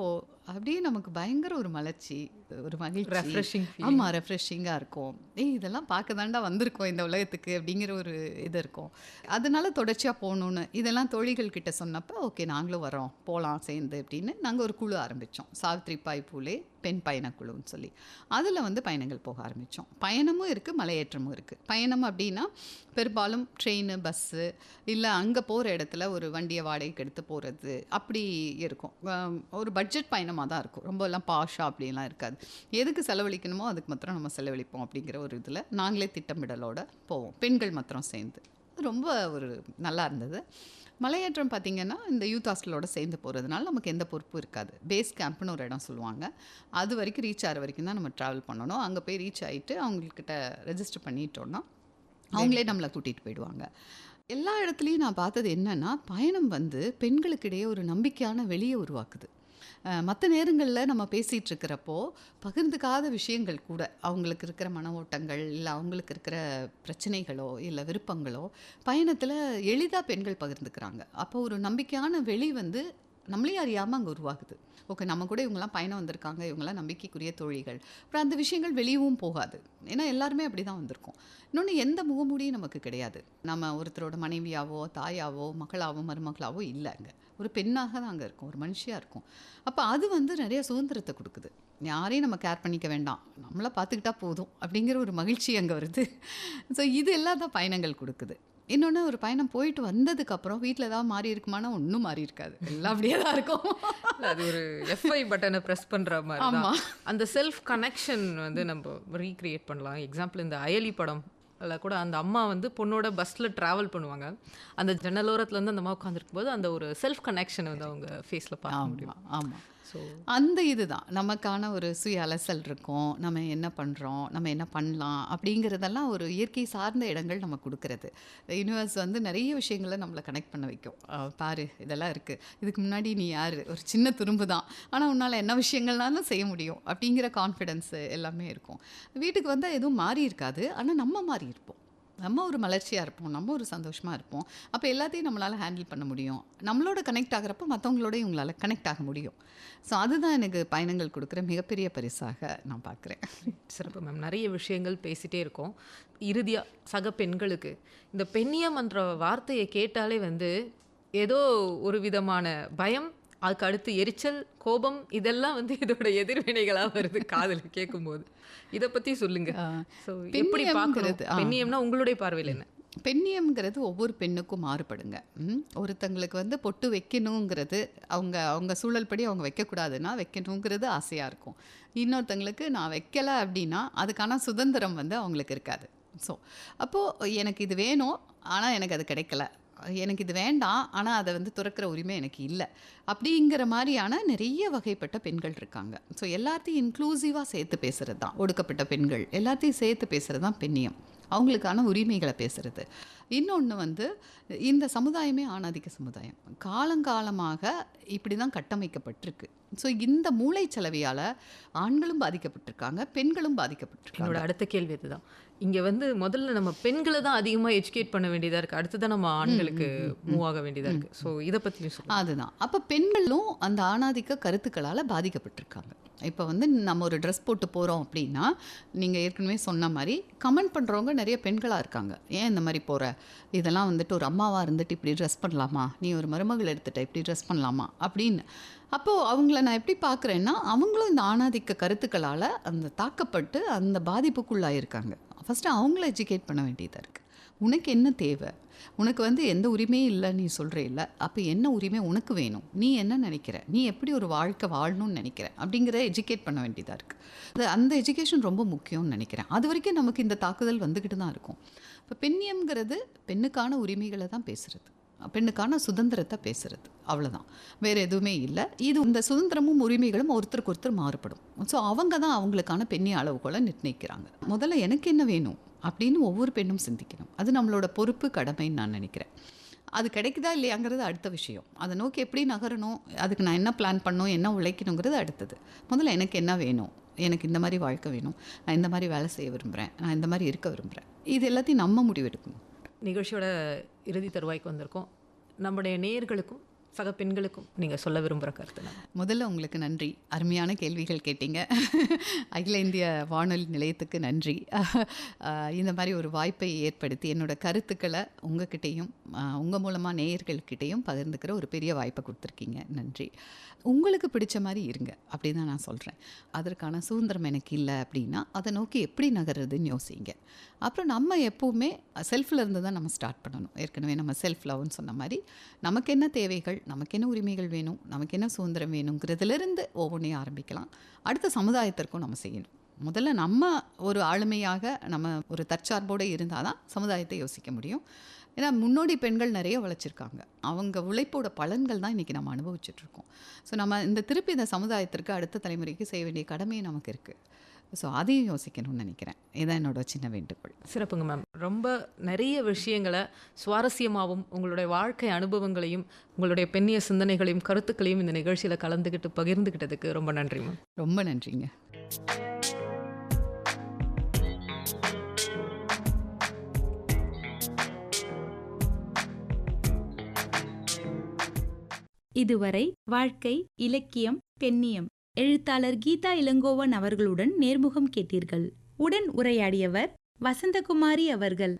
Speaker 3: அப்படியே நமக்கு பயங்கர ஒரு மலர்ச்சி, ஒரு மகிழ்ச்சி.
Speaker 2: ரெஃப்ரெஷிங்
Speaker 3: ஆமாம், ரெஃப்ரெஷிங்காக இருக்கும். இதெல்லாம் பார்க்க தாண்டா வந்திருக்கோம் இந்த உலகத்துக்கு அப்படிங்கிற ஒரு இது இருக்கும். அதனால தொடர்ச்சியாக போகணுன்னு இதெல்லாம் தோழிகள் கிட்ட சொன்னப்போ ஓகே நாங்களும் வரோம் போகலாம் சேர்ந்து அப்படின்னு நாங்கள் ஒரு குழு ஆரம்பித்தோம். சாவித்ரிபாய் பூலே பெண் பயணக்குழுன்னு சொல்லி அதில் வந்து பயணங்கள் போக ஆரம்பித்தோம். பயணமும் இருக்குது, மலையேற்றமும் இருக்குது. பயணம் அப்படின்னா பெரும்பாலும் ட்ரெயின், பஸ்ஸு, இல்லை அங்கே போகிற இடத்துல ஒரு வண்டியை வாடகைக்கு எடுத்து போகிறது அப்படி இருக்கும். ஒரு பட்ஜெட் பயணமாக தான் இருக்கும். ரொம்ப எல்லாம் பாஷா அப்படிலாம் இருக்காது. எதுக்கு செலவழிக்கணுமோ அதுக்கு மாத்திரம் நம்ம செலவழிப்போம் அப்படிங்கிற ஒரு இதில் நாங்களே திட்டமிடலோடு போவோம், பெண்கள் மாத்திரம் சேர்ந்து. ரொம்ப ஒரு நல்லா இருந்தது. மலையேற்றம் பார்த்திங்கன்னா இந்த யூத் ஹாஸ்டலோடு சேர்ந்து போகிறதுனால நமக்கு எந்த பொறுப்பும் இருக்காது. பேஸ் கேம்ப்னு ஒரு இடம் சொல்லுவாங்க, அது வரைக்கும் ரீச் ஆகிற வரைக்கும் தான் நம்ம ட்ராவல் பண்ணணும். அங்கே போய் ரீச் ஆகிட்டு அவங்கக்கிட்ட ரெஜிஸ்டர் பண்ணிட்டோன்னா அவங்களே நம்மளை கூட்டிகிட்டு போயிடுவாங்க. எல்லா இடத்துலையும் நான் பார்த்தது என்னென்னா, பயணம் வந்து பெண்களுக்கிடையே ஒரு நம்பிக்கையான வெளியே உருவாக்குது. மற்ற நேரங்களில் நம்ம பேசிகிட்டு இருக்கிறப்போ பகிர்ந்துக்காத விஷயங்கள் கூட, அவங்களுக்கு இருக்கிற மன ஓட்டங்கள், இல்லை அவங்களுக்கு இருக்கிற பிரச்சனைகளோ இல்லை விருப்பங்களோ பயணத்தில் எளிதாக பெண்கள் பகிர்ந்துக்கிறாங்க. அப்போ ஒரு நம்பிக்கையான வெளி வந்து நம்மளே அறியாமல் அங்கே உருவாகுது. ஓகே, நம்ம கூட இவங்கெல்லாம் பயணம் வந்திருக்காங்க, இவங்கெல்லாம் நம்பிக்கைக்குரிய தோழிகள். அப்புறம் அந்த விஷயங்கள் வெளியவும் போகாது, ஏன்னா எல்லாருமே அப்படி தான் வந்திருக்கோம். இன்னொன்று, எந்த முகமூடியும் நமக்கு கிடையாது. நம்ம ஒருத்தரோட மனைவியாவோ தாயாவோ மகளாவோ மருமகளாவோ இல்லை, அங்கே ஒரு பெண்ணாக தான் அங்கே இருக்கும், ஒரு மனுஷியாக இருக்கும். அப்போ அது வந்து நிறைய சுதந்திரத்தை கொடுக்குது. யாரையும் நம்ம கேர் பண்ணிக்க வேண்டாம், நம்மளை பார்த்துக்கிட்டா போதும் அப்படிங்கிற ஒரு மகிழ்ச்சி அங்கே வருது. ஸோ இது எல்லாம் தான் பயணங்கள் கொடுக்குது. இன்னொன்று, ஒரு பயணம் போயிட்டு வந்ததுக்கப்புறம் வீட்டில் ஏதாவது மாறி இருக்குமானா ஒன்றும் மாறி இருக்காது, எல்லாம் அப்படியே தான் இருக்கும்.
Speaker 2: அது ஒரு எஃப்ஐ பட்டனை ப்ரெஸ் பண்ணுற மாதிரி. ஆமாம், அந்த செல்ஃப் கனெக்ஷன் வந்து நம்ம ரீக்ரியேட் பண்ணலாம். எக்ஸாம்பிள் இந்த அயலி படம் கூட அந்த அம்மா வந்து பொண்ணோட பஸ்ஸில் ட்ராவல் பண்ணுவாங்க. அந்த ஜன்னலோரத்துலேருந்து அந்த அம்மா உட்காந்துருக்கும் போது அந்த ஒரு செல்ஃப் கனெக்ஷன் வந்து அவங்க ஃபேஸில் பார்க்க முடியும்.
Speaker 3: ஆமாம், ஸோ அந்த இதுதான் நமக்கான ஒரு சுய அலசல் இருக்கும். நம்ம என்ன பண்ணுறோம், நம்ம என்ன பண்ணலாம் அப்படிங்கிறதெல்லாம் ஒரு இயற்கை சார்ந்த இடங்கள் நம்ம கொடுக்கறது. யூனிவர்ஸ் வந்து நிறைய விஷயங்களை நம்மளை கனெக்ட் பண்ண வைக்கும். பாரு இதெல்லாம் இருக்குது, இதுக்கு முன்னாடி நீ யார், ஒரு சின்ன துரும்பு தான், ஆனால் உன்னால் என்ன விஷயங்கள்னாலும் செய்ய முடியும் அப்படிங்கிற கான்ஃபிடென்ஸு எல்லாமே இருக்கும். வீட்டுக்கு வந்தால் எதுவும் மாறி இருக்காது, ஆனால் நம்ம மாறி இருப்போம். நம்ம ஒரு மலர்ச்சியாக இருப்போம், நம்ம ஒரு சந்தோஷமாக இருப்போம். அப்போ எல்லாத்தையும் நம்மளால் ஹேண்டில் பண்ண முடியும். நம்மளோட கனெக்ட் ஆகிறப்போ மற்றவங்களோட இவங்களால் கனெக்ட் ஆக முடியும். ஸோ அதுதான் எனக்கு பயணங்கள் கொடுக்குற மிகப்பெரிய பரிசாக நான் பார்க்குறேன்.
Speaker 2: சிறப்பு மேம், நிறைய விஷயங்கள் பேசிகிட்டே இருக்கோம். இறுதியாக சக பெண்களுக்கு இந்த பெண்ணியம் என்ற வார்த்தையை கேட்டாலே வந்து ஏதோ ஒரு விதமான பயம், அதுக்கு அடுத்து எரிச்சல், கோபம், இதெல்லாம் வந்து இதோட எதிர்வினைகளாக வருது காதில் கேட்கும்போது. இதை பற்றி சொல்லுங்க. ஸோ எப்படி பார்க்குறது பெண்ணியம்னா உங்களுடைய பார்வையில் என்ன?
Speaker 3: பெண்ணியம்ங்கிறது ஒவ்வொரு பெண்ணுக்கும் மாறுபடுங்க. ஒருத்தங்களுக்கு வந்து பொட்டு வைக்கணுங்கிறது அவங்க சூழல் படி அவங்க வைக்கக்கூடாதுன்னா வைக்கணுங்கிறது ஆசையாக இருக்கும். இன்னொருத்தங்களுக்கு நான் வைக்கலை அப்படின்னா அதுக்கான சுதந்திரம் வந்து அவங்களுக்கு இருக்காது. ஸோ அப்போது எனக்கு இது வேணும் ஆனால் எனக்கு அது கிடைக்கல, எனக்கு இது வேண்டாம் ஆனால் அதை வந்து துறக்கிற உரிமை எனக்கு இல்லை அப்படிங்கிற மாதிரியான நிறைய வகைப்பட்ட பெண்கள் இருக்காங்க. ஸோ எல்லாத்தையும் இன்க்ளூசிவாக சேர்த்து பேசுகிறது தான் ஒடுக்கப்பட்ட பெண்கள், எல்லாத்தையும் சேர்த்து பேசுகிறது தான் பெண்ணியம், அவங்களுக்கான உரிமைகளை பேசுகிறது. இன்னொன்று வந்து இந்த சமுதாயமே ஆணாதிக்க சமுதாயம், காலங்காலமாக இப்படி தான் கட்டமைக்கப்பட்டிருக்கு. ஸோ இந்த மூளைச்சலவையால் ஆண்களும் பாதிக்கப்பட்டிருக்காங்க, பெண்களும் பாதிக்கப்பட்டிருக்காங்க.
Speaker 2: என்னோட அடுத்த கேள்வி இதுதான். இங்கே வந்து முதல்ல நம்ம பெண்களை தான் அதிகமாக எஜுகேட் பண்ண வேண்டியதாக இருக்குது, அடுத்து தான் நம்ம ஆண்களுக்கு மூவ் ஆக வேண்டியதாக இருக்குது. ஸோ இதை பற்றி சொல்லுங்கள்.
Speaker 3: அதுதான், அப்போ பெண்களும் அந்த ஆணாதிக்க கருத்துக்களால் பாதிக்கப்பட்டிருக்காங்க. இப்போ வந்து நம்ம ஒரு ட்ரெஸ் போட்டு போகிறோம் அப்படின்னா நீங்கள் ஏற்கனவே சொன்ன மாதிரி கமெண்ட் பண்ணுறவங்க நிறைய பெண்களாக இருக்காங்க. ஏன் இந்த மாதிரி போகிற, இதெல்லாம் வந்துட்டு ஒரு அம்மாவாக இருந்துட்டு இப்படி ட்ரெஸ் பண்ணலாமா, நீ ஒரு மருமகள் எடுத்துகிட்ட இப்படி ட்ரெஸ் பண்ணலாமா அப்படின்னு. அப்போது அவங்கள நான் எப்படி பார்க்குறேன்னா அவங்களும் இந்த ஆணாதிக்க கருத்துக்களால் அந்த தாக்கப்பட்டு அந்த பாதிப்புக்குள்ளாயிருக்காங்க. ஃபஸ்ட்டு அவங்கள எஜுகேட் பண்ண வேண்டியதாக இருக்குது. உனக்கு என்ன தேவை, உனக்கு வந்து எந்த உரிமையும் இல்லை நீ சொல்கிற இல்லை, அப்போ என்ன உரிமை உனக்கு வேணும், நீ என்ன நினைக்கிற, நீ எப்படி ஒரு வாழ்க்கை வாழணும்னு நினைக்கிற அப்படிங்கிறத எஜுகேட் பண்ண வேண்டியதாக இருக்குது. அந்த எஜுகேஷன் ரொம்ப முக்கியம்னு நினைக்கிறேன். அது வரைக்கும் நமக்கு இந்த தாக்குதல் வந்துக்கிட்டு தான் இருக்கும். இப்போ பெண்ணியம்ங்கிறது பெண்ணுக்கான உரிமைகளை தான் பேசுகிறது, பெண்ணுக்கான சுதந்திரத்தை பேசுகிறது, அவ்வளோதான், வேறு எதுவுமே இல்லை. இது இந்த சுதந்திரமும் உரிமைகளும் ஒருத்தருக்கு ஒருத்தர் மாறுபடும். ஸோ அவங்க தான் அவங்களுக்கான பெண்ணிய அளவுகோலை நிர்ணயிக்கிறாங்க. முதல்ல எனக்கு என்ன வேணும் அப்படின்னு ஒவ்வொரு பெண்ணும் சிந்திக்கணும். அது நம்மளோட பொறுப்பு, கடமைன்னு நான் நினைக்கிறேன். அது கிடைக்குதா இல்லையாங்கிறது அடுத்த விஷயம். அதை நோக்கி எப்படி நகரணும், அதுக்கு நான் என்ன பிளான் பண்ணணும், என்ன உழைக்கணுங்கிறது அடுத்தது. முதல்ல எனக்கு என்ன வேணும், எனக்கு இந்த மாதிரி வாழ்க்கை வேணும், நான் இந்த மாதிரி வேலை செய்ய விரும்புகிறேன், நான் இந்த மாதிரி இருக்க விரும்புகிறேன், இது எல்லாத்தையும் நம்ம முடிவெடுக்கணும்.
Speaker 2: நிகழ்ச்சியோட இறுதி தருவாய்க்கு வந்திருக்கோம். நம்முடைய நேயர்களுக்கும் சக பெண்களுக்கும் நீங்கள் சொல்ல விரும்புகிற கருத்து என்ன?
Speaker 3: முதல்ல உங்களுக்கு நன்றி, அருமையான கேள்விகள் கேட்டீங்க. அகில இந்திய வானொலி நிலையத்துக்கு நன்றி. இந்த மாதிரி ஒரு வாய்ப்பை ஏற்படுத்தி என்னோட கருத்துக்களை உங்ககிட்டையும் உங்கள் மூலமாக நேயர்கள்கிட்டையும் பகிர்ந்துக்கிற ஒரு பெரிய வாய்ப்பை கொடுத்துருக்கீங்க. நன்றி. உங்களுக்கு பிடிச்ச மாதிரி இருங்க, அப்படி தான் நான் சொல்கிறேன். அதற்கான சுதந்திரம் எனக்கு இல்லை அப்படின்னா அதை நோக்கி எப்படி நகர்றதுன்னு யோசிங்க. அப்புறம் நம்ம எப்போவுமே செல்ஃபில் இருந்து தான் நம்ம ஸ்டார்ட் பண்ணணும். ஏற்கனவே நம்ம செல்ஃப் லவ்னு சொன்ன மாதிரி நமக்கு என்ன தேவைகள், நமக்கு என்ன உரிமைகள் வேணும், நமக்கு என்ன சுதந்திரம் வேணுங்கிறதுலேருந்து ஒவ்வொன்றையும் ஆரம்பிக்கலாம். அடுத்த சமுதாயத்திற்கும் நம்ம செய்யணும். முதல்ல நம்ம ஒரு ஆளுமையாக நம்ம ஒரு தற்சார்போடு இருந்தால் தான் சமுதாயத்தை யோசிக்க முடியும். ஏன்னா முன்னோடி பெண்கள் நிறைய உழைச்சிருக்காங்க, அவங்க உழைப்போட பலன்கள் தான் இன்றைக்கி நம்ம அனுபவிச்சுட்ருக்கோம். ஸோ நம்ம இந்த சமுதாயத்திற்கு அடுத்த தலைமுறைக்கு செய்ய வேண்டிய கடமையும் நமக்கு இருக்குது. ஸோ அதையும் யோசிக்கணும்னு நினைக்கிறேன். இதுதான் என்னோட சின்ன வேண்டுகோள்.
Speaker 2: சிறப்புங்க மேம். ரொம்ப நிறைய விஷயங்களை சுவாரஸ்யமாகவும் உங்களுடைய வாழ்க்கை அனுபவங்களையும் உங்களுடைய பெண்ணிய சிந்தனைகளையும் கருத்துக்களையும் இந்த நிகழ்ச்சியில் கலந்துக்கிட்டு பகிர்ந்துக்கிட்டதுக்கு ரொம்ப நன்றி மேம்.
Speaker 3: ரொம்ப நன்றிங்க.
Speaker 1: இதுவரை வாழ்க்கை, இலக்கியம், பெண்ணியம் எழுத்தாளர் கீதா இளங்கோவன் அவர்களுடன் நேர்முகம் கேட்டீர்கள். உடன் உரையாடியவர் வசந்தகுமாரி அவர்கள்.